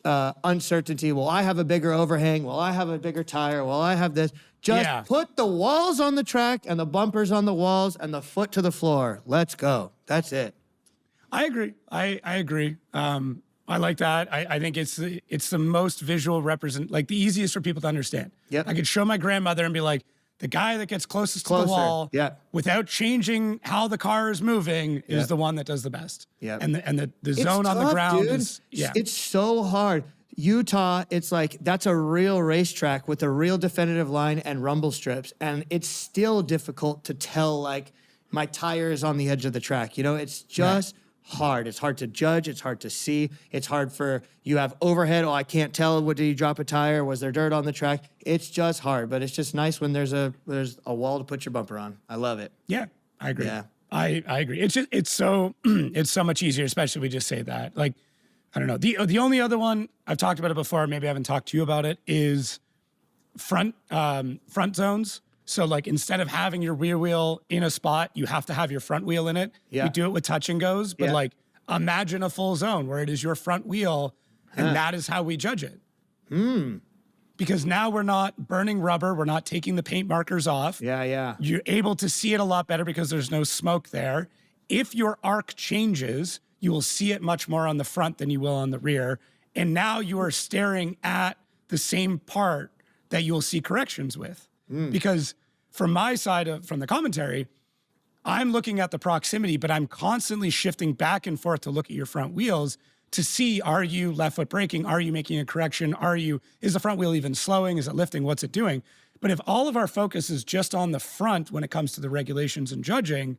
uncertainty. Well, I have a bigger overhang. Well, I have a bigger tire. Well, I have this. Just put the walls on the track and the bumpers on the walls and the foot to the floor. Let's go. That's it. I agree. I agree. I like that. I think it's the most visual the easiest for people to understand. Yep. I could show my grandmother and be like, the guy that gets closest to the wall without changing how the car is moving is the one that does the best. Yeah. And the zone on the ground is it's so hard. Utah, it's like that's a real racetrack with a real definitive line and rumble strips, and it's still difficult to tell my tire is on the edge of the track. It's just hard. It's hard to judge. It's hard to see. It's hard for you have overhead. Oh, I can't tell. Did you drop a tire? Was there dirt on the track? It's just hard, but it's just nice when there's a wall to put your bumper on. I love it. Yeah, I agree. Yeah. I agree. It's so much easier, especially if we just say that. Like, I don't know. The only other one I've talked about it before, maybe I haven't talked to you about it, is front zones. So instead of having your rear wheel in a spot, you have to have your front wheel in it. Yeah. We do it with touch and goes, but imagine a full zone where it is your front wheel, and that is how we judge it. Because now we're not burning rubber, we're not taking the paint markers off. Yeah. You're able to see it a lot better because there's no smoke there. If your arc changes, you will see it much more on the front than you will on the rear. And now you are staring at the same part that you'll see corrections with. Because from my side from the commentary, I'm looking at the proximity, but I'm constantly shifting back and forth to look at your front wheels to see, are you left foot braking? Are you making a correction? Is the front wheel even slowing? Is it lifting? What's it doing? But if all of our focus is just on the front when it comes to the regulations and judging,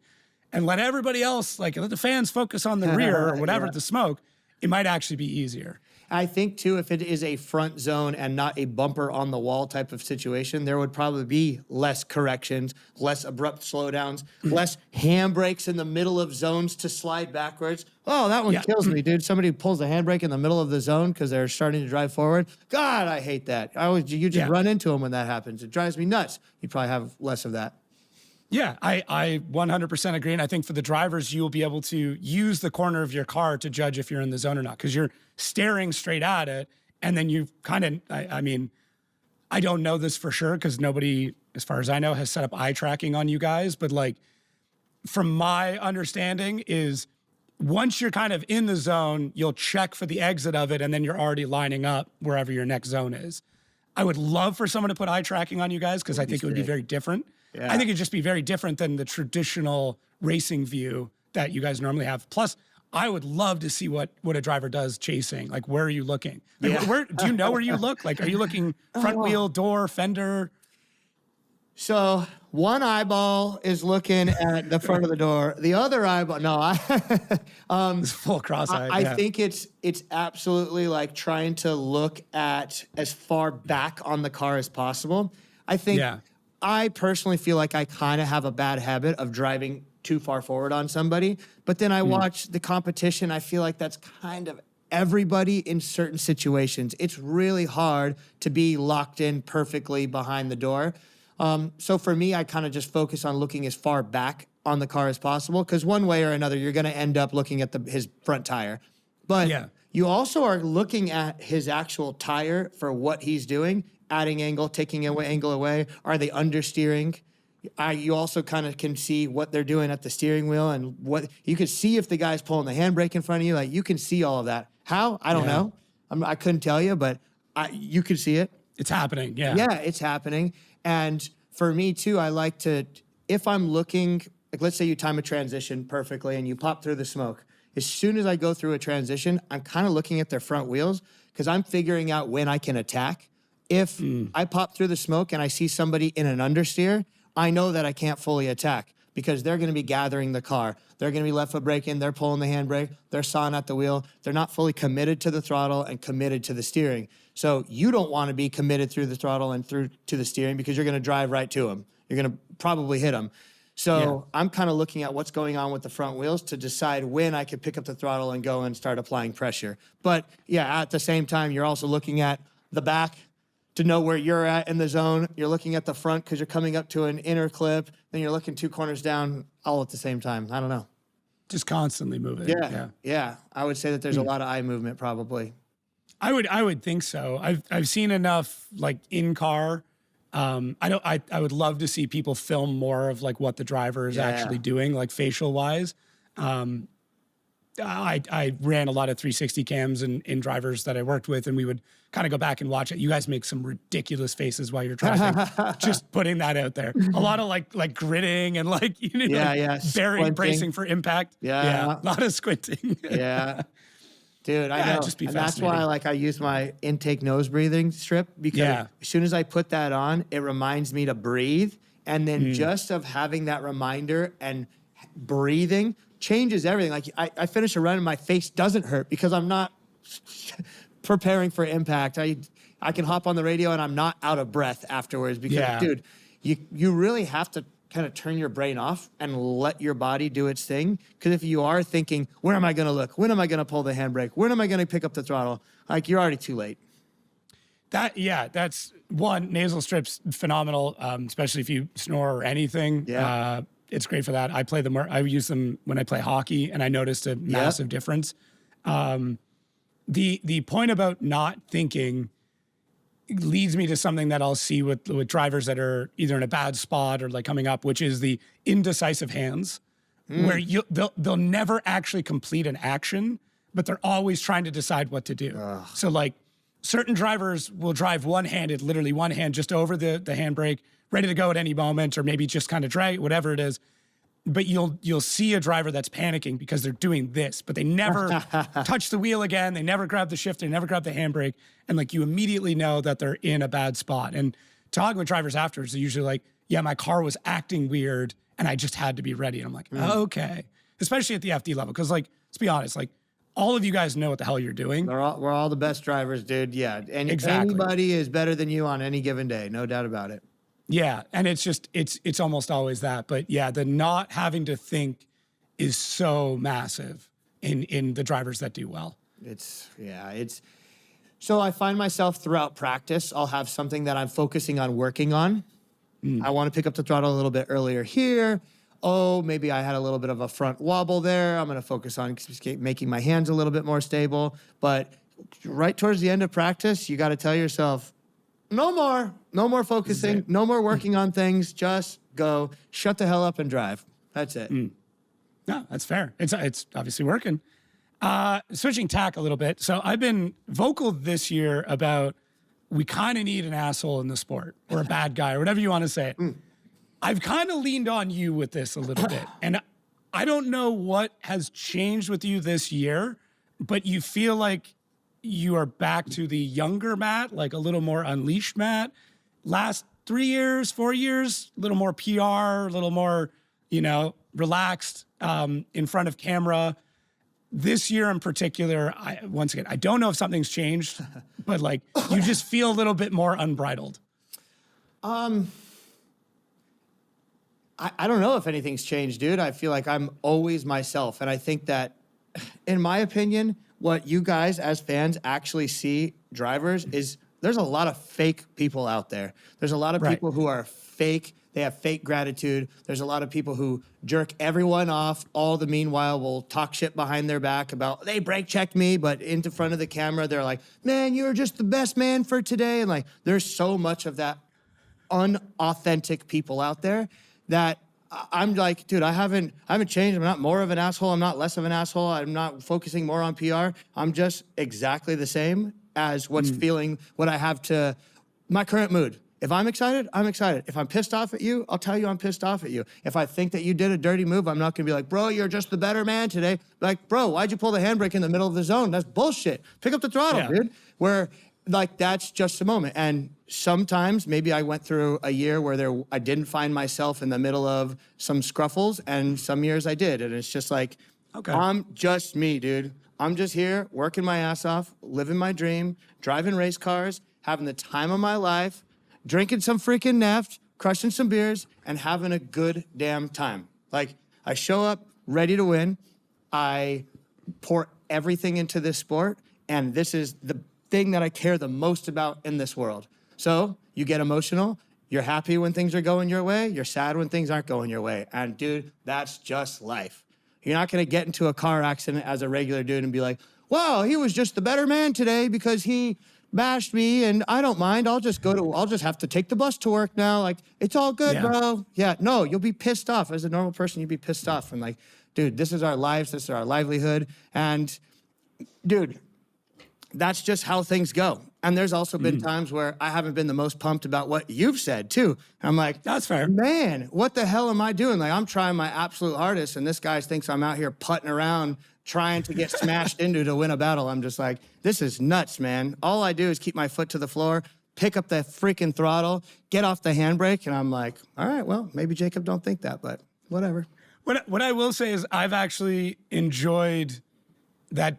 and let everybody else, let the fans focus on the rear or whatever, the smoke, it might actually be easier. I think, too, if it is a front zone and not a bumper on the wall type of situation, there would probably be less corrections, less abrupt slowdowns, less handbrakes in the middle of zones to slide backwards. Oh, that one kills me, dude. Somebody pulls the handbrake in the middle of the zone because they're starting to drive forward. God, I hate that. You just run into them when that happens. It drives me nuts. You'd probably have less of that. Yeah, I 100% agree. And I think for the drivers, you'll be able to use the corner of your car to judge if you're in the zone or not, because you're staring straight at it. And then you kind of, I don't know this for sure because nobody, as far as I know, has set up eye tracking on you guys. But from my understanding is once you're kind of in the zone, you'll check for the exit of it, and then you're already lining up wherever your next zone is. I would love for someone to put eye tracking on you guys because I think it would be very different. Yeah. I think it'd just be very different than the traditional racing view that you guys normally have. Plus, I would love to see what a driver does chasing. Where are you looking? Where do you know where you look? Are you looking front wheel, door, fender? So one eyeball is looking at the front of the door. The other eyeball, It's full cross-eyed. I think it's absolutely trying to look at as far back on the car as possible. I think I personally feel like I kind of have a bad habit of driving too far forward on somebody. But then I watch the competition. I feel like that's kind of everybody in certain situations. It's really hard to be locked in perfectly behind the door. So for me, I kind of just focus on looking as far back on the car as possible, because one way or another, you're going to end up looking at his front tire. But you also are looking at his actual tire for what he's doing, adding angle, taking angle away. Are they understeering? You also kind of can see what they're doing at the steering wheel, and what you can see if the guy's pulling the handbrake in front of you. Like, you can see all of that. How? I don't know. I couldn't tell you, but you can see it. It's happening. Yeah. Yeah, it's happening. And for me too, I like to, if I'm looking, like let's say you time a transition perfectly and you pop through the smoke. As soon as I go through a transition, I'm kind of looking at their front wheels, because I'm figuring out when I can attack. If I pop through the smoke and I see somebody in an understeer, I know that I can't fully attack, because they're going to be gathering the car. They're going to be left foot braking. They're pulling the handbrake. They're sawing at the wheel. They're not fully committed to the throttle and committed to the steering. So you don't want to be committed through the throttle and through to the steering, because you're going to drive right to them. You're going to probably hit them. So I'm kind of looking at what's going on with the front wheels to decide when I could pick up the throttle and go and start applying pressure. But yeah, at the same time, you're also looking at the back to know where you're at in the zone. You're looking at the front because you're coming up to an inner clip. Then you're looking 2 corners down all at the same time. I don't know. Just constantly moving. Yeah. I would say that there's a lot of eye movement probably. I would think so. I've seen enough like in car. I would love to see people film more of like what the driver is actually doing, like facial wise. I ran a lot of 360 cams in drivers that I worked with, and we would kind of go back and watch it. You guys make some ridiculous faces while you're driving. Just putting that out there. A lot of like gritting and like, bracing for impact. A lot of squinting. Dude, I know. Just be and that's why I use my intake nose breathing strip, because as soon as I put that on, it reminds me to breathe. And then just of having that reminder and breathing changes everything. Like I finish a run and my face doesn't hurt because I'm not preparing for impact. I can hop on the radio and I'm not out of breath afterwards, because dude, you really have to kind of turn your brain off and let your body do its thing. Because if you are thinking, where am I going to look? When am I going to pull the handbrake? When am I going to pick up the throttle? Like, you're already too late. That's one. Nasal strips, phenomenal, especially if you snore or anything. It's great for that. I use them when I play hockey, and I noticed a massive difference. The point about not thinking leads me to something that I'll see with drivers that are either in a bad spot or like coming up, which is the indecisive hands, where they'll never actually complete an action, but they're always trying to decide what to do. So like certain drivers will drive one-handed, literally one hand just over the handbrake, ready to go at any moment, or maybe just kind of drag it, whatever it is. But you'll see a driver that's panicking because they're doing this, but they never touch the wheel again. They never grab the shifter, they never grab the handbrake. And like, you immediately know that they're in a bad spot. And talking with drivers afterwards, they're usually like, yeah, my car was acting weird and I just had to be ready. And I'm like, okay. Especially at the FD level. Cause like, let's be honest, like all of you guys know what the hell you're doing. We're all the best drivers, dude. Yeah. And anybody is better than you on any given day. No doubt about it. Yeah, and it's almost always that. But yeah, the not having to think is so massive in the drivers that do well. So I find myself throughout practice, I'll have something that I'm focusing on working on. I want to pick up the throttle a little bit earlier here. Oh, maybe I had a little bit of a front wobble there. I'm going to focus on making my hands a little bit more stable. But right towards the end of practice, you got to tell yourself, no more focusing, no more working on things. Just go, shut the hell up and drive. That's it. No, that's fair. It's obviously working. Switching tack a little bit. So I've been vocal this year about we kind of need an asshole in the sport, or a bad guy, or whatever you want to say it. I've kind of leaned on you with this a little bit. And I don't know what has changed with you this year, but you feel like you are back to the younger Matt, like a little more unleashed Matt. Last 3 years, 4 years, a little more PR, a little more, relaxed in front of camera. This year in particular, once again, I don't know if something's changed, but like you just feel a little bit more unbridled. I don't know if anything's changed, dude. I feel like I'm always myself. And I think that, in my opinion, what you guys as fans actually see drivers is there's a lot of fake people out there. There's a lot of people who are fake. They have fake gratitude. There's a lot of people who jerk everyone off. All the meanwhile will talk shit behind their back about they brake checked me, but into front of the camera, they're like, man, you're just the best man for today. And like, there's so much of that unauthentic people out there that I'm like, dude, I haven't changed. I'm not more of an asshole. I'm not less of an asshole. I'm not focusing more on PR. I'm just exactly the same as what's feeling what I have to my current mood. If I'm excited, I'm excited. If I'm pissed off at you, I'll tell you I'm pissed off at you. If I think that you did a dirty move, I'm not gonna be like, bro, you're just the better man today. Like, bro, why'd you pull the handbrake in the middle of the zone? That's bullshit. Pick up the throttle, dude. Where like that's just a moment. And sometimes maybe I went through a year where I didn't find myself in the middle of some scruffles, and some years I did. And it's just like, I'm just me, dude. I'm just here working my ass off, living my dream, driving race cars, having the time of my life, drinking some freaking Neft, crushing some beers, and having a good damn time. Like, I show up ready to win. I pour everything into this sport, and this is the thing that I care the most about in this world. So you get emotional. You're happy when things are going your way. You're sad when things aren't going your way. And dude, that's just life. You're not gonna get into a car accident as a regular dude and be like, wow, he was just the better man today because he bashed me and I don't mind. I'll just have to take the bus to work now. Like, it's all good, bro. Yeah, no, you'll be pissed off. As a normal person, you'd be pissed off. And like, dude, this is our lives. This is our livelihood. And dude, that's just how things go. And there's also been times where I haven't been the most pumped about what you've said too. I'm like, that's fair. Man, what the hell am I doing? Like, I'm trying my absolute hardest, and this guy thinks I'm out here putting around trying to get smashed into to win a battle. I'm just like, this is nuts, man. All I do is keep my foot to the floor, pick up the freaking throttle, get off the handbrake, and I'm like, all right, well, maybe Jacob don't think that, but whatever. What I will say is I've actually enjoyed that.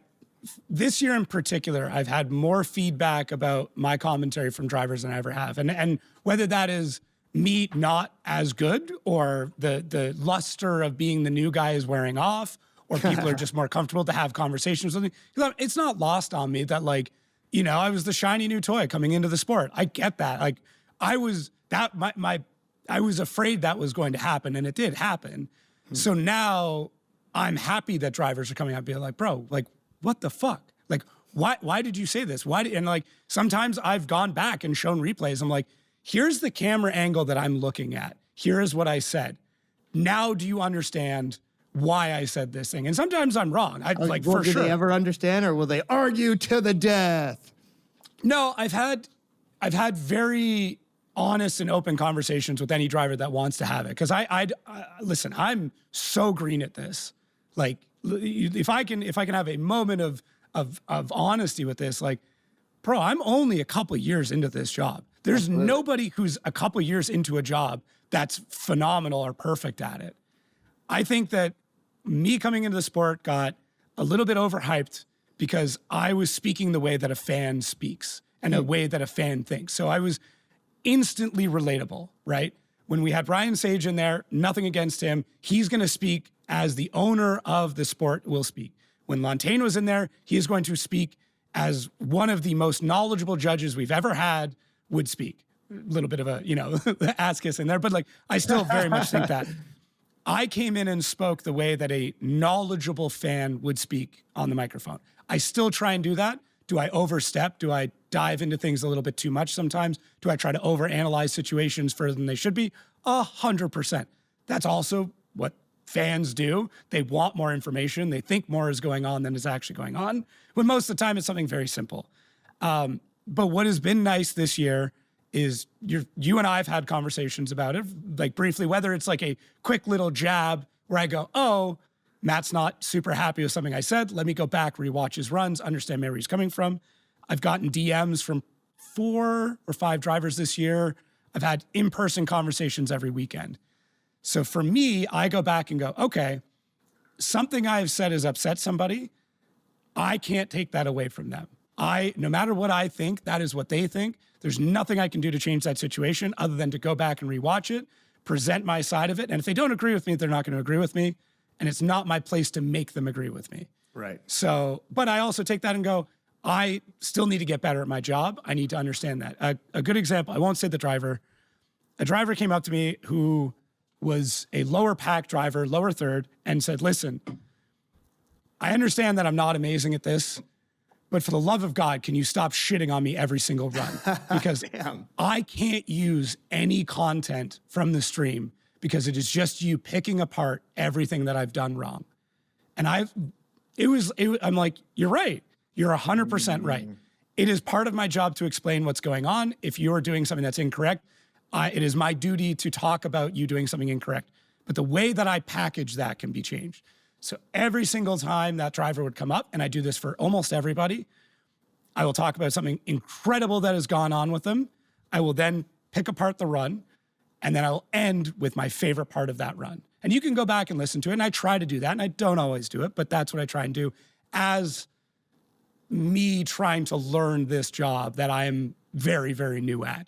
This year in particular, I've had more feedback about my commentary from drivers than I ever have. And whether that is me not as good or the luster of being the new guy is wearing off or people are just more comfortable to have conversations with me. It's not lost on me that, like, you know, I was the shiny new toy coming into the sport. I get that. Like, I was afraid that was going to happen, and it did happen. So now I'm happy that drivers are coming out and being like, bro, like, what the fuck? Like, why did you say this? And like, sometimes I've gone back and shown replays. I'm like, here's the camera angle that I'm looking at. Here is what I said. Now, do you understand why I said this thing? And sometimes I'm wrong. For sure. Do they ever understand, or will they argue to the death? No, I've had very honest and open conversations with any driver that wants to have it. Because listen, I'm so green at this. Like, if I can have a moment of honesty with this, like, bro, I'm only a couple years into this job. There's nobody who's a couple years into a job that's phenomenal or perfect at it. I think that me coming into the sport got a little bit overhyped because I was speaking the way that a fan speaks and a way that a fan thinks. So I was instantly relatable, right? When we had Ryan Sage in there, nothing against him. He's going to speak as the owner of the sport will speak. When Lantain was in there, he is going to speak as one of the most knowledgeable judges we've ever had would speak. A little bit of a, ass kiss in there, but like, I still very much think that. I came in and spoke the way that a knowledgeable fan would speak on the microphone. I still try and do that. Do I overstep? Do I dive into things a little bit too much sometimes? Do I try to overanalyze situations further than they should be? 100%. That's also what fans do. They want more information. They think more is going on than is actually going on. When most of the time it's something very simple. But what has been nice this year is you and I have had conversations about it, like briefly, whether it's like a quick little jab where I go, oh, Matt's not super happy with something I said. Let me go back, rewatch his runs, understand where he's coming from. I've gotten DMs from 4 or 5 drivers this year. I've had in-person conversations every weekend. So for me, I go back and go, okay, something I've said has upset somebody. I can't take that away from them. No matter what I think, that is what they think. There's nothing I can do to change that situation other than to go back and rewatch it, present my side of it. And if they don't agree with me, they're not going to agree with me. And it's not my place to make them agree with me. Right. So, but I also take that and go, I still need to get better at my job. I need to understand that. A good example, I won't say the driver. A driver came up to me who was a lower pack driver, lower third, and said, listen, I understand that I'm not amazing at this, but for the love of God, can you stop shitting on me every single run? Because I can't use any content from the stream because it is just you picking apart everything that I've done wrong. And I'm like, you're right. You're 100% right. It is part of my job to explain what's going on. If you're doing something that's incorrect, it is my duty to talk about you doing something incorrect. But the way that I package that can be changed. So every single time that driver would come up, and I do this for almost everybody, I will talk about something incredible that has gone on with them. I will then pick apart the run, and then I'll end with my favorite part of that run. And you can go back and listen to it, and I try to do that, and I don't always do it, but that's what I try and do as me trying to learn this job that I am very, very new at.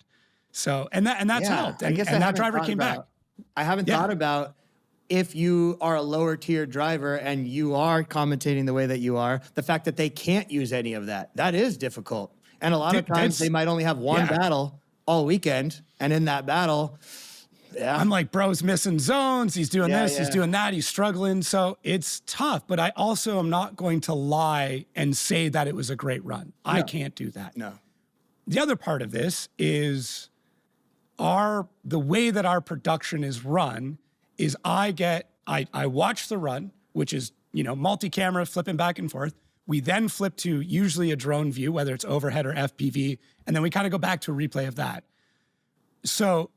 So, and that's helped. And that driver came back. I haven't thought about if you are a lower tier driver and you are commentating the way that you are, the fact that they can't use any of that, that is difficult. And a lot of times they might only have one battle all weekend. And in that battle, I'm like, bro's missing zones. He's doing this, he's doing that. He's struggling. So it's tough, but I also am not going to lie and say that it was a great run. No. I can't do that. No. The other part of this is the way that our production is run is I watch the run, which is, multi-camera flipping back and forth. We then flip to usually a drone view, whether it's overhead or FPV, and then we kind of go back to a replay of that. So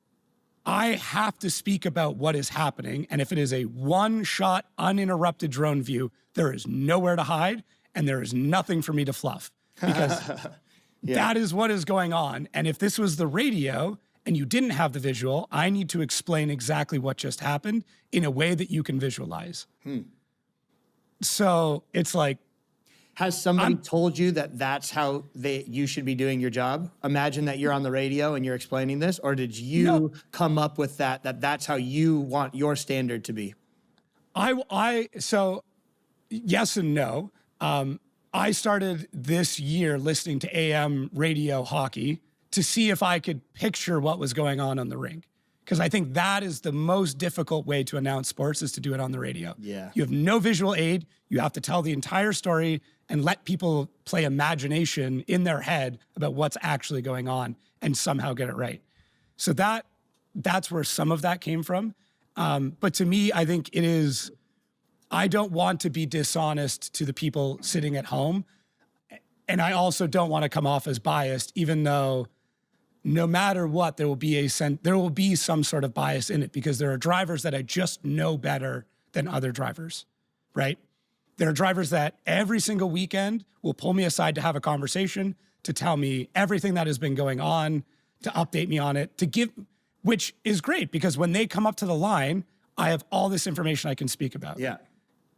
I have to speak about what is happening. And if it is a one-shot, uninterrupted drone view, there is nowhere to hide and there is nothing for me to fluff because that is what is going on. And if this was the radio and you didn't have the visual, I need to explain exactly what just happened in a way that you can visualize. So it's like, has somebody told you that that's how you should be doing your job? Imagine that you're on the radio and you're explaining this, or did you come up with that's how you want your standard to be? So yes and no. I started this year listening to AM radio hockey to see if I could picture what was going on the rink. Because I think that is the most difficult way to announce sports is to do it on the radio. Yeah. You have no visual aid. You have to tell the entire story and let people play imagination in their head about what's actually going on and somehow get it right. So that's where some of that came from. But to me, I think I don't want to be dishonest to the people sitting at home. And I also don't want to come off as biased, even though no matter what, there will be some sort of bias in it because there are drivers that I just know better than other drivers, right? There are drivers that every single weekend will pull me aside to have a conversation, to tell me everything that has been going on, to update me on it, which is great because when they come up to the line, I have all this information I can speak about. Yeah.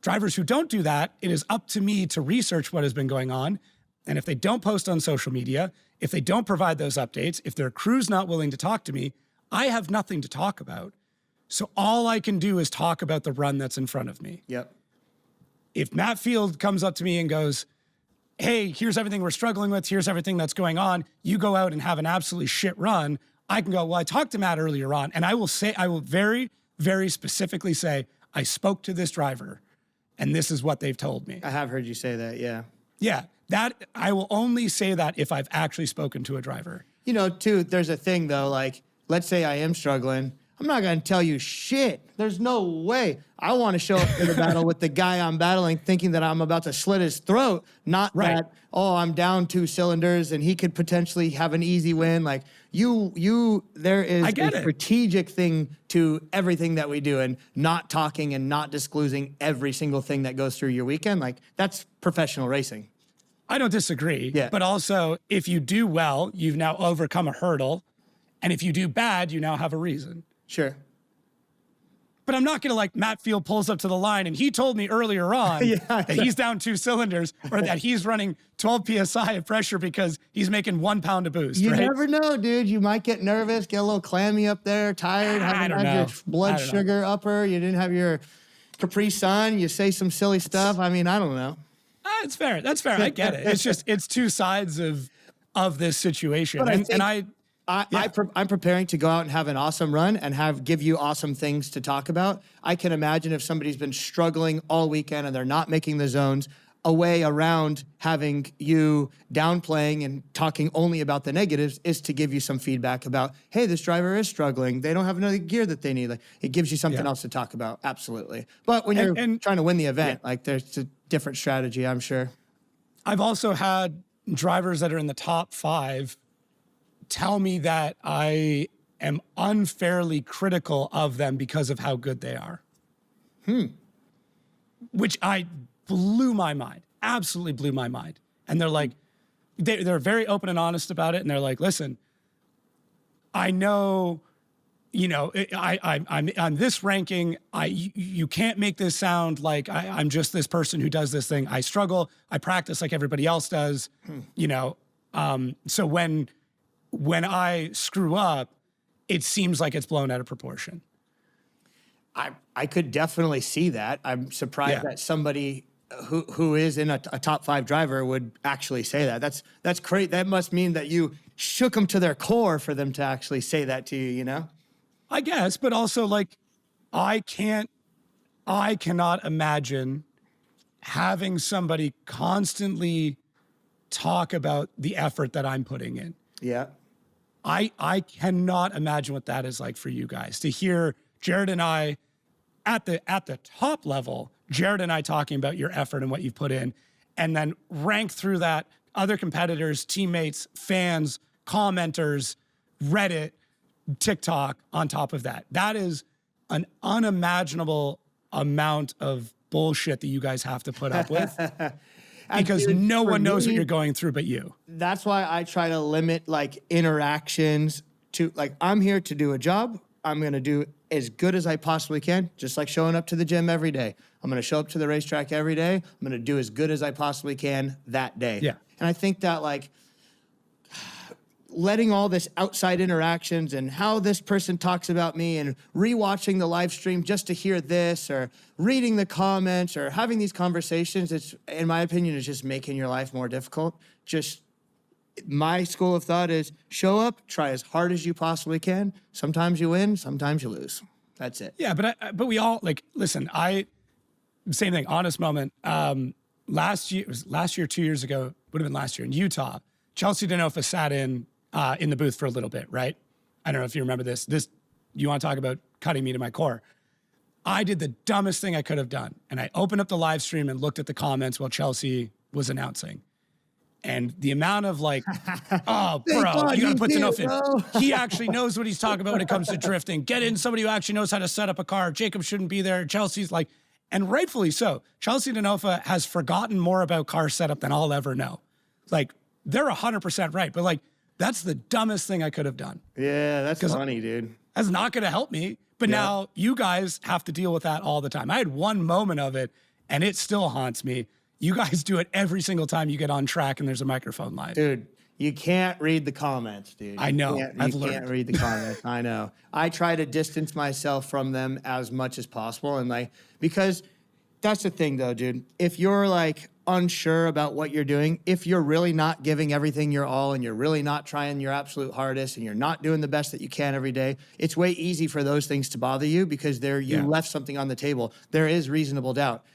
Drivers who don't do that, it is up to me to research what has been going on. And if they don't post on social media, if they don't provide those updates, if their crew's not willing to talk to me, I have nothing to talk about. So all I can do is talk about the run that's in front of me. Yep. If Matt Field comes up to me and goes, hey, here's everything we're struggling with, here's everything that's going on, you go out and have an absolutely shit run, I can go, well, I talked to Matt earlier on, and I will very, very specifically say, I spoke to this driver, and this is what they've told me. I have heard you say that, yeah. Yeah, that I will only say that if I've actually spoken to a driver. Too, there's a thing, though, like, let's say I am struggling. I'm not going to tell you shit. There's no way. I want to show up in the battle with the guy I'm battling thinking that I'm about to slit his throat, not that, I'm down 2 cylinders and he could potentially have an easy win. Like, there is a strategic thing to everything that we do, and not talking and not disclosing every single thing that goes through your weekend. Like, that's professional racing. I don't disagree. Yeah. But also, if you do well, you've now overcome a hurdle. And if you do bad, you now have a reason. Sure. but I'm not going to like Matt Field pulls up to the line and he told me earlier on that he's down 2 cylinders or that he's running 12 PSI of pressure because he's making 1 pound of boost. You right? never know, dude. You might get nervous, get a little clammy up there, tired, haven't had your blood sugar upper. You didn't have your Capri Sun. You say some silly stuff. I mean, I don't know. It's fair. That's fair. I get it. It's just, it's 2 sides of this situation. But I'm preparing to go out and have an awesome run and give you awesome things to talk about. I can imagine if somebody's been struggling all weekend and they're not making the zones, a way around having you downplaying and talking only about the negatives is to give you some feedback about, hey, this driver is struggling. They don't have another gear that they need. Like, it gives you something else to talk about. Absolutely. But when you're trying to win the event, like there's a different strategy, I'm sure. I've also had drivers that are in the top 5 tell me that I am unfairly critical of them because of how good they are. Which blew my mind, absolutely blew my mind. And they're like, they're very open and honest about it. And they're like, listen, I know, you know, I'm this ranking. You can't make this sound like I'm just this person who does this thing. I struggle. I practice like everybody else does, you know. So when I screw up, it seems like it's blown out of proportion. I could definitely see that. I'm surprised that somebody who is in a top 5 driver would actually say that. That's great. That must mean that you shook them to their core for them to actually say that to you, you know? I guess, but also like, I cannot imagine having somebody constantly talk about the effort that I'm putting in. Yeah. I cannot imagine what that is like for you guys to hear Jared and I at the top level, Jared and I talking about your effort and what you've put in, and then rank through that other competitors, teammates, fans, commenters, Reddit, TikTok on top of that. That is an unimaginable amount of bullshit that you guys have to put up with. Because no one knows what you're going through but you. That's why I try to limit like interactions to like, I'm here to do a job. I'm going to do as good as I possibly can, just like showing up to the gym every day. I'm going to show up to the racetrack every day. I'm going to do as good as I possibly can that day. Yeah. And I think that like letting all this outside interactions and how this person talks about me and rewatching the live stream just to hear this or reading the comments or having these conversations, it's, in my opinion, is just making your life more difficult. Just my school of thought is show up, try as hard as you possibly can. Sometimes you win, sometimes you lose. That's it. Yeah, but we all like, listen, same thing, honest moment. Last year, 2 years ago, would have been last year in Utah, Chelsea Denofa sat in the booth for a little bit, right? I don't know if you remember this. You want to talk about cutting me to my core. I did the dumbest thing I could have done. And I opened up the live stream and looked at the comments while Chelsea was announcing. And the amount of like, oh, bro, you got to put Denofa in. He actually knows what he's talking about when it comes to drifting. Get in somebody who actually knows how to set up a car. Jacob shouldn't be there. Chelsea's like, and rightfully so. Chelsea Denofa has forgotten more about car setup than I'll ever know. Like, they're 100% right. But like, that's the dumbest thing I could have done. Yeah, that's funny, dude. That's not going to help me. But now you guys have to deal with that all the time. I had one moment of it, and it still haunts me. You guys do it every single time you get on track and there's a microphone live. Dude, you can't read the comments, dude. I know. You can't read the comments. I know. I try to distance myself from them as much as possible. And like, because that's the thing though, dude. If you're like unsure about what you're doing, if you're really not giving everything your all and you're really not trying your absolute hardest and you're not doing the best that you can every day, it's way easy for those things to bother you because you left something on the table. There is reasonable doubt.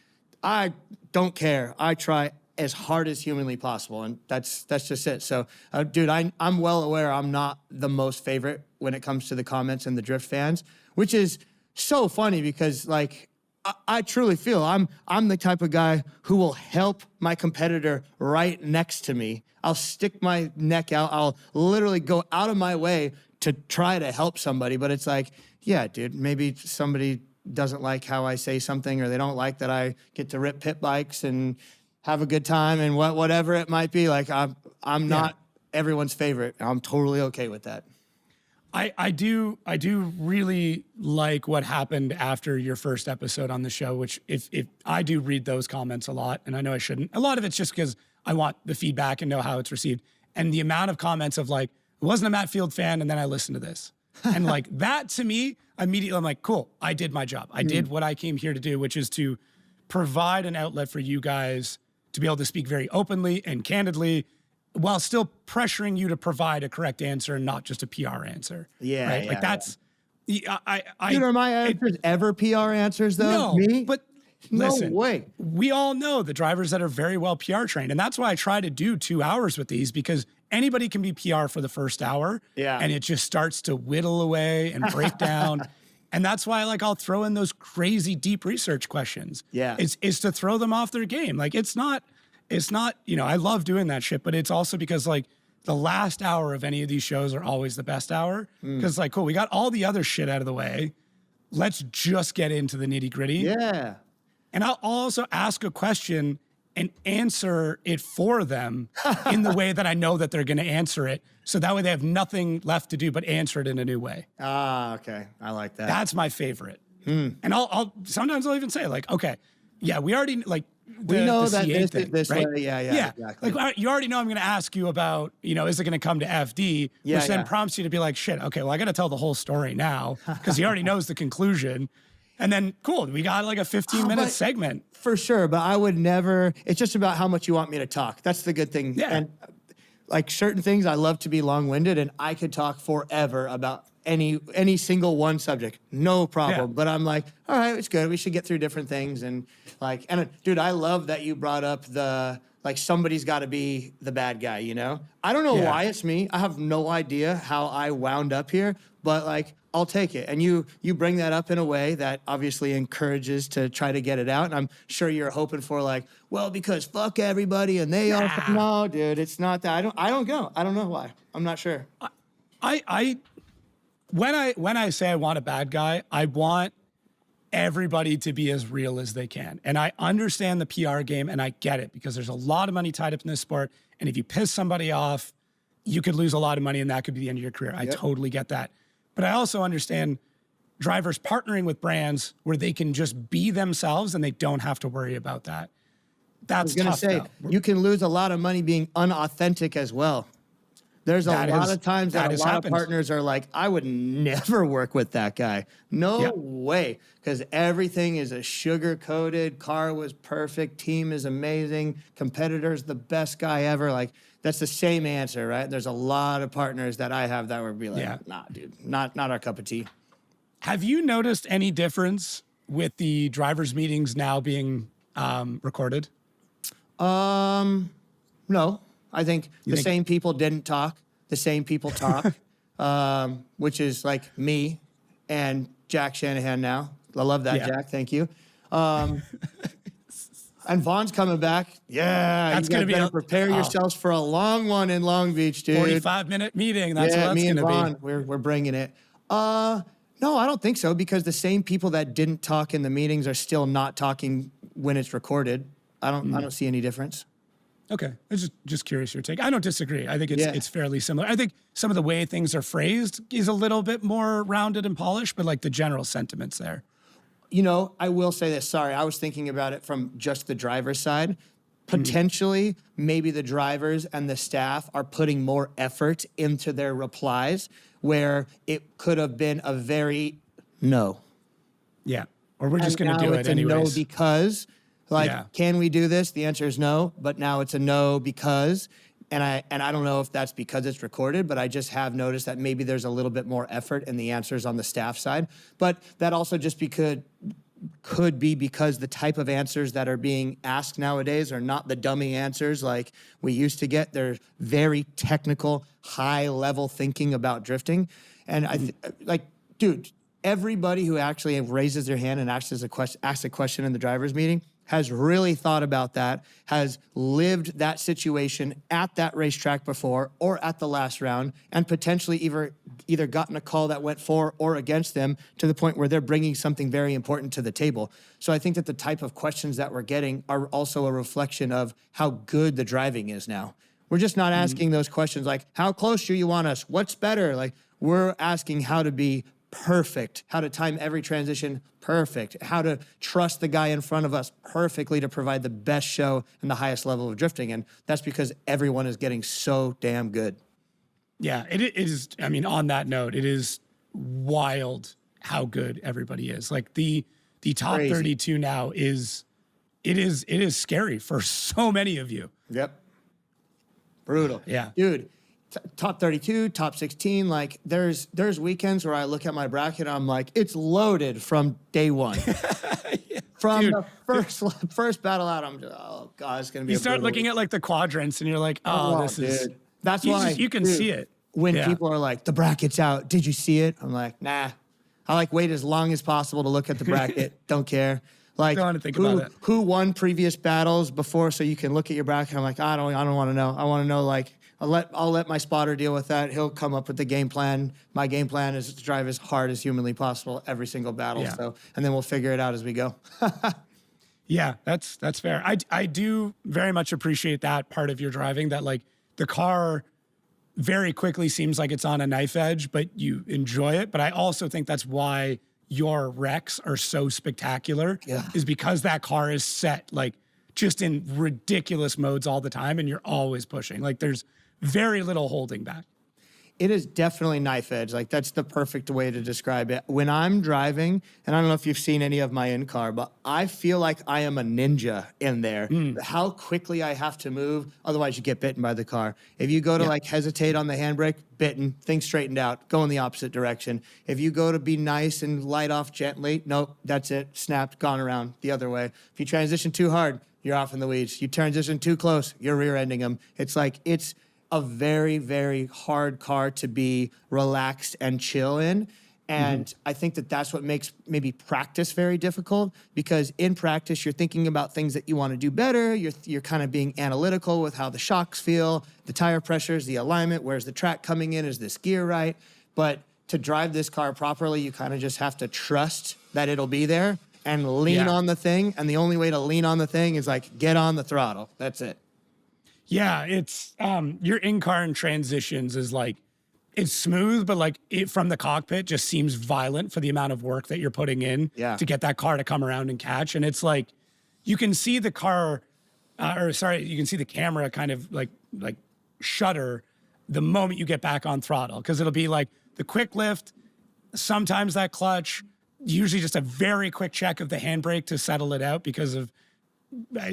I don't care. I try as hard as humanly possible, and that's just it. So, dude, I'm well aware I'm not the most favorite when it comes to the comments and the drift fans, which is so funny because, like, I truly feel I'm the type of guy who will help my competitor right next to me. I'll stick my neck out. I'll literally go out of my way to try to help somebody, but it's like, yeah, dude, maybe somebody doesn't like how I say something or they don't like that I get to rip pit bikes and have a good time and whatever it might be. Like I'm not everyone's favorite. I'm totally okay with that. I do really like what happened after your first episode on the show, which if I do read those comments a lot, and I know I shouldn't. A lot of it's just because I want the feedback and know how it's received. And the amount of comments of like, I wasn't a Matt Field fan, and then I listened to this. And like that to me, immediately I'm like, cool, I did my job. I did what I came here to do, which is to provide an outlet for you guys to be able to speak very openly and candidly while still pressuring you to provide a correct answer and not just a PR answer. Yeah. Right? Yeah, like that's, Dude, are my answers ever PR answers though? no, Me? but no listen, way. we all know the drivers that are very well PR trained. And that's why I try to do 2 hours with these, because anybody can be PR for the first hour. Yeah. And it just starts to whittle away and break down. And that's why like I'll throw in those crazy deep research questions. Yeah. Is to throw them off their game. Like it's not, I love doing that shit, but it's also because like the last hour of any of these shows are always the best hour. Because like, cool, we got all the other shit out of the way. Let's just get into the nitty gritty. Yeah. And I'll also ask a question and answer it for them in the way that I know that they're going to answer it. So that way they have nothing left to do but answer it in a new way. Ah, okay. I like that. That's my favorite. And I'll sometimes I'll even say like, okay, yeah, we already like we know the that C8 this thing, is this right? way. Yeah, exactly. Like you already know I'm going to ask you about, is it going to come to FD? Yeah, which then yeah. prompts you to be like, shit, okay, well, I got to tell the whole story now because he already knows the conclusion. And then, cool, we got like a 15-minute segment. For sure, but I would never, it's just about how much you want me to talk. That's the good thing. Yeah. And like certain things, I love to be long-winded, and I could talk forever about any single one subject. No problem. Yeah. But I'm like, all right, it's good. We should get through different things. And like, and dude, I love that you brought up like somebody's got to be the bad guy, I don't know Yeah. why it's me. I have no idea how I wound up here, but like, I'll take it. And you bring that up in a way that obviously encourages to try to get it out. And I'm sure you're hoping for like, well, because fuck everybody and they all. No, dude, it's not that. I don't know. I don't know why. I'm not sure. When I say I want a bad guy, I want everybody to be as real as they can. And I understand the PR game and I get it because there's a lot of money tied up in this sport. And if you piss somebody off, you could lose a lot of money and that could be the end of your career. I totally get that. But I also understand drivers partnering with brands where they can just be themselves and they don't have to worry about that. That's I was tough. going to say, you can lose a lot of money being unauthentic as well. There's a lot of times that a lot of partners are like, I would never work with that guy. No way. Because everything is a sugar-coated, car was perfect, team is amazing, competitor's the best guy ever. Like, that's the same answer, right? There's a lot of partners that I have that would be like, nah, dude, not our cup of tea. Have you noticed any difference with the drivers' meetings now being recorded? No. I think same people didn't talk. The same people talk, which is like me and Jack Shanahan now. I love that, Jack. Thank you. And Vaughn's coming back. Yeah, that's going to be prepare yourselves for a long one in Long Beach, dude. 45-minute meeting. That's what that's me and going to Vaughn, we're bringing it. No, I don't think so, because the same people that didn't talk in the meetings are still not talking when it's recorded. I don't see any difference. Okay, I'm just curious your take. I don't disagree. I think it's fairly similar. I think some of the way things are phrased is a little bit more rounded and polished, but like the general sentiments there. I will say this. Sorry, I was thinking about it from just the driver's side. Potentially, maybe the drivers and the staff are putting more effort into their replies, where it could have been a very no. Yeah, or we're just going to do it anyways. No because, can we do this? The answer is no, but now it's a no because. And I don't know if that's because it's recorded, but I just have noticed that maybe there's a little bit more effort in the answers on the staff side. But that also just could be because the type of answers that are being asked nowadays are not the dummy answers like we used to get. They're very technical, high-level thinking about drifting. And dude, everybody who actually raises their hand and asks a question in the driver's meeting has really thought about that, has lived that situation at that racetrack before or at the last round, and potentially either gotten a call that went for or against them to the point where they're bringing something very important to the table. So I think that the type of questions that we're getting are also a reflection of how good the driving is now. We're just not asking those questions like, how close do you want us? What's better? Like, We're asking how to be perfect, how to time every transition perfect, how to trust the guy in front of us perfectly to provide the best show and the highest level of drifting. And that's because everyone is getting so damn good. Yeah, it is. I mean, on that note, it is wild how good everybody is. Like the top Crazy. 32 now is scary for so many of you. Yep. Brutal. Yeah. Dude, top 32, top 16. Like there's weekends where I look at my bracket and I'm like, it's loaded from day one. From Dude. the first battle out, I'm just, oh God, it's going to be You a start brutal looking week. at like the quadrants and you're like, oh, this is, dude. That's you why just- you can dude, see it. When Yeah. people are like, the bracket's out, did you see it? I'm like, nah. I like wait as long as possible to look at the bracket. Don't care. Like Don't wanna think about it. who won previous battles before so you can look at your bracket. I'm like, I don't want to know. I want to know like I'll let my spotter deal with that. He'll come up with the game plan. My game plan is to drive as hard as humanly possible every single battle. Yeah. So and then we'll figure it out as we go. Yeah, that's fair. I do very much appreciate that part of your driving, that like the car very quickly seems like it's on a knife edge, but you enjoy it. But I also think that's why your wrecks are so spectacular, is because that car is set like just in ridiculous modes all the time and you're always pushing. Like there's very little holding back. It is definitely knife edge. Like that's the perfect way to describe it. When I'm driving, and I don't know if you've seen any of my in-car, but I feel like I am a ninja in there. How quickly I have to move, otherwise you get bitten by the car. If you go to like hesitate on the handbrake, bitten, things straightened out, go in the opposite direction. If you go to be nice and light off gently, nope, that's it, snapped, gone around the other way. If you transition too hard, you're off in the weeds. You transition too close, you're rear-ending them. It's like, it's a very, very hard car to be relaxed and chill in. And I think that that's what makes maybe practice very difficult, because in practice, you're thinking about things that you want to do better. You're kind of being analytical with how the shocks feel, the tire pressures, the alignment, where's the track coming in, is this gear right? But to drive this car properly, you kind of just have to trust that it'll be there and lean on the thing. And the only way to lean on the thing is like, get on the throttle. That's it. Yeah, it's your in-car and transitions is like, it's smooth, but like it from the cockpit just seems violent for the amount of work that you're putting in to get that car to come around and catch. And it's like, you can see the car, you can see the camera kind of like shudder the moment you get back on throttle, because it'll be like the quick lift, sometimes that clutch, usually just a very quick check of the handbrake to settle it out because of,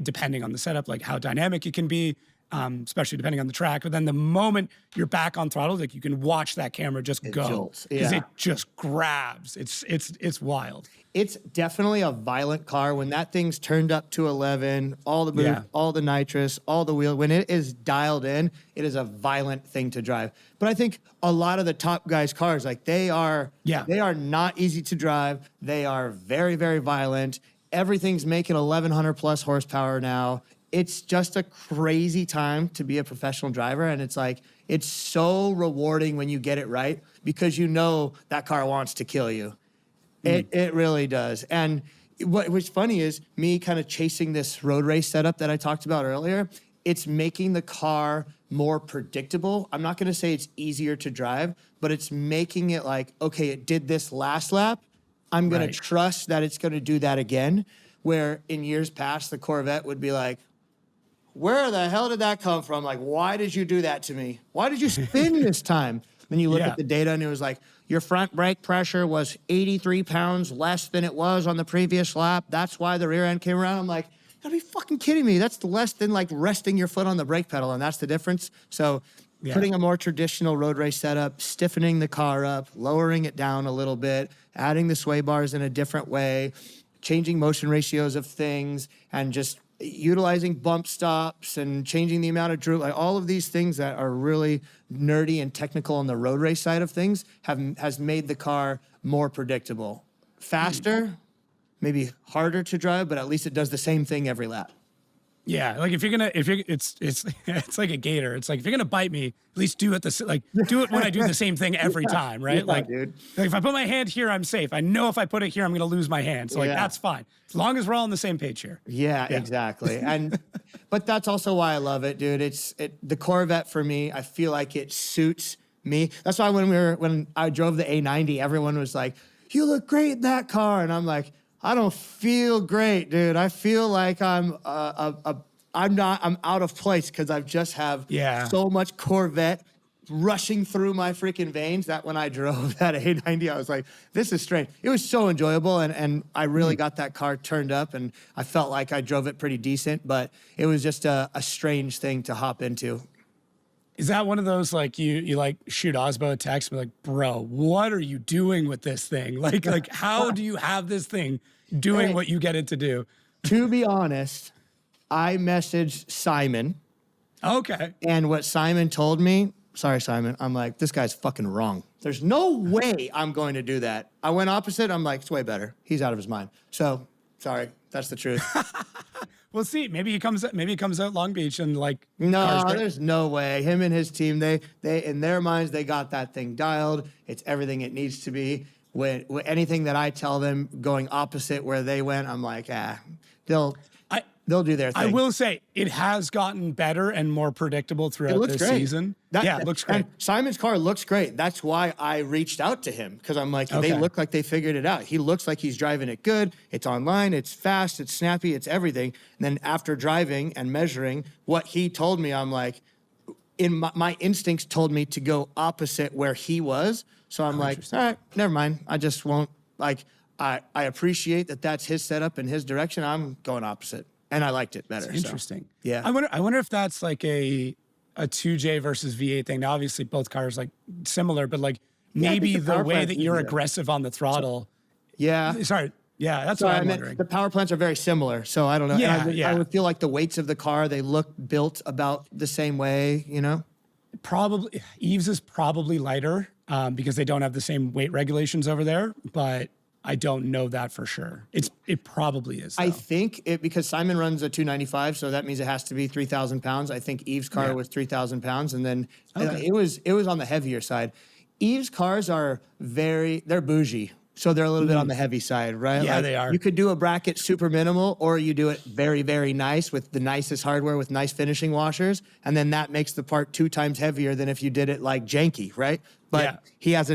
depending on the setup, like how dynamic it can be. Especially depending on the track. But then the moment you're back on throttle, like you can watch that camera just go, because it just grabs. It's wild. It's definitely a violent car. When that thing's turned up to 11, all the boost, all the nitrous, all the wheel, when it is dialed in, it is a violent thing to drive. But I think a lot of the top guys' cars, like they are not easy to drive. They are very, very violent. Everything's making 1,100 plus horsepower now. It's just a crazy time to be a professional driver. And it's like, it's so rewarding when you get it right, because you know that car wants to kill you. It really does. And what's funny is me kind of chasing this road race setup that I talked about earlier. It's making the car more predictable. I'm not going to say it's easier to drive, but it's making it like, okay, it did this last lap. I'm going to trust that it's going to do that again. Where in years past, the Corvette would be like, where the hell did that come from? Like, why did you do that to me? Why did you spin this time? Then you look at the data and it was like, your front brake pressure was 83 pounds less than it was on the previous lap. That's why the rear end came around. I'm like, you gotta be fucking kidding me. That's less than like resting your foot on the brake pedal. And that's the difference. So putting a more traditional road race setup, stiffening the car up, lowering it down a little bit, adding the sway bars in a different way, changing motion ratios of things, and just utilizing bump stops and changing the amount of droop, like all of these things that are really nerdy and technical on the road race side of things has made the car more predictable. Faster, maybe harder to drive, but at least it does the same thing every lap. Yeah, like it's like a gator. It's like, if you're gonna bite me, at least do it when I do the same thing every time, right? Yeah, dude. Like if I put my hand here, I'm safe. I know if I put it here, I'm gonna lose my hand. So like that's fine, as long as we're all on the same page here. Yeah, exactly. But that's also why I love it, dude. The Corvette for me, I feel like it suits me. That's why when I drove the A90, everyone was like, "You look great in that car," and I'm like, "I don't feel great, dude. I feel like I'm out of place because I just have so much Corvette rushing through my freaking veins that when I drove that A90, I was like, this is strange. It was so enjoyable, and I really got that car turned up, and I felt like I drove it pretty decent, but it was just a strange thing to hop into. Is that one of those, like, you like shoot Osbo a text and be like, bro, what are you doing with this thing? Like how do you have this thing doing what you get it to do? To be honest, I messaged Simon. Okay. And what Simon told me, sorry, Simon, I'm like, this guy's fucking wrong. There's no way I'm going to do that. I went opposite. I'm like, it's way better. He's out of his mind. So, sorry, that's the truth. We'll see. Maybe he comes out Long Beach and like. No, there's no way. Him and his team, they in their minds, they got that thing dialed. It's everything it needs to be. When anything that I tell them going opposite where they went, I'm like, they'll do their thing. I will say it has gotten better and more predictable throughout this season. It looks great. And Simon's car looks great. That's why I reached out to him, because I'm like, they look like they figured it out. He looks like he's driving it good. It's online. It's fast. It's snappy. It's everything. And then after driving and measuring what he told me, I'm like, my instincts told me to go opposite where he was. So I'm like, all right, never mind. I just won't. Like, I appreciate that that's his setup and his direction. I'm going opposite. And I liked it better. That's interesting. So, yeah. I wonder if that's like a 2J versus V8 thing. Now, obviously, both cars like similar, but like maybe the way that you're aggressive on the throttle. Sorry. Yeah, that's what I'm wondering. The power plants are very similar, so I don't know. I would feel like the weights of the car, they look built about the same way, you know? Probably. Eve's is probably lighter because they don't have the same weight regulations over there, but I don't know that for sure. It probably is, though. I think because Simon runs a 295, so that means it has to be 3,000 pounds. I think Eve's car was 3,000 pounds, and then it was on the heavier side. Eve's cars they're bougie, so they're a little bit on the heavy side, right? Yeah, like, they are. You could do a bracket super minimal, or you do it very, very nice with the nicest hardware with nice finishing washers, and then that makes the part 2 times heavier than if you did it like janky, right? But he has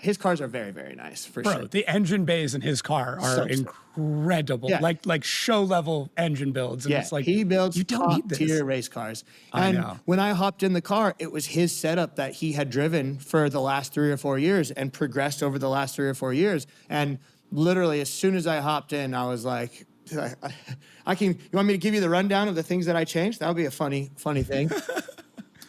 his cars are very, very nice for sure. The engine bays in his car are incredible. Yeah. Like show level engine builds. And it's like, he builds top tier race cars. And when I hopped in the car, it was his setup that he had driven for the last 3 or 4 years and progressed over the last 3 or 4 years. And literally, as soon as I hopped in, I was like, you want me to give you the rundown of the things that I changed? That would be a funny thing.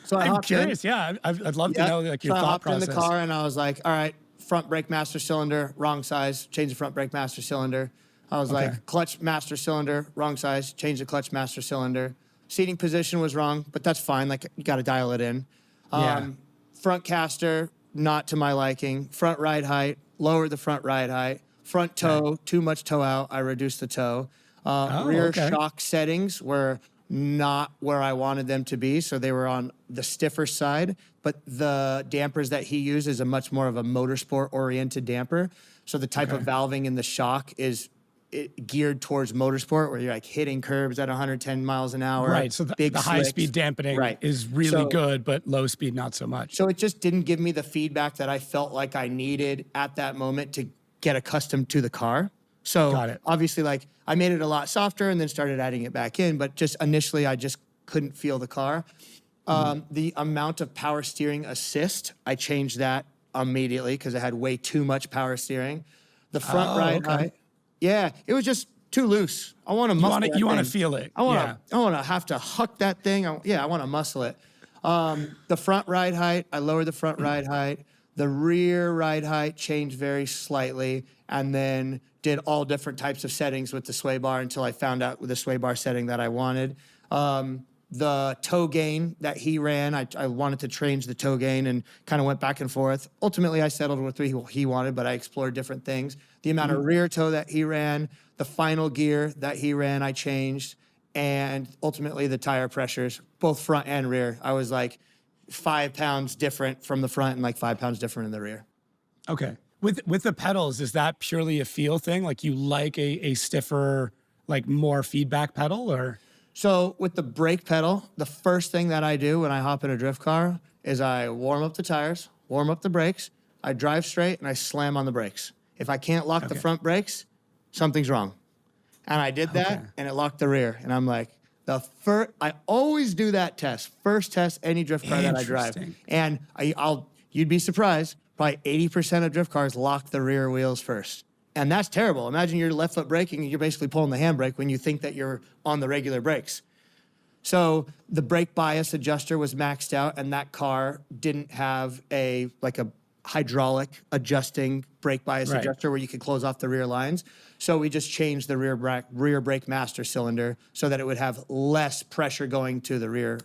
So I'm curious. I'd love to know like your thought process. I hopped in the car and I was like, all right, front brake master cylinder, wrong size, change the front brake master cylinder. I was like, clutch master cylinder, wrong size, change the clutch master cylinder. Seating position was wrong, but that's fine. Like, you got to dial it in. Front caster, not to my liking. Front ride height, lower the front ride height. Front toe, too much toe out. I reduced the toe. Rear shock settings were not where I wanted them to be, so they were on the stiffer side, but the dampers that he uses are much more of a motorsport-oriented damper, so the type of valving in the shock is geared towards motorsport, where you're like hitting curbs at 110 miles an hour. Right, so the high-speed dampening is really good, but low speed not so much. So it just didn't give me the feedback that I felt like I needed at that moment to get accustomed to the car. So obviously, like, I made it a lot softer and then started adding it back in, but just initially I just couldn't feel the car. The amount of power steering assist, I changed that immediately because it had way too much power steering. The front ride height, it was just too loose. I want to muscle it. You want to feel it. I want to have to huck that thing. I want to muscle it. The front ride height, I lowered the front ride height. The rear ride height changed very slightly, and then did all different types of settings with the sway bar until I found out with the sway bar setting that I wanted. The toe gain that he ran, I wanted to change the toe gain and kind of went back and forth. Ultimately, I settled with what he wanted, but I explored different things. The amount of rear toe that he ran, the final gear that he ran, I changed. And ultimately, the tire pressures, both front and rear. I was like 5 pounds different from the front and like 5 pounds different in the rear. Okay. With the pedals, is that purely a feel thing? Like, you like a stiffer, like more feedback pedal, or? So with the brake pedal, the first thing that I do when I hop in a drift car is I warm up the tires, warm up the brakes, I drive straight, and I slam on the brakes. If I can't lock the front brakes, something's wrong. And I did that, and it locked the rear. And I'm like, I always do that test. First test any drift car that I drive. And you'd be surprised, probably 80% of drift cars lock the rear wheels first. And that's terrible. Imagine you're left foot braking and you're basically pulling the handbrake when you think that you're on the regular brakes. So the brake bias adjuster was maxed out, and that car didn't have a hydraulic adjusting brake bias adjuster where you could close off the rear lines. So we just changed the rear brake master cylinder so that it would have less pressure going to the rear.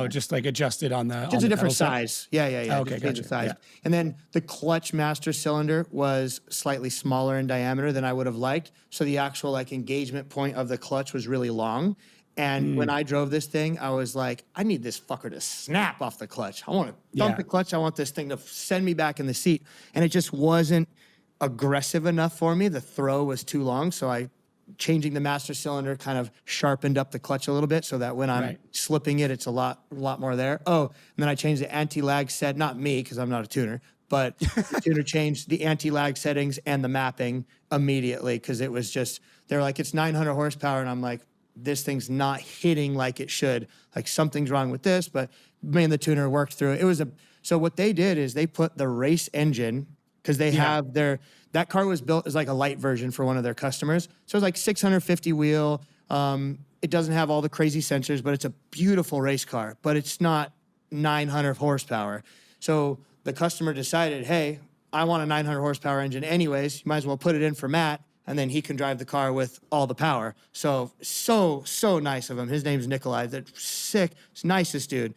Just like adjusted on the just a different size. Yeah. Okay, gotcha. The size. Yeah. And then the clutch master cylinder was slightly smaller in diameter than I would have liked. So the actual engagement point of the clutch was really long. And when I drove this thing, I was like, I need this fucker to snap off the clutch. I want to dump the clutch. I want this thing to send me back in the seat. And it just wasn't aggressive enough for me. The throw was too long. So changing the master cylinder kind of sharpened up the clutch a little bit so that when I'm slipping it, it's a lot more there. Oh, and then I changed the anti-lag set. Not me, because I'm not a tuner. But the tuner changed the anti-lag settings and the mapping immediately because it was just, they were like, it's 900 horsepower. And I'm like, this thing's not hitting like it should. Like something's wrong with this, but me and the tuner worked through it. So what they did is they put the race engine, because they have that car was built as like a light version for one of their customers. So it's like 650 wheel. It doesn't have all the crazy sensors, but it's a beautiful race car, but it's not 900 horsepower. So the customer decided, hey, I want a 900 horsepower engine anyways. You might as well put it in for Matt, and then he can drive the car with all the power. So nice of him. His name's Nikolai. That's sick. It's nicest dude.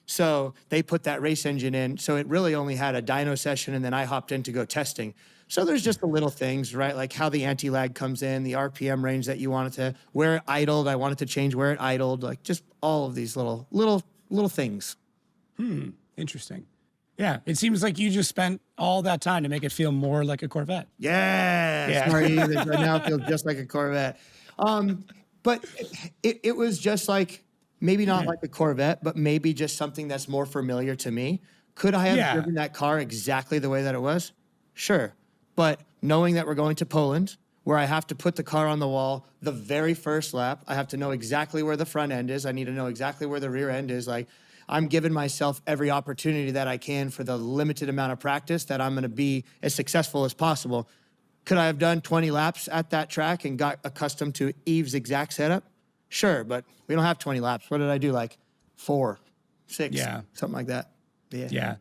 So they put that race engine in. So it really only had a dyno session, and then I hopped in to go testing. So there's just the little things, right? Like how the anti-lag comes in, the RPM range that you want it to, where it idled. I wanted to change where it idled. Like just all of these little things. Interesting. Yeah, it seems like you just spent all that time to make it feel more like a Corvette. Yeah. Sorry, right now it feels just like a Corvette. But it was just like, maybe not like a Corvette, but maybe just something that's more familiar to me. Could I have driven that car exactly the way that it was? Sure. But knowing that we're going to Poland, where I have to put the car on the wall the very first lap, I have to know exactly where the front end is. I need to know exactly where the rear end is. Like, I'm giving myself every opportunity that I can for the limited amount of practice that I'm going to be as successful as possible. Could I have done 20 laps at that track and got accustomed to Eve's exact setup? Sure, but we don't have 20 laps. What did I do? Like 4, 6, something like that. Yeah.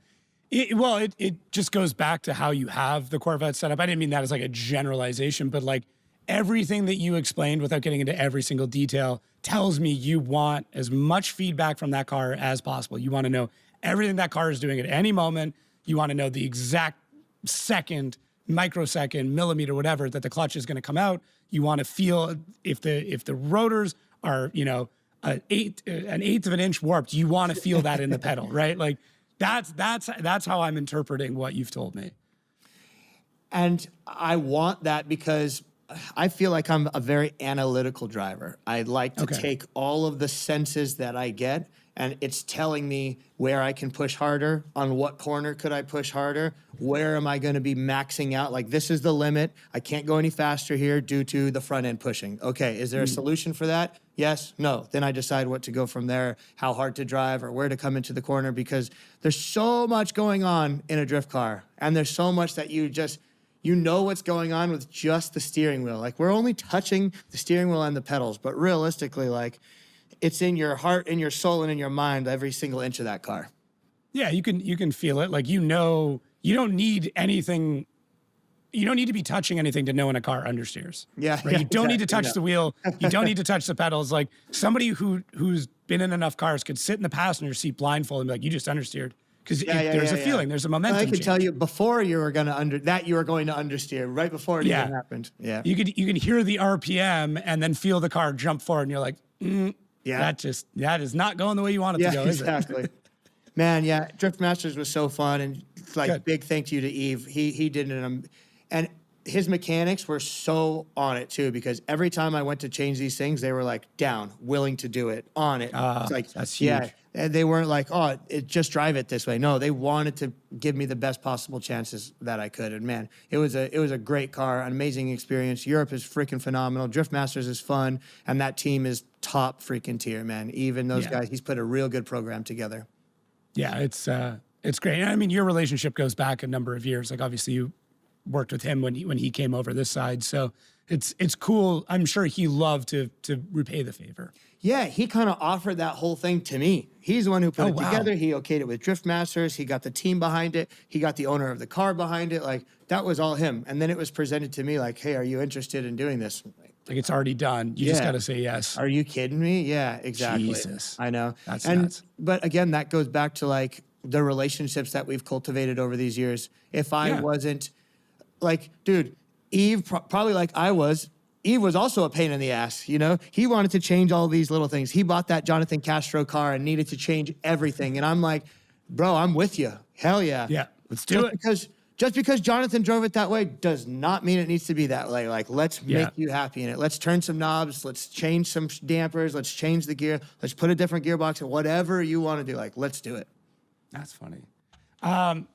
It just goes back to how you have the Corvette setup. I didn't mean that as like a generalization, but like everything that you explained without getting into every single detail tells me you want as much feedback from that car as possible. You want to know everything that car is doing at any moment. You want to know the exact second, microsecond, millimeter, whatever, that the clutch is going to come out. You want to feel if the rotors are, an eighth of an inch warped, you want to feel that in the pedal, right? Like that's how I'm interpreting what you've told me. And I want that because I feel like I'm a very analytical driver. I like to take all of the senses that I get, and it's telling me where I can push harder, on what corner could I push harder, where am I going to be maxing out? Like, this is the limit. I can't go any faster here due to the front end pushing. Okay, is there a solution for that? Yes, no. Then I decide what to go from there, how hard to drive or where to come into the corner, because there's so much going on in a drift car, and there's so much that you know what's going on with just the steering wheel. Like, we're only touching the steering wheel and the pedals, but realistically, like, it's in your heart, in your soul, and in your mind, every single inch of that car. Yeah, you can feel it. Like, you don't need anything. You don't need to be touching anything to know when a car understeers. Yeah. Right? You don't need to touch the wheel. You don't need to touch the pedals. Like, somebody who's been in enough cars could sit in the passenger seat blindfolded and be like, you just understeered. Because there's a feeling, there's a momentum. I can change. tell you before you were going to understeer, right before it even happened. Yeah. You can hear the RPM and then feel the car jump forward, and you're like, that is not going the way you want it to go, is it? Exactly. Man, Drift Masters was so fun, and like big thank you to Eve. He did it, and his mechanics were so on it too, because every time I went to change these things, they were like down, willing to do it, on it. It's like, that's yeah, huge. and they weren't like, oh, just drive it this way. No, they wanted to give me the best possible chances that I could. And man, it was a great car, an amazing experience. Europe is freaking phenomenal. Drift Masters is fun, and that team is top freaking tier, man. Even those guys, he's put a real good program together. Yeah, it's great. And I mean, your relationship goes back a number of years. Like obviously you worked with him when he came over this side. So it's cool. I'm sure he loved to repay the favor. Yeah, he kind of offered that whole thing to me. He's the one who put it together. He okayed it with Drift Masters. He got the team behind it. He got the owner of the car behind it. Like, that was all him. And then it was presented to me like, hey, are you interested in doing this? Like it's already done. You just got to say yes. Are you kidding me? Yeah, exactly. Jesus. I know. That's nuts. But again, that goes back to like the relationships that we've cultivated over these years. If I wasn't like, dude, Eve, probably like I was, Eve was also a pain in the ass, you know? He wanted to change all these little things. He bought that Jonathan Castro car and needed to change everything. And I'm like, bro, I'm with you. Hell yeah. Yeah, let's do it. Just because Jonathan drove it that way does not mean it needs to be that way. Like, let's make you happy in it. Let's turn some knobs. Let's change some dampers. Let's change the gear. Let's put a different gearbox in. Whatever you want to do, like, let's do it. That's funny.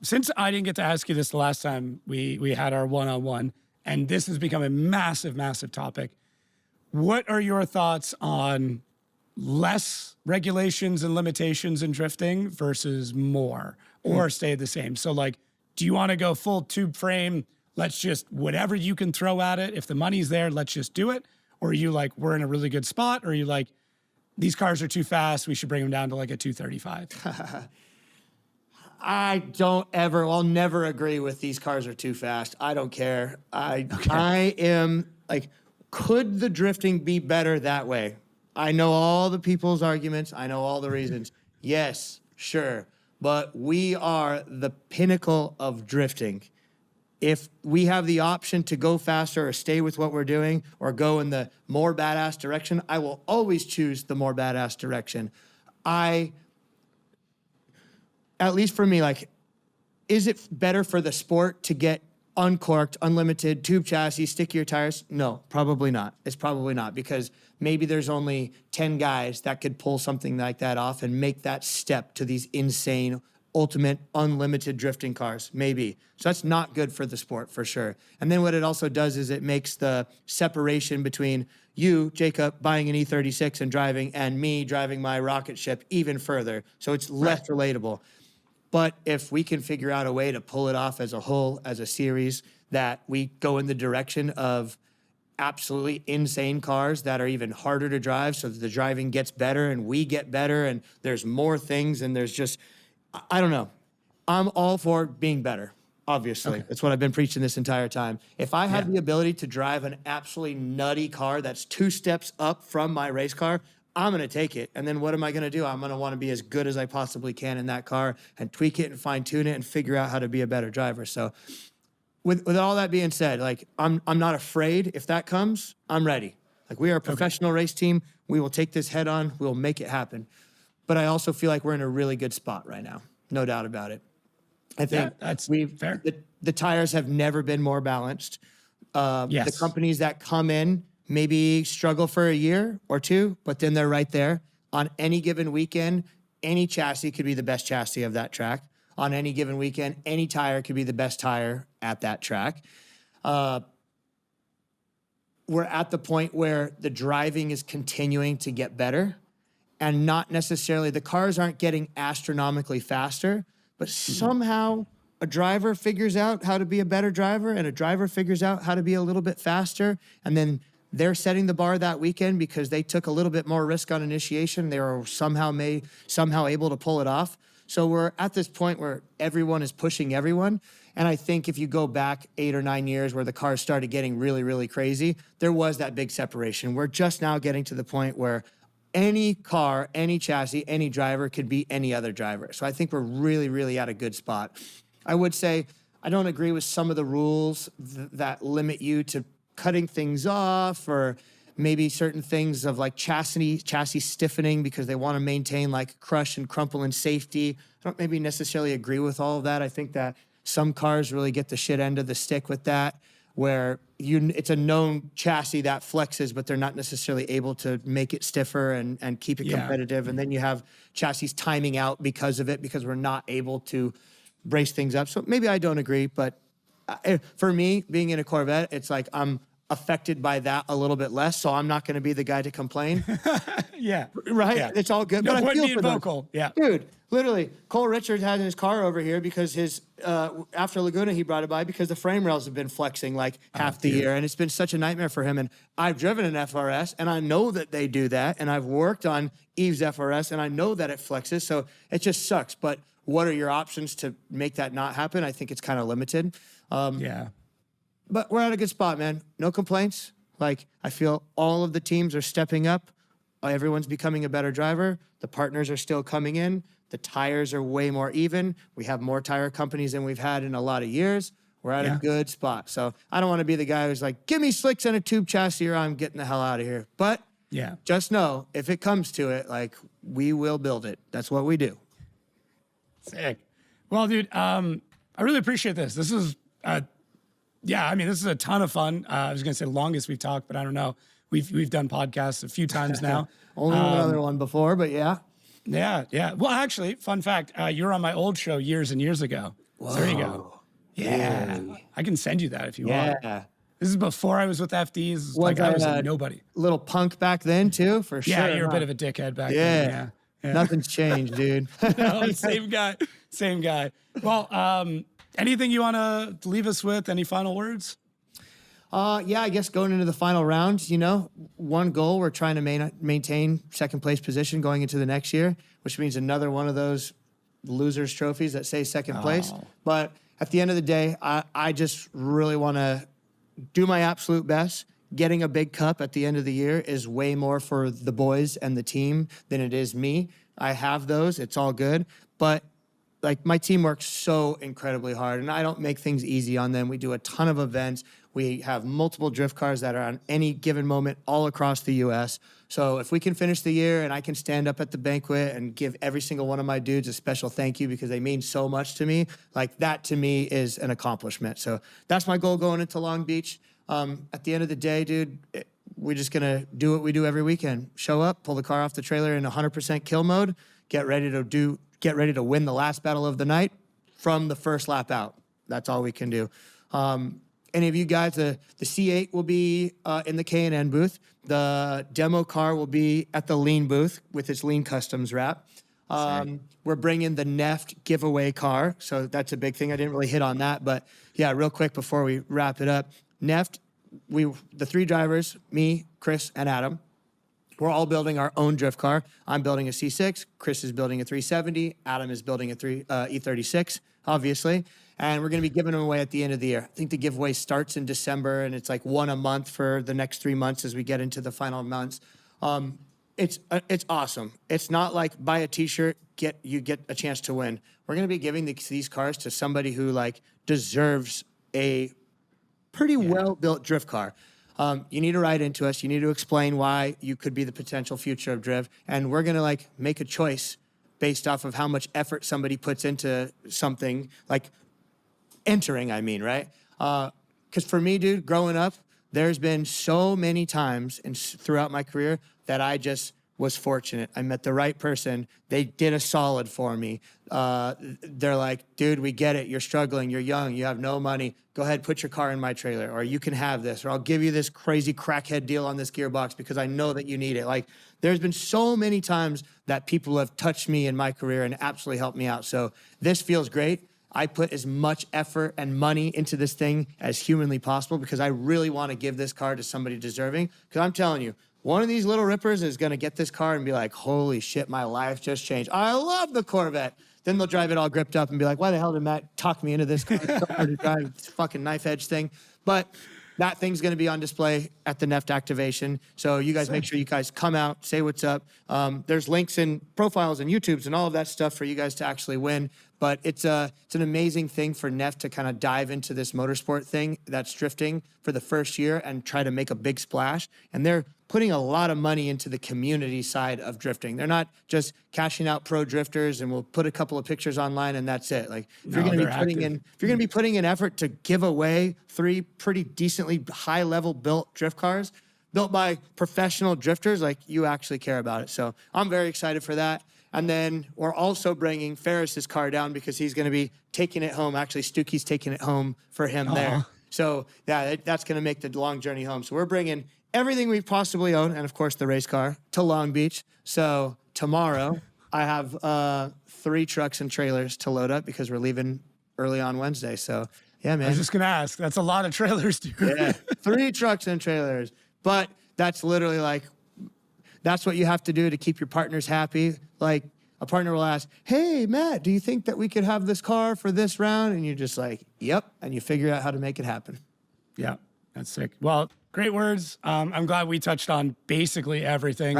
Since I didn't get to ask you this the last time we had our one-on-one, and this has become a massive, massive topic, what are your thoughts on less regulations and limitations in drifting versus more, or stay the same? So like, do you want to go full tube frame? Let's just, whatever you can throw at it. If the money's there, let's just do it. Or are you like, we're in a really good spot? Or are you like, these cars are too fast, we should bring them down to like a 235? I'll never agree with these cars are too fast. I don't care. I am like, could the drifting be better that way? I know all the people's arguments. I know all the reasons. Yes, sure. But we are the pinnacle of drifting. If we have the option to go faster or stay with what we're doing or go in the more badass direction, I will always choose the more badass direction. At least for me, like, is it better for the sport to get uncorked, unlimited, tube chassis, stickier tires? No, probably not. It's probably not, because maybe there's only 10 guys that could pull something like that off and make that step to these insane, ultimate, unlimited drifting cars, maybe. So that's not good for the sport, for sure. And then what it also does is it makes the separation between you, Jacob, buying an E36 and driving, and me driving my rocket ship even further. So it's less relatable. But if we can figure out a way to pull it off as a whole, as a series, that we go in the direction of absolutely insane cars that are even harder to drive so that the driving gets better and we get better and there's more things and there's just, I don't know. I'm all for being better, obviously. That's what I've been preaching this entire time. If I had the ability to drive an absolutely nutty car that's 2 steps up from my race car, I'm going to take it. And then what am I going to do? I'm going to want to be as good as I possibly can in that car and tweak it and fine tune it and figure out how to be a better driver. So with all that being said, like, I'm not afraid. If that comes, I'm ready. Like, we are a professional race team. We will take this head on. We'll make it happen. But I also feel like we're in a really good spot right now. No doubt about it. I think that's fair. The tires have never been more balanced. The companies that come in maybe struggle for a year or two, but then they're right there. On any given weekend, any chassis could be the best chassis of that track. On any given weekend, any tire could be the best tire at that track. We're at the point where the driving is continuing to get better, and not necessarily, the cars aren't getting astronomically faster, but somehow a driver figures out how to be a better driver, and a driver figures out how to be a little bit faster, and then they're setting the bar that weekend because they took a little bit more risk on initiation. They were somehow able to pull it off. So we're at this point where everyone is pushing everyone. And I think if you go back 8 or 9 years where the cars started getting really, really crazy, there was that big separation. We're just now getting to the point where any car, any chassis, any driver could be any other driver. So I think we're really, really at a good spot. I would say I don't agree with some of the rules that limit you to cutting things off, or maybe certain things of like chassis stiffening because they want to maintain like crush and crumple and safety. I don't maybe necessarily agree with all of that. I think that some cars really get the shit end of the stick with that. where it's a known chassis that flexes, but they're not necessarily able to make it stiffer and keep it competitive. And then you have chassis timing out because of it, because we're not able to brace things up. So maybe I don't agree, but for me, being in a Corvette, it's like I'm affected by that a little bit less, so I'm not going to be the guy to complain. Yeah. Right? Yeah. It's all good. No but I point feel being for those. vocal. Yeah. Dude, literally, Cole Richards had his car over here because his after Laguna, he brought it by because the frame rails have been flexing like half the year, and it's been such a nightmare for him. And I've driven an FRS, and I know that they do that, and I've worked on Eve's FRS, and I know that it flexes, so it just sucks. But what are your options to make that not happen? I think it's kind of limited. Yeah. But we're at a good spot, man. No complaints. Like, I feel all of the teams are stepping up. Everyone's becoming a better driver. The partners are still coming in. The tires are way more even. We have more tire companies than we've had in a lot of years. We're at a good spot. So I don't want to be the guy who's like, give me slicks and a tube chassis or I'm getting the hell out of here. But just know, if it comes to it, like, we will build it. That's what we do. Sick. Well, dude, I really appreciate this. This is, this is a ton of fun. I was going to say the longest we've talked, but I don't know. We've done podcasts a few times now. Only one other one before, but yeah. Yeah. Well, actually, fun fact, you were on my old show years and years ago. So there you go. Yeah. Really? I can send you that if you want. Yeah. This is before I was with FDs. Like I was a nobody. Little punk back then too, for sure. Yeah, you're a bit of a dickhead back then. Yeah. Nothing's changed, dude. No, same guy. Well, anything you want to leave us with? Any final words? I guess going into the final round, one goal, we're trying to maintain second place position going into the next year, which means another one of those losers trophies that say second place. But at the end of the day, I just really want to do my absolute best. Getting a big cup at the end of the year is way more for the boys and the team than it is me. I have those. It's all good. But like, my team works so incredibly hard, and I don't make things easy on them. We do a ton of events. We have multiple drift cars that are on any given moment all across the U.S. So if we can finish the year and I can stand up at the banquet and give every single one of my dudes a special thank you because they mean so much to me, like, that to me is an accomplishment. So that's my goal going into Long Beach. At the end of the day, dude, we're just going to do what we do every weekend. Show up, pull the car off the trailer in 100% kill mode, get ready to win the last battle of the night from the first lap out. That's all we can do. Any of you guys, the C8 will be in the K&N booth. The demo car will be at the Lean booth with its Lean Customs wrap. We're bringing the Neft giveaway car, so that's a big thing. I didn't really hit on that, but yeah, real quick before we wrap it up. Neft, the three drivers, me, Chris, and Adam, we're all building our own drift car. I'm building a C6. Chris is building a 370. Adam is building a E36, obviously. And we're going to be giving them away at the end of the year. I think the giveaway starts in December, and it's like one a month for the next 3 months as we get into the final months. It's awesome. It's not like buy a T-shirt, you get a chance to win. We're going to be giving these cars to somebody who like deserves a pretty well-built drift car. You need to write into us. You need to explain why you could be the potential future of drift. And we're going to like make a choice based off of how much effort somebody puts into something, like entering, right? Because for me, dude, growing up, there's been so many times throughout my career that I just was fortunate. I met the right person. They did a solid for me. They're like, dude, we get it. You're struggling. You're young. You have no money. Go ahead, put your car in my trailer, or you can have this, or I'll give you this crazy crackhead deal on this gearbox because I know that you need it. Like, there's been so many times that people have touched me in my career and absolutely helped me out. So this feels great. I put as much effort and money into this thing as humanly possible because I really want to give this car to somebody deserving. Because I'm telling you, one of these little rippers is going to get this car and be like, holy shit, my life just changed. I love the Corvette. Then they'll drive it all gripped up and be like, why the hell did Matt talk me into this car? It's so hard to drive this fucking knife edge thing. But that thing's going to be on display at the Neft activation. So you guys make sure you guys come out, say what's up. There's links and profiles and YouTubes and all of that stuff for you guys to actually win. But it's an amazing thing for Neff to kind of dive into this motorsport thing that's drifting for the first year and try to make a big splash. And they're putting a lot of money into the community side of drifting. They're not just cashing out pro drifters and we'll put a couple of pictures online and that's it. Like if you're going to be putting in effort to give away 3 pretty decently high level built drift cars built by professional drifters, like you actually care about it. So I'm very excited for that. And then we're also bringing Ferris's car down because he's going to be taking it home. Actually, Stuckey's taking it home for him there. So yeah, that's going to make the long journey home. So we're bringing everything we possibly own, and of course the race car, to Long Beach. So tomorrow I have 3 trucks and trailers to load up because we're leaving early on Wednesday. So yeah, man. I was just going to ask. That's a lot of trailers, dude. Yeah, 3 trucks and trailers. But that's literally like, that's what you have to do to keep your partners happy. Like a partner will ask, hey, Matt, do you think that we could have this car for this round? And you're just like, yep. And you figure out how to make it happen. Yeah, that's sick. Well, great words. I'm glad we touched on basically everything.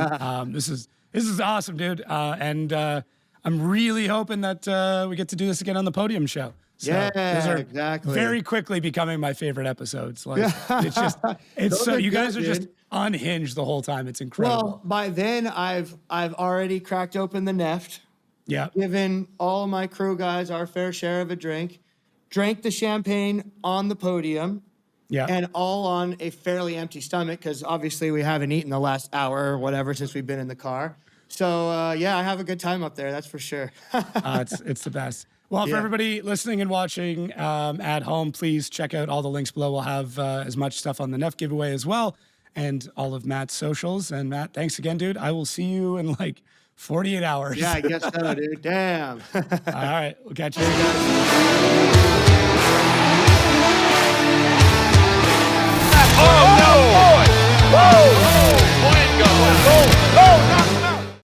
This is awesome, dude. And I'm really hoping that we get to do this again on the podium show. So yeah, those are exactly. very quickly becoming my favorite episodes. Like it's just, it's so you guys are just unhinged the whole time. It's incredible. Well, by then I've already cracked open the Neft. Yeah. Given all of my crew guys our fair share of a drink, drank the champagne on the podium. Yeah. And all on a fairly empty stomach because obviously we haven't eaten the last hour or whatever since we've been in the car. So yeah, I have a good time up there. That's for sure. It's the best. Well, for everybody listening and watching at home, please check out all the links below. We'll have as much stuff on the Neff giveaway as well and all of Matt's socials. And Matt, thanks again, dude. I will see you in like 48 hours. Yeah, I guess so, dude. Damn. All right. We'll catch you.